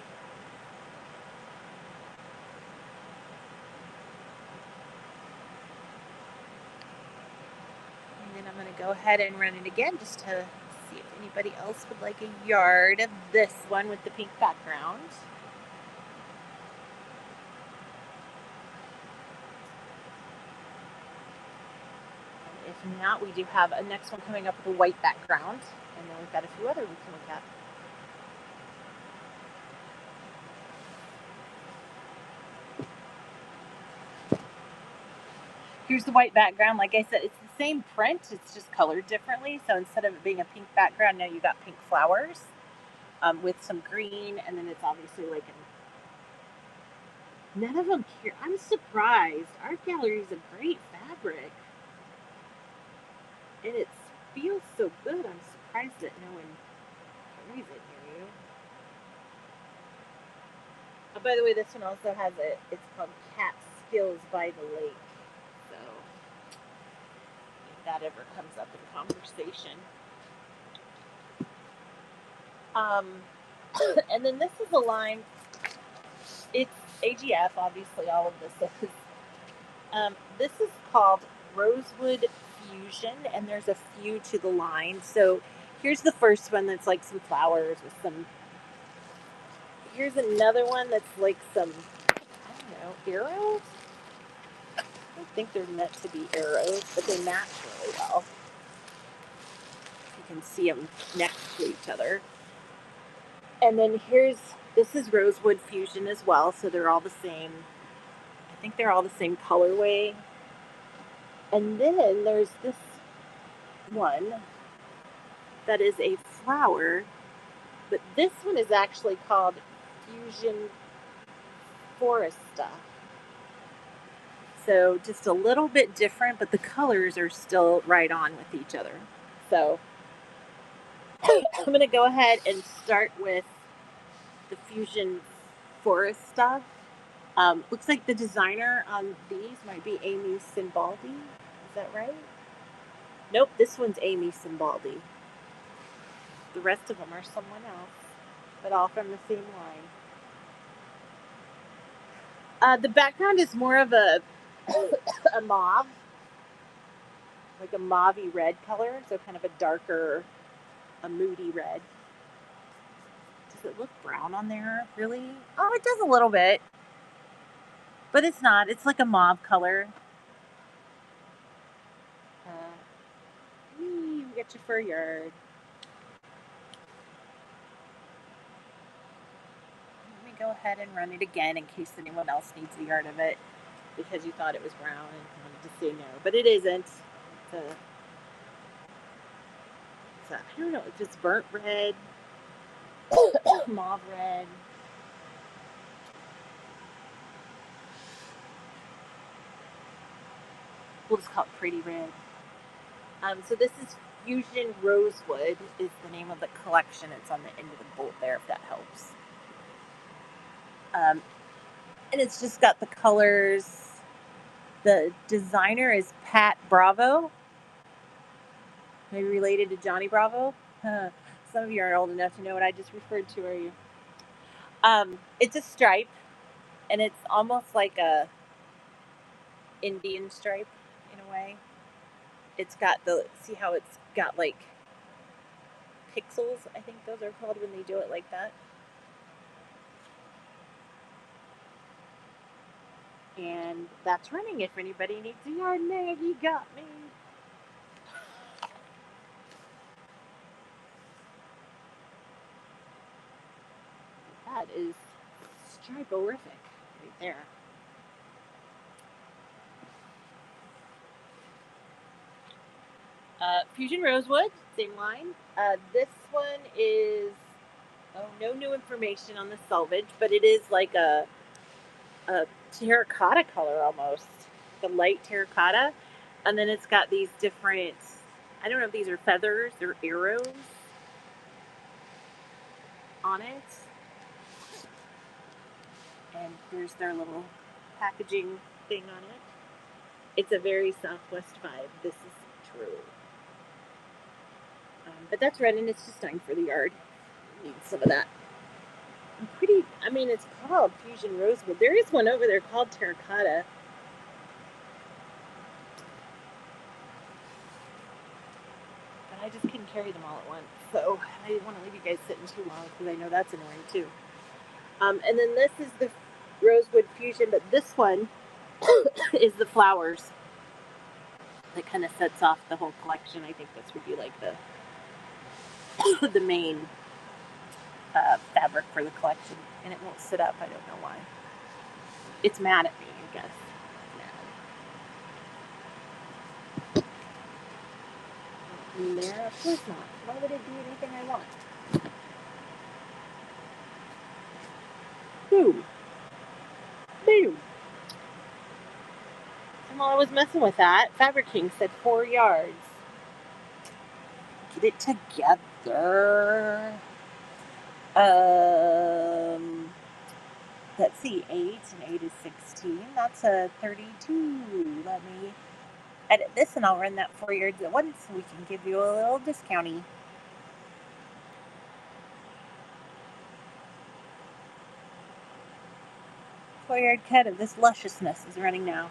And then I'm going to go ahead and run it again just to see if anybody else would like a yard of this one with the pink background. And if not, we do have a next one coming up with a white background. And then we've got a few other we can look at. Here's the white background. Like I said, it's the same print. It's just colored differently. So instead of it being a pink background, now you got pink flowers with some green. And then it's obviously like none of them care. I'm surprised. Art gallery is a great fabric. And it feels so good. I'm surprised that no one carries it near you. Oh, by the way, this one also has it's called Cat Skills by the Lake. So if that ever comes up in conversation. And then this is a line, it's AGF, obviously all of this is. This is called Rosewood Fusion, and there's a few to the line. So here's the first one that's like some flowers with some, here's another one that's like some, I don't know, arrows? I don't think they're meant to be arrows, but they match really well. You can see them next to each other. And then this is Rosewood Fusion as well, so they're all the same. I think they're all the same colorway. And then there's this one that is a flower, but this one is actually called Fusion Foresta. So just a little bit different, but the colors are still right on with each other. So I'm going to go ahead and start with the Fusion Foresta. Looks like the designer on these might be Amy Simbaldi. Is that right? Nope, this one's Amy Simbaldi. The rest of them are someone else, but all from the same line. The background is more of a mauve, like a mauvey red color, so kind of a darker, a moody red. Does it look brown on there, really? Oh, it does a little bit, but it's not. It's like a mauve color. We got you for a yard. Let me go ahead and run it again in case anyone else needs a yard of it because you thought it was brown and wanted to say no, but it isn't. I don't know, if it's burnt red, mauve red. We'll just call it pretty red. So this is Fusion Rosewood is the name of the collection. It's on the end of the bolt there, if that helps. And it's just got the colors. The designer is Pat Bravo. Maybe related to Johnny Bravo. Some of you aren't old enough to know what I just referred to, are you? It's a stripe, and it's almost like a Indian stripe in a way. It's got the, see how it's got like pixels, I think those are called when they do it like that. And that's running. If anybody needs a yard nag, you got me. That is striperific right there. Fusion Rosewood, same line. This one is, oh, no new information on the selvage, but it is like a terracotta color almost, the light terracotta. And then it's got these different, I don't know if these are feathers or arrows on it. And there's their little packaging thing on it. It's a very Southwest vibe. This is true. But that's red, and it's just time for the yard. Need some of that. I'm pretty. I mean, it's called Fusion Rosewood. There is one over there called Terracotta. But I just couldn't carry them all at once, so I didn't want to leave you guys sitting too long because I know that's annoying too. And then this is the Rosewood Fusion, but this one is the flowers that kind of sets off the whole collection. I think this would be like the main fabric for the collection, and it won't sit up. I don't know why. It's mad at me, I guess. Mad. There, of course not. Why would it do anything I want? Boom. Boom. And while I was messing with that, Fabric King said 4 yards. Get it together. Um, let's see, 8 and 8 is 16. That's a 32. Let me edit this and I'll run that 4 yards at once so we can give you a little discounty. 4 yard cut of this lusciousness is running now.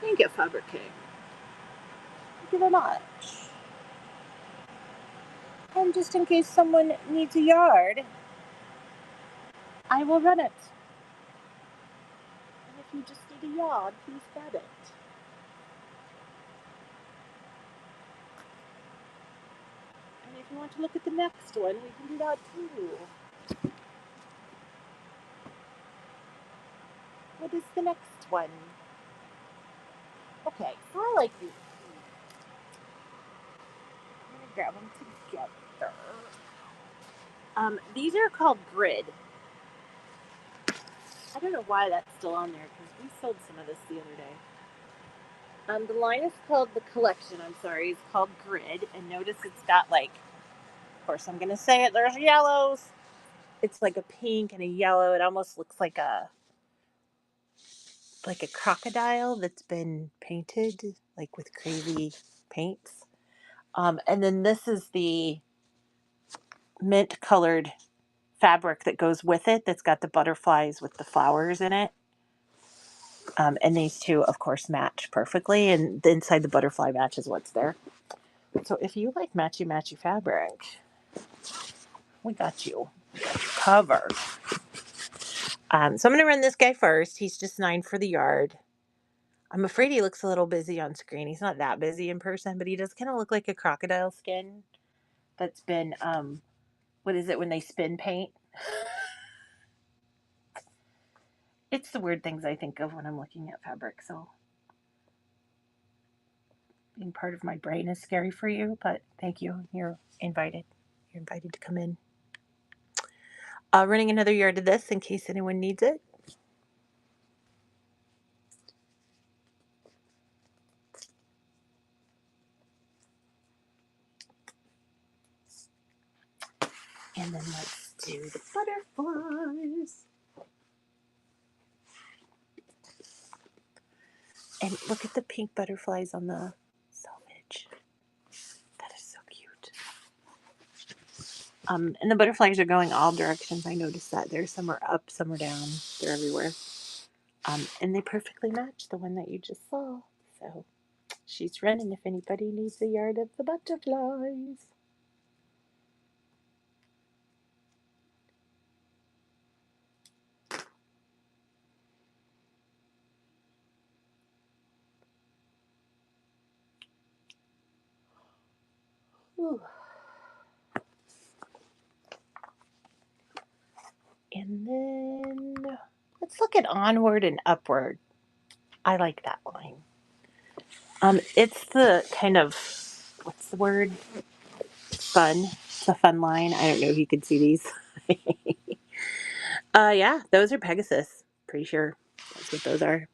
Thank you, Fabric King. Thank you very much. And just in case someone needs a yard, I will run it. And if you just need a yard, please grab it. And if you want to look at the next one, we can do that too. What is the next one? Okay, so I like these. I'm going to grab them together. These are called Grid. I don't know why that's still on there because we sold some of this the other day. The line is called the collection. I'm sorry, it's called Grid, and notice it's got like, of course, I'm gonna say it. There's yellows. It's like a pink and a yellow. It almost looks like a crocodile that's been painted like with crazy paints. And then this is the mint colored fabric that goes with it. That's got the butterflies with the flowers in it. And these two, of course, match perfectly. And inside the butterfly matches what's there. So if you like matchy fabric, we got you. We got you covered. So I'm going to run this guy first. He's just 9 for the yard. I'm afraid he looks a little busy on screen. He's not that busy in person, but he does kind of look like a crocodile skin that's been, what is it when they spin paint? It's the weird things I think of when I'm looking at fabric. So being part of my brain is scary for you, but thank you. You're invited. You're invited to come in. Running another yard of this in case anyone needs it. And then let's do the butterflies. And look at the pink butterflies on the selvage. That is so And the butterflies are going all directions. I noticed that. Some are up, some are down. They're everywhere. And they perfectly match the one that you just saw. So she's running if anybody needs a yard of the butterflies. Ooh. And then let's look at onward and upward. I like that line. It's the kind of, what's the word? Fun. It's a fun line. I don't know if you can see these. Yeah, those are Pegasus. Pretty sure that's what those are.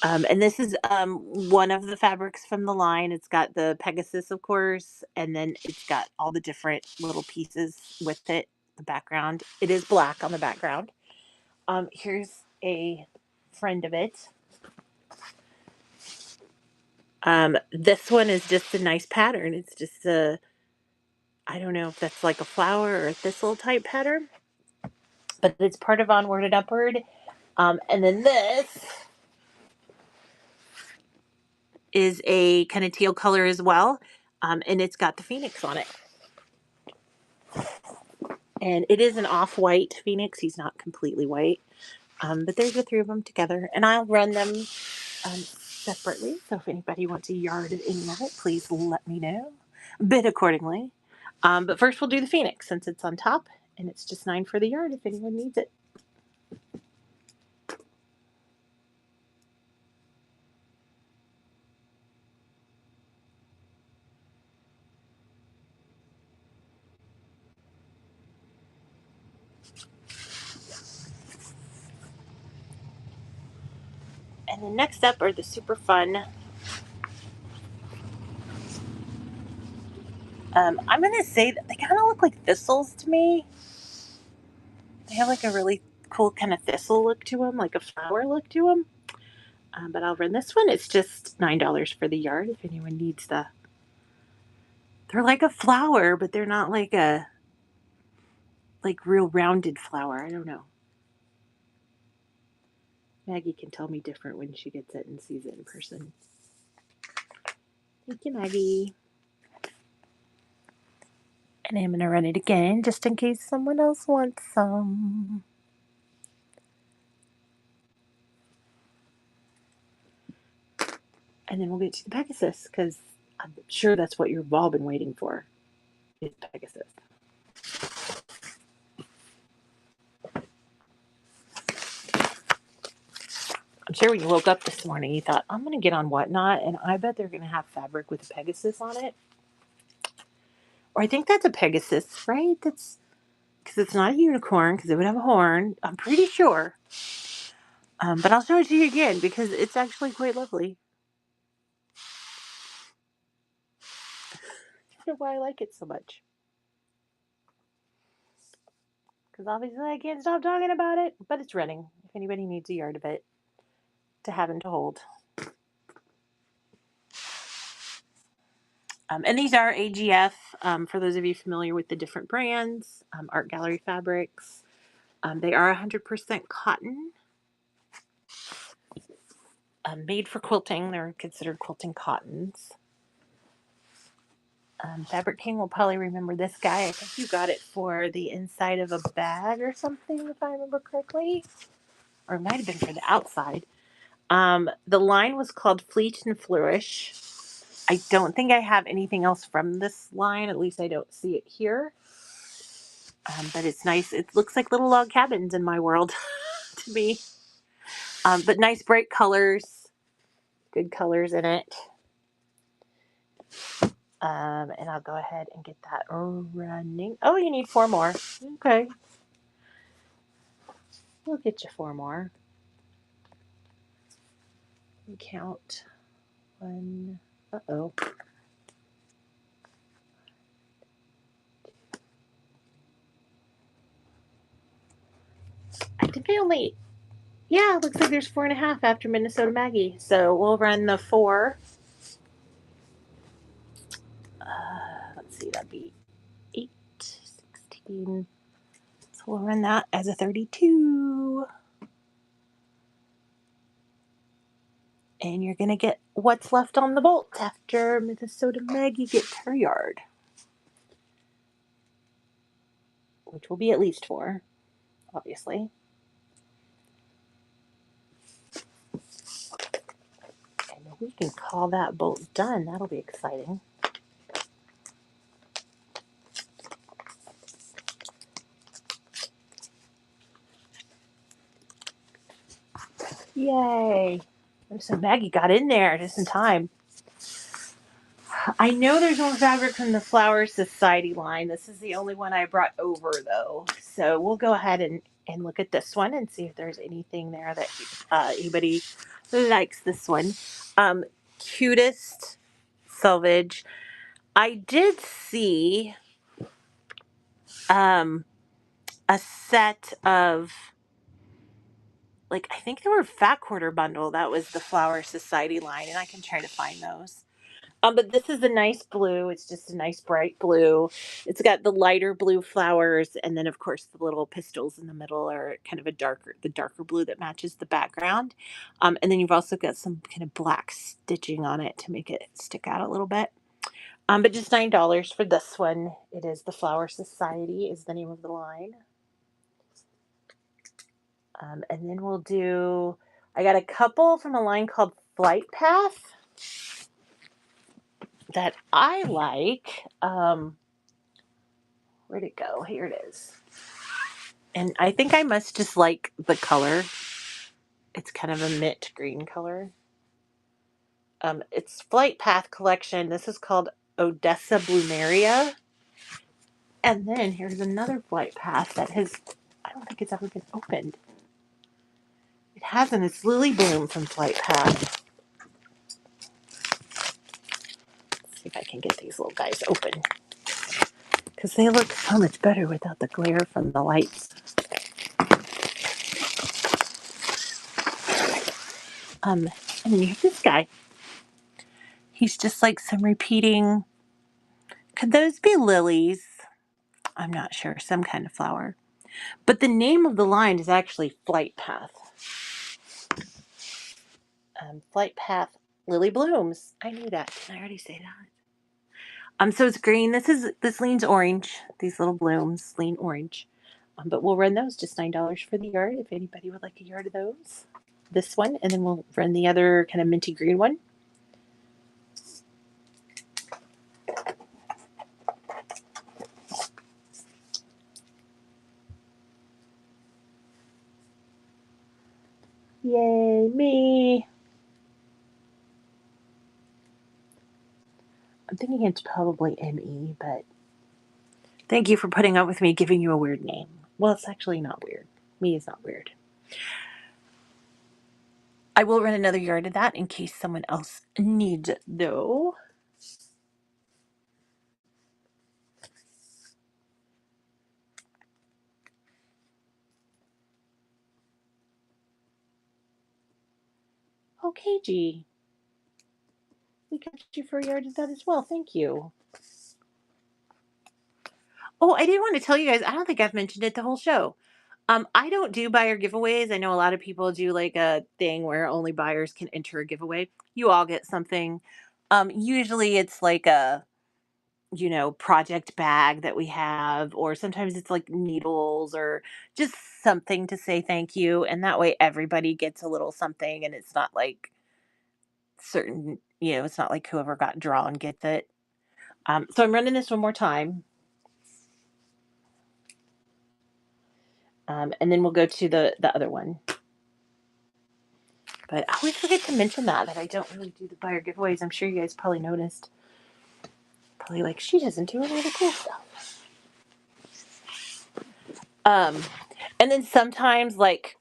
And this is one of the fabrics from the line. It's got the Pegasus, of course, and then it's got all the different little pieces with it. The background. It is black on the background. Here's a friend of it. This one is just a nice pattern. It's just a, I don't know if that's like a flower or a thistle type pattern, but it's part of Onward and Upward. And then this is a kind of teal color as well. And it's got the phoenix on it. And it is an off-white phoenix. He's not completely white. But there's the three of them together. And I'll run them separately. So if anybody wants a yard of any of it, please let me know. Bid accordingly. But first we'll do the phoenix since it's on top. And it's just $9 for the yard if anyone needs it. And then next up are the super fun. I'm going to say that they kind of look like thistles to me. They have like a really cool kind of thistle look to them, like a flower look to them. But I'll run this one. It's just $9 for the yard if anyone needs the. They're like a flower, but they're not like a real rounded flower. I don't know. Maggie can tell me different when she gets it and sees it in person. Thank you, Maggie. And I'm going to run it again just in case someone else wants some. And then we'll get to the Pegasus because I'm sure that's what you've all been waiting for is Pegasus. I'm sure when you woke up this morning, you thought, I'm going to get on Whatnot, and I bet they're going to have fabric with a Pegasus on it. Or I think that's a Pegasus, right? That's because it's not a unicorn because it would have a horn. I'm pretty sure. But I'll show it to you again because it's actually quite lovely. I don't know why I like it so much. Because obviously I can't stop talking about it, but it's running. If anybody needs a yard of it to have and to hold. And these are AGF, for those of you familiar with the different brands, Art Gallery Fabrics. They are 100% cotton, made for quilting. They're considered quilting cottons. Fabric King will probably remember this guy. I think you got it for the inside of a bag or something, if I remember correctly. Or it might have been for the outside. The line was called Fleet and Flourish. I don't think I have anything else from this line. At least I don't see it here. But it's nice. It looks like little log cabins in my world to me. But nice bright colors. Good colors in it. And I'll go ahead and get that running. Oh, you need 4 more. Okay. We'll get you 4 more. Count 1. Uh-oh. I think I only... Yeah, it looks like there's 4.5 after Minnesota Maggie. So we'll run the 4. Let's see, that'd be 8, 15. So we'll run that as a 32. And you're going to get what's left on the bolt after Minnesota Maggie gets her yard, which will be at least 4, obviously. And we can call that bolt done. That'll be exciting. Yay! So Maggie got in there just in time. I know there's more fabric from the Flower Society line. This is the only one I brought over, though. So we'll go ahead and look at this one and see if there's anything there that anybody likes this one. Cutest selvage. I did see a set of, like, I think they were Fat Quarter Bundle. That was the Flower Society line, and I can try to find those. But this is a nice blue. It's just a nice bright blue. It's got the lighter blue flowers, and then of course the little pistils in the middle are kind of the darker blue that matches the background. And then you've also got some kind of black stitching on it to make it stick out a little bit. But just $9 for this one. It is the Flower Society is the name of the line. And then we'll do, I got a couple from a line called Flight Path that I like. Where'd it go? Here it is. And I think I must just like the color. It's kind of a mint green color. It's Flight Path Collection. This is called Odessa Bloomeria. And then here's another Flight Path that has, I don't think it's ever been opened. It hasn't. It's Lily Bloom from Flight Path. Let's see if I can get these little guys open, because they look so much better without the glare from the lights. And then you have this guy. He's just like some repeating. Could those be lilies? I'm not sure. Some kind of flower. But the name of the line is actually Flight Path. Flight Path Lily Blooms. I knew that. Didn't I already say that? So it's green. This leans orange. These little blooms lean orange. But we'll run those just $9 for the yard if anybody would like a yard of those. This one, and then we'll run the other kind of minty green one. Yay, me. I'm thinking it's probably ME, but thank you for putting up with me giving you a weird name. Well, it's actually not weird. Me is not weird. I will run another yard of that in case someone else needs it, though. Okay, G. We got you for a yard of that as well. Thank you. Oh, I did want to tell you guys, I don't think I've mentioned it the whole show. I don't do buyer giveaways. I know a lot of people do like a thing where only buyers can enter a giveaway. You all get something. Usually it's like a, project bag that we have, or sometimes it's like needles or just something to say thank you. And that way everybody gets a little something, and it's not like it's not like whoever got drawn gets it. So I'm running this one more time. And then we'll go to the other one. But I always forget to mention that I don't really do the buyer giveaways. I'm sure you guys probably noticed. Probably like, she doesn't do any of the cool stuff. And then sometimes like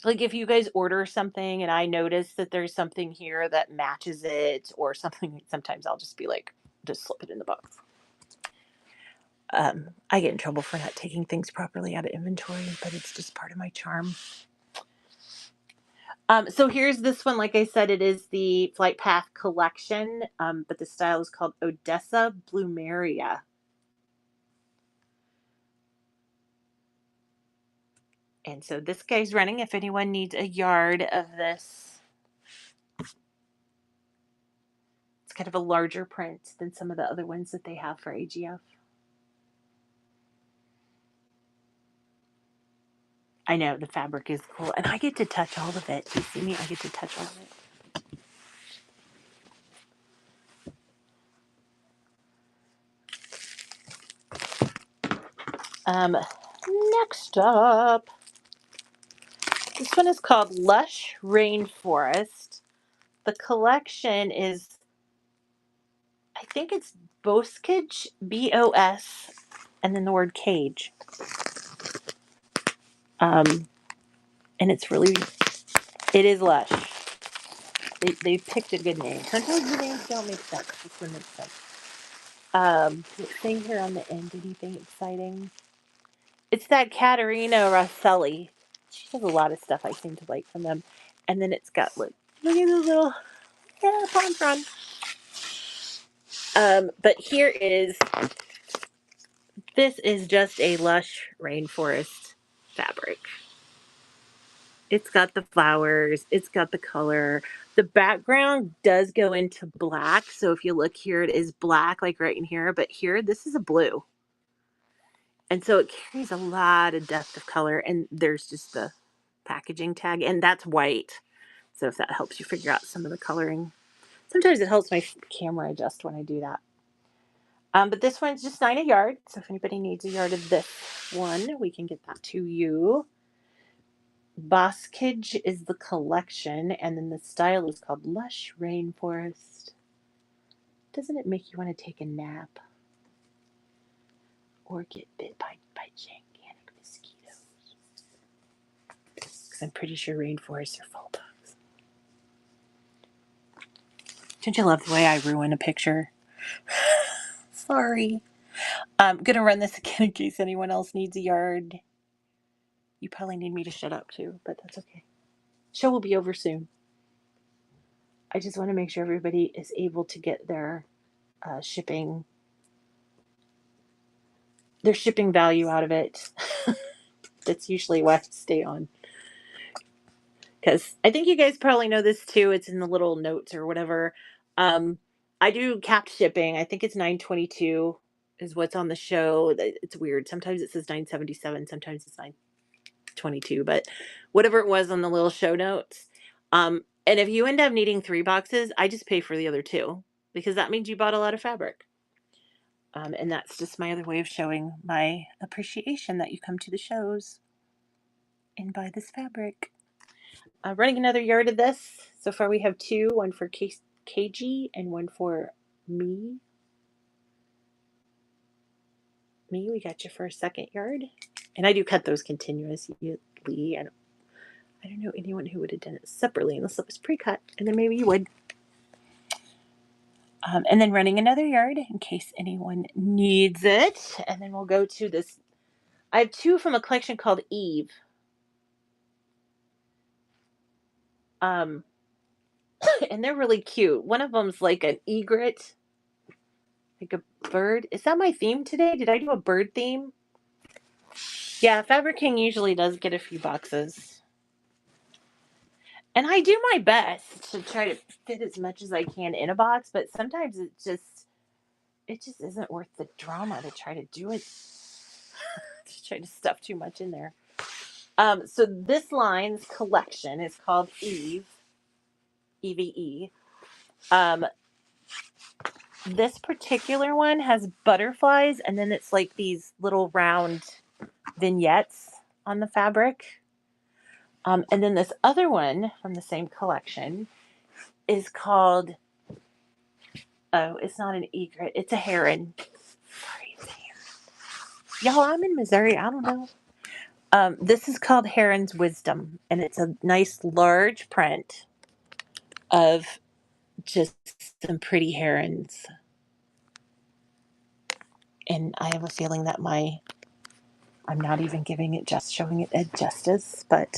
if you guys order something and I notice that there's something here that matches it or something, sometimes I'll just be like, just slip it in the box. I get in trouble for not taking things properly out of inventory, but it's just part of my charm. So here's this one. Like I said, it is the Flight Path collection, but the style is called Odessa Bloomeria. And so this guy's running if anyone needs a yard of this. It's kind of a larger print than some of the other ones that they have for AGF. I know the fabric is cool, and I get to touch all of it. You see me? I get to touch all of it. Next up, this one is called Lush Rainforest. The collection is, I think it's Boskage, BOS, and then the word cage. And it's really, it is Lush. They picked a good name. Sometimes the names don't make sense. This one makes sense. Thing here on the end, anything exciting? It's that Katerina Rosselli. She does a lot of stuff I seem to like from them. And then it's got, look at the little, yeah, palm frond. But here is, this is just a Lush Rainforest fabric. It's got the flowers, it's got the color. The background does go into black. So if you look here, it is black, like right in here. But here, this is a blue. And so it carries a lot of depth of color. And there's just the packaging tag. And that's white. So if that helps you figure out some of the coloring. Sometimes it helps my camera adjust when I do that. But this one's just 9 a yard. So if anybody needs a yard of this one, we can get that to you. Boskage is the collection, and then the style is called Lush Rainforest. Doesn't it make you want to take a nap? Or get bit by gigantic mosquitoes? Because I'm pretty sure rainforests are full of bugs. Don't you love the way I ruin a picture? Sorry. I'm going to run this again in case anyone else needs a yard. You probably need me to shut up too, but that's okay. Show will be over soon. I just want to make sure everybody is able to get their shipping value out of it. That's usually why I stay on. Because I think you guys probably know this too. It's in the little notes or whatever. I do capped shipping. I think it's $9.22 is what's on the show. It's weird. Sometimes it says $9.77. Sometimes it's $9.22. But whatever it was on the little show notes. And if you end up needing 3 boxes, I just pay for the other 2 because that means you bought a lot of fabric. And that's just my other way of showing my appreciation that you come to the shows and buy this fabric. Running another yard of this. So far we have 2, one for KG and one for me. We got you for a second yard. And I do cut those continuously. And I don't know anyone who would have done it separately unless it was pre-cut. And then maybe you would. And then running another yard in case anyone needs it. And then we'll go to this. I have 2 from a collection called Eve. And they're really cute. One of them's like an egret, like a bird. Is that my theme today? Did I do a bird theme? Yeah, Fabric King usually does get a few boxes. And I do my best to try to fit as much as I can in a box, but sometimes it just isn't worth the drama to try to do it, to try to stuff too much in there. So this line's collection is called Eve, EVE. This particular one has butterflies, and then it's like these little round vignettes on the fabric. And then this other one from the same collection is called, oh, it's not an egret, it's a heron. Sorry, it's a heron. Y'all, I'm in Missouri, I don't know. This is called Heron's Wisdom, and it's a nice large print of just some pretty herons. And I have a feeling that I'm not even showing it justice, but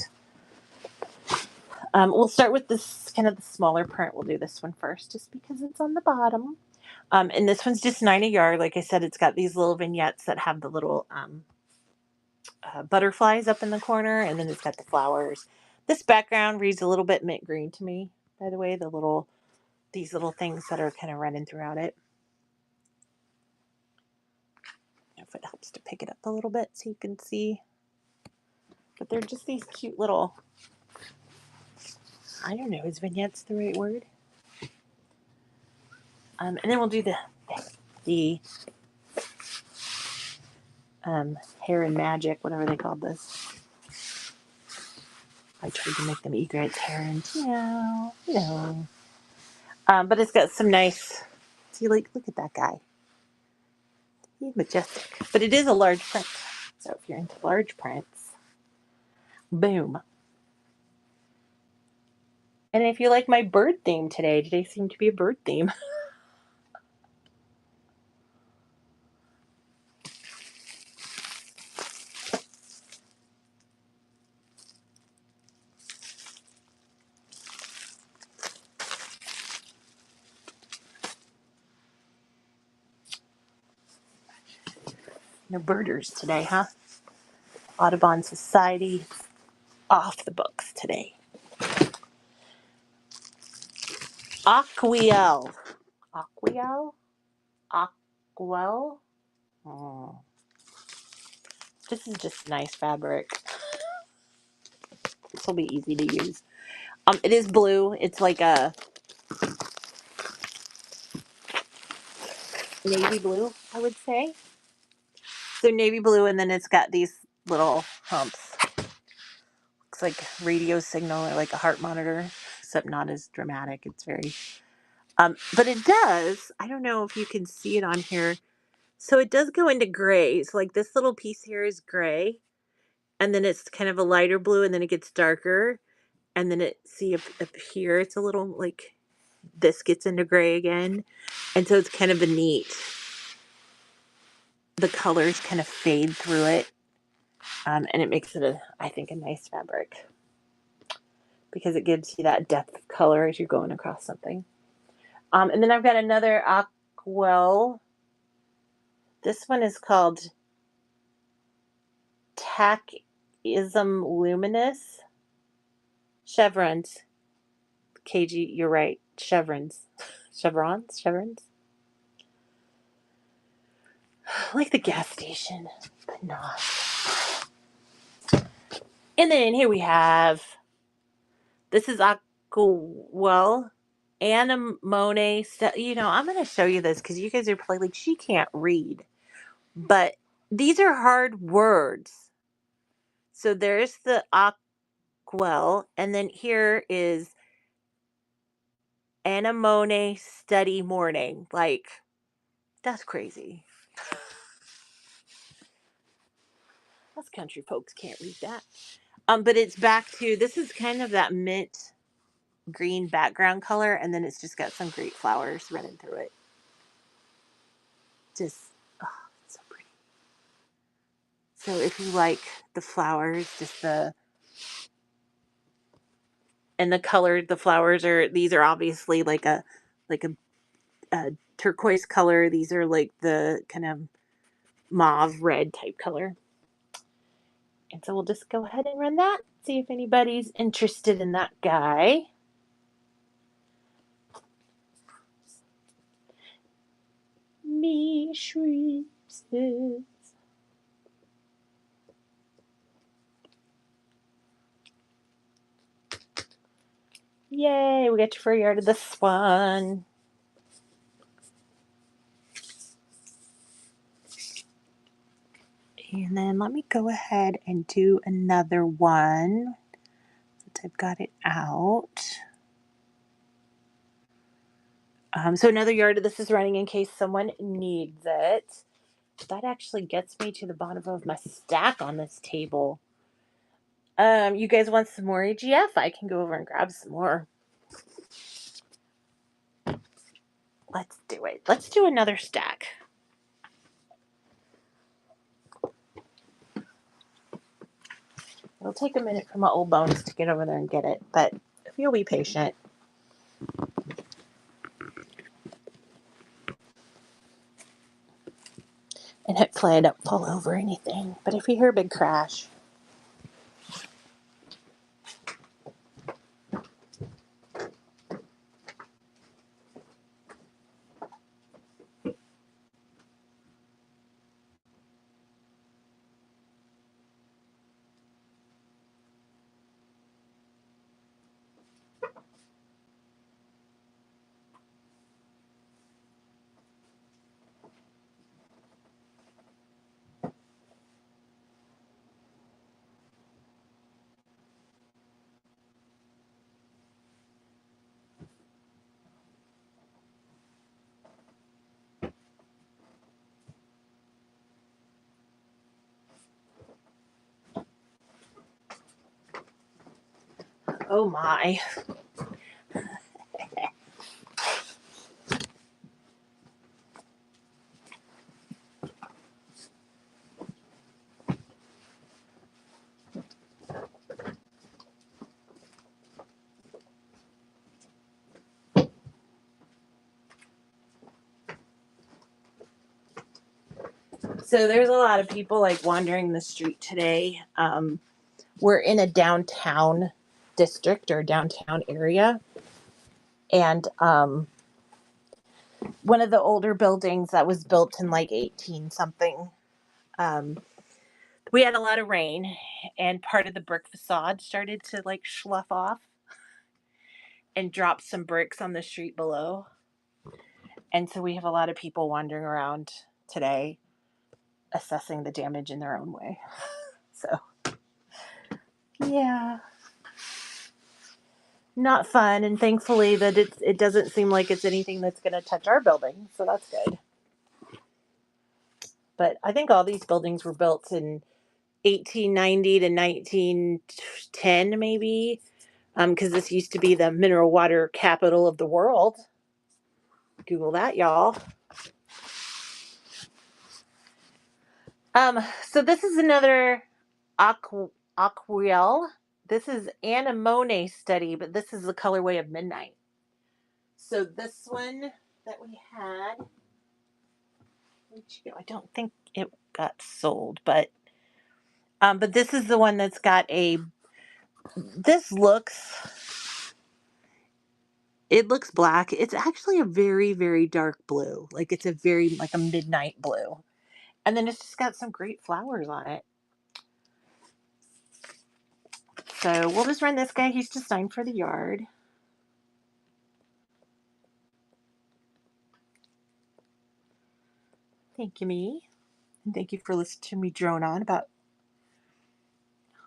we'll start with this kind of the smaller print. We'll do this one first just because it's on the bottom. And this one's just 9 a yard. Like I said, it's got these little vignettes that have the little butterflies up in the corner, and then it's got the flowers. This background reads a little bit mint green to me, by the way, these little things that are kind of running throughout it. If it helps to pick it up a little bit so you can see. But they're just these cute little, I don't know, is vignettes the right word? And then we'll do the hair and magic, whatever they called this. I tried to make them egrets, hair and but it's got some nice, see, like, look at that guy. He's majestic. But it is a large print. So if you're into large prints, boom. And if you like my bird theme today seemed to be a bird theme. No birders today, huh? Audubon Society off the books today. Aquel. Aquel? Aquel? Oh. This is just nice fabric. This will be easy to use. It is blue. It's like a navy blue, I would say. So navy blue, and then it's got these little humps. Looks like a radio signal or like a heart monitor, except not as dramatic. It's very, but it does. I don't know if you can see it on here. So it does go into gray. So like this little piece here is gray, and then it's kind of a lighter blue, and then it gets darker, and then see up here it's a little like this gets into gray again, and so it's kind of a neat. The colors kind of fade through it, and it makes it I think a nice fabric because it gives you that depth of color as you're going across something. And then I've got another Aquel. This one is called Tackism Luminous Chevrons. KG, you're right. Chevrons. Chevrons? Like the gas station, but not. And then here we have, this is Aquel Anemone. I'm going to show you this because you guys are probably like, she can't read. But these are hard words. So there's the Aquel, and then here is Anemone Steady Morning. Like, that's crazy. Us country folks can't read that. But it's back to, this is kind of that mint green background color, and then it's just got some great flowers running through it. Just, oh, it's so pretty. So if you like the flowers, and the color, the flowers these are obviously like a turquoise color. These are like the kind of mauve red type color. And so we'll just go ahead and run that. See if anybody's interested in that guy. Me shrieks. Yay, we got your free art of this one. And then let me go ahead and do another one since I've got it out. So another yard of this is running in case someone needs it. That actually gets me to the bottom of my stack on this table. You guys want some more AGF? I can go over and grab some more. Let's do it. Let's do another stack. It'll take a minute for my old bones to get over there and get it, but if you'll be patient. And Hopefully I don't fall over anything. But if you hear a big crash. Oh my. So there's a lot of people like wandering the street today. We're in a downtown district or downtown area. And one of the older buildings that was built in like 18 something, we had a lot of rain and part of the brick facade started to like slough off and drop some bricks on the street below. And so we have a lot of people wandering around today assessing the damage in their own way. So, yeah, not fun. And thankfully that it doesn't seem like it's anything that's going to touch our building. So that's good. But I think all these buildings were built in 1890 to 1910, maybe, because this used to be the mineral water capital of the world. Google that, y'all. So this is another aquarelle. This is anemone study, but this is the colorway of midnight. So this one that we had, I don't think it got sold, but this is the one that's got this looks, it looks black. It's actually a very, very dark blue. Like it's like a midnight blue. And then it's just got some great flowers on it. So we'll just run this guy. He's designed for the yard. Thank you, me. And thank you for listening to me drone on about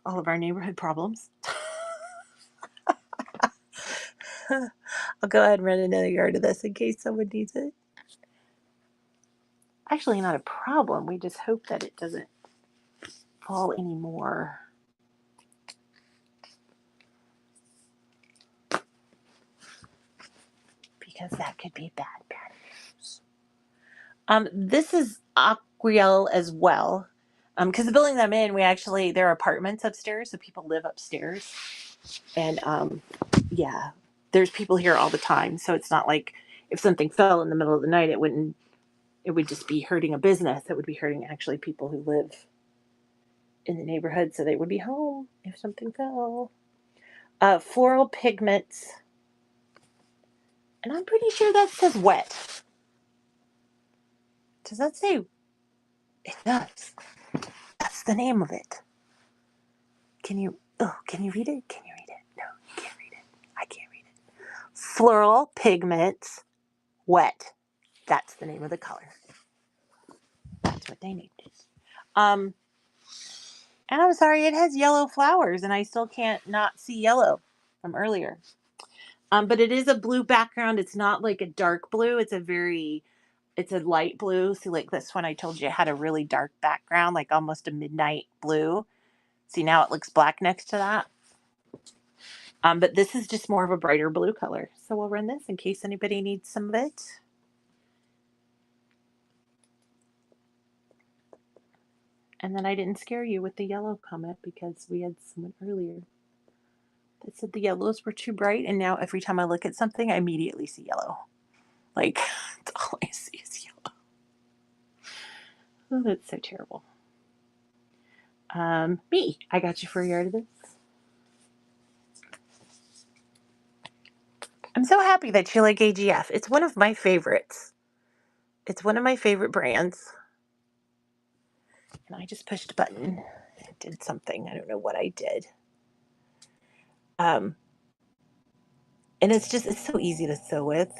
all of our neighborhood problems. I'll go ahead and run another yard of this in case someone needs it. Actually, not a problem. We just hope that it doesn't fall anymore. Because that could be bad news. This is Aquarelle as well. Because the building that I'm in, there are apartments upstairs, so people live upstairs. And yeah, there's people here all the time. So it's not like if something fell in the middle of the night, it would just be hurting a business. It would be hurting actually people who live in the neighborhood, so they would be home if something fell. Floral pigments. And I'm pretty sure that says wet. Does that say? It does. That's the name of it. Can you read it? Can you read it? No, you can't read it. I can't read it. Floral pigments, wet. That's the name of the color. That's what they named it. And I'm sorry, it has yellow flowers, and I still can't not see yellow from earlier. But it is a blue background. It's not like a dark blue. It's a light blue. See, like this one I told you had a really dark background, like almost a midnight blue. See, now it looks black next to that. But this is just more of a brighter blue color. So we'll run this in case anybody needs some of it. And then I didn't scare you with the yellow comment because we had someone earlier that said the yellows were too bright. And now every time I look at something, I immediately see yellow. Like, that's all I see is yellow. Oh, that's so terrible. Me, I got you for a yard of this. I'm so happy that you like AGF. It's one of my favorites. It's one of my favorite brands. And I just pushed a button. It did something. I don't know what I did. Um, and it's so easy to sew with.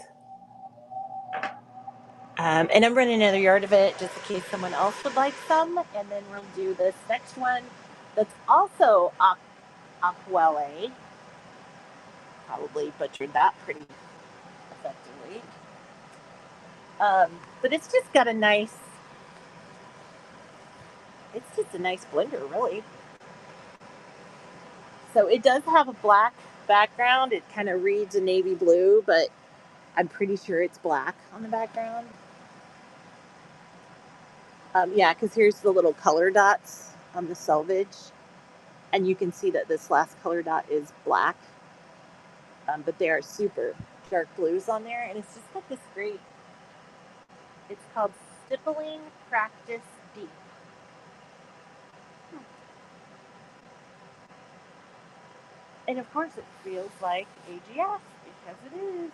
And I'm running another yard of it just in case someone else would like some. And then we'll do this next one that's also aquelle. Probably butchered that pretty effectively. But it's just a nice blender, really. So it does have a black background. It kind of reads a navy blue, but I'm pretty sure it's black on the background. Yeah, because here's the little color dots on the selvage. And you can see that this last color dot is black. But they are super dark blues on there. And it's just got this great, it's called Stippling Practice Deep. And of course it feels like AGF because it is.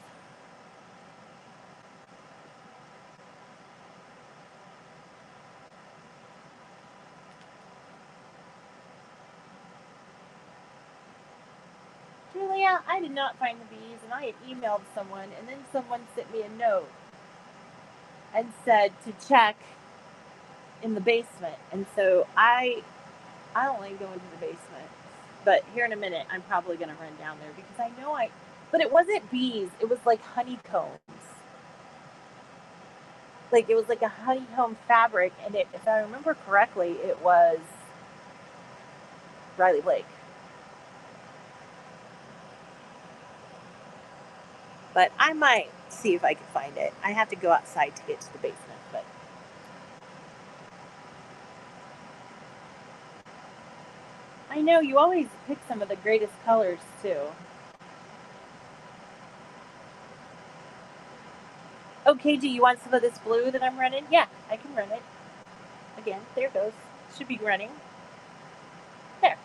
Julia, I did not find the bees, and I had emailed someone, and then someone sent me a note and said to check in the basement. And so I don't like going to the basement, but here in a minute I'm probably going to run down there because I know but it wasn't bees, it was like honeycombs. Like it was like a honeycomb fabric, and if I remember correctly, it was Riley Lake. But I might see if I can find it. I have to go outside to get to the basement, but I know you always pick some of the greatest colors too. Okay, do you want some of this blue that I'm running? Yeah, I can run it. Again, there it goes. Should be running. There.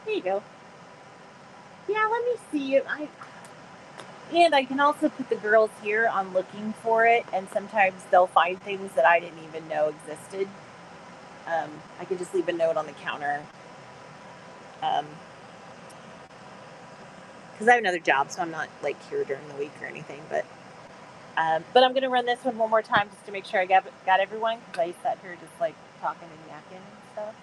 There you go. Yeah, let me see it. And I can also put the girls here on looking for it, and sometimes they'll find things that I didn't even know existed. I could just leave a note on the counter. Because I have another job, so I'm not like here during the week or anything. But I'm gonna run this one more time just to make sure I got everyone, because I sat here just like talking and yakking and stuff.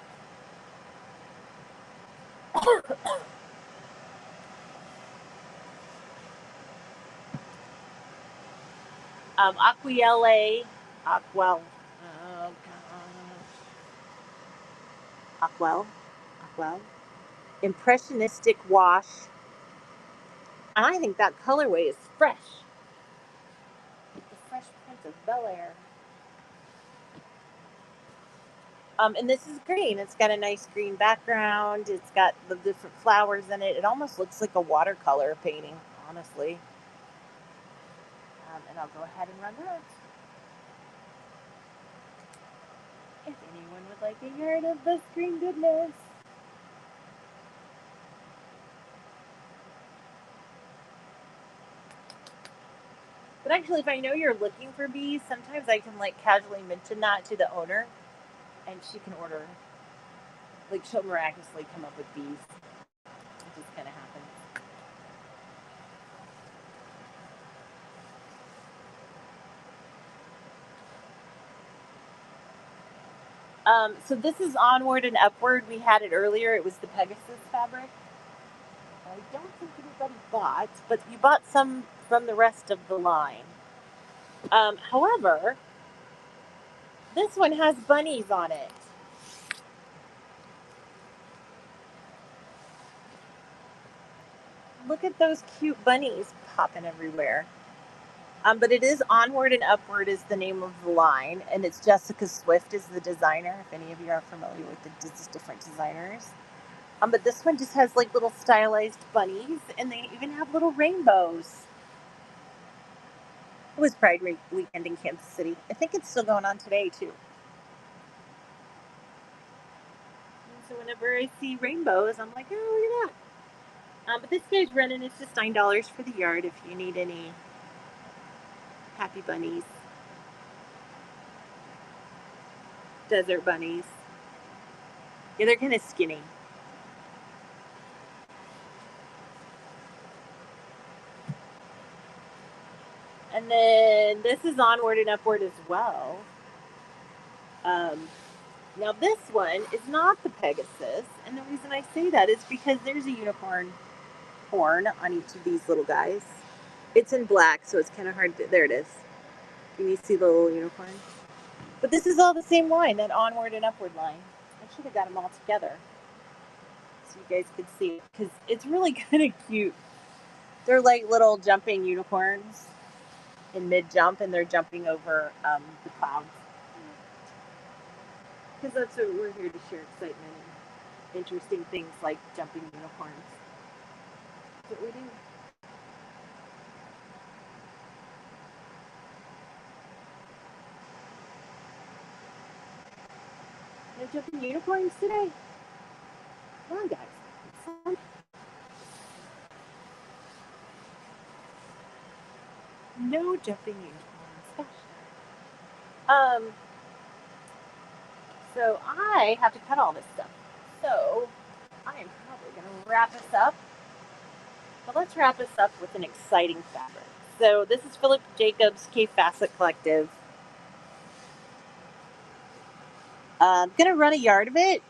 Aquelle, Aquel, oh gosh, Aquel, impressionistic wash, and I think that colorway is fresh. The Fresh Prince of Bel Air. And this is green. It's got a nice green background. It's got the different flowers in it. It almost looks like a watercolor painting, honestly. And I'll go ahead and run that. If anyone would like a yard of this green goodness. But actually, if I know you're looking for bees, sometimes I can like casually mention that to the owner, and she can order. Like she'll miraculously come up with bees. It just kind of happens. So this is Onward and Upward. We had it earlier. It was the Pegasus fabric. I don't think anybody bought, but you bought some from the rest of the line. However, this one has bunnies on it. Look at those cute bunnies popping everywhere. But it is Onward and Upward is the name of the line, and it's Jessica Swift is the designer. If any of you are familiar with the different designers, but this one just has like little stylized bunnies, and they even have little rainbows. It was Pride weekend in Kansas City. I think it's still going on today too. And so whenever I see rainbows, I'm like, oh, look at that. But this guy's running. It's just $9 for the yard if you need any happy bunnies, desert bunnies. Yeah, they're kind of skinny. And then this is Onward and Upward as well. Now this one is not the Pegasus, and the reason I say that is because there's a unicorn horn on each of these little guys. It's in black, so it's kind of hard to, there it is. Can you see the little unicorn? But this is all the same line, that Onward and Upward line. I should have got them all together so you guys could see it, because it's really kind of cute. They're like little jumping unicorns in mid-jump, and they're jumping over the clouds. Because that's what we're here to share, excitement and interesting things like jumping unicorns. That's what we do. No jumping unicorns today? Come on, guys. No jumping unicorns. So I have to cut all this stuff. So I am probably going to wrap this up. But let's wrap this up with an exciting fabric. So this is Philip Jacobs K Facet Collective. I'm going to run a yard of it.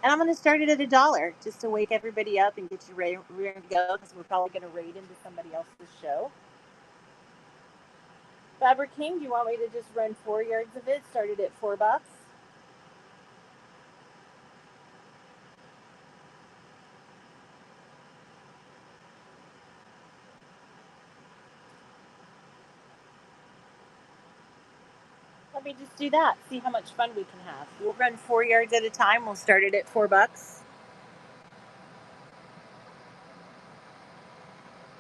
And I'm going to start it at $1 just to wake everybody up and get you ready to go, because we're probably going to raid into somebody else's show. Fabric King, do you want me to just run 4 yards of it? Started at $4. Let me just do that. See how much fun we can have. We'll run 4 yards at a time. We'll start it at $4.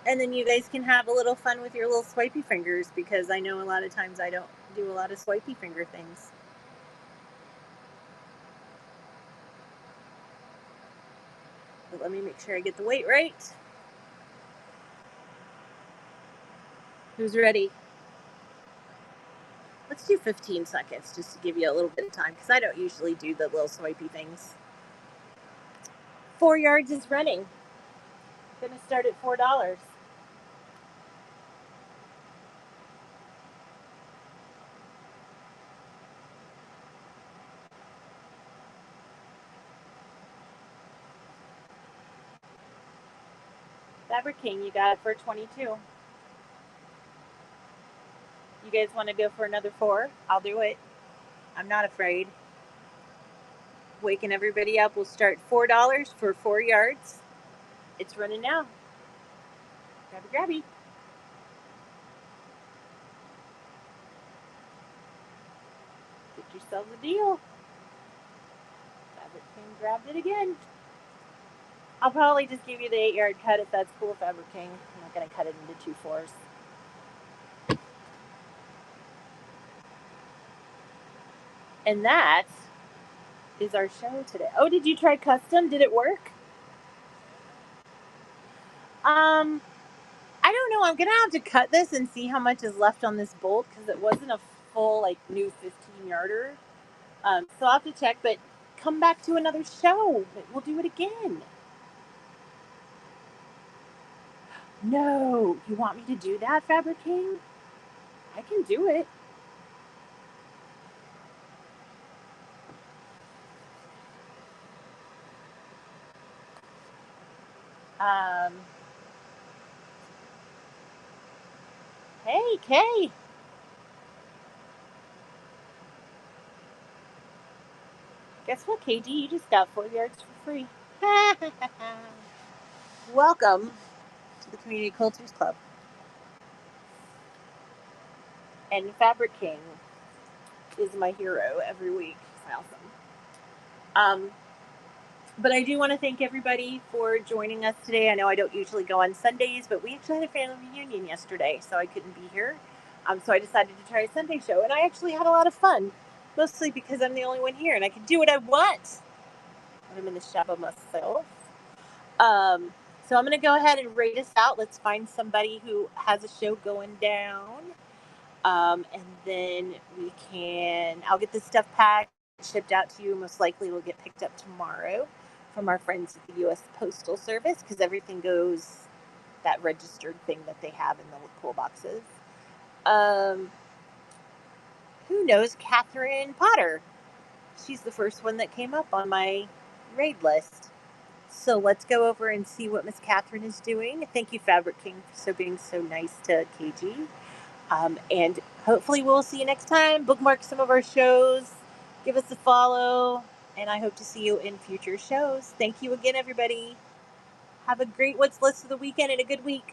And then you guys can have a little fun with your little swipey fingers, because I know a lot of times I don't do a lot of swipey finger things. But let me make sure I get the weight right. Who's ready? Let's do 15 seconds just to give you a little bit of time, because I don't usually do the little swipey things. 4 yards is running. Gonna start at $4. Fabric King, you got it for 22. You guys want to go for another 4? I'll do it. I'm not afraid. Waking everybody up. We'll start $4 for 4 yards. It's running now. Grabby, grabby. Get yourselves a deal. Fabric King grabbed it again. I'll probably just give you the 8-yard cut if that's cool, Fabric King. I'm not going to cut it into 2 4s. And that is our show today. Oh, did you try custom? Did it work? I don't know. I'm going to have to cut this and see how much is left on this bolt, because it wasn't a full, like, new 15-yarder. So I'll have to check, but come back to another show. We'll do it again. No, you want me to do that, Fabric King? I can do it. Hey, Kay. Guess what, KG? You just got 4 yards for free. Welcome to the Community Quilters Club. And Fabric King is my hero every week. Awesome. Um, but I do want to thank everybody for joining us today. I know I don't usually go on Sundays, but we actually had a family reunion yesterday, so I couldn't be here. So I decided to try a Sunday show, and I actually had a lot of fun, mostly because I'm the only one here, and I can do what I want when I'm in the shop by myself. Um, so I'm going to go ahead and rate us out. Let's find somebody who has a show going down. And then I'll get this stuff packed, shipped out to you. Most likely will get picked up tomorrow from our friends at the U.S. Postal Service because everything goes that registered thing that they have in the cool boxes. Um, who knows? Catherine Potter. She's the first one that came up on my raid list. So let's go over and see what Miss Catherine is doing. Thank you, Fabric King, for being so nice to KG. And hopefully we'll see you next time. Bookmark some of our shows. Give us a follow. And I hope to see you in future shows. Thank you again, everybody. Have a great what's list of the weekend and a good week.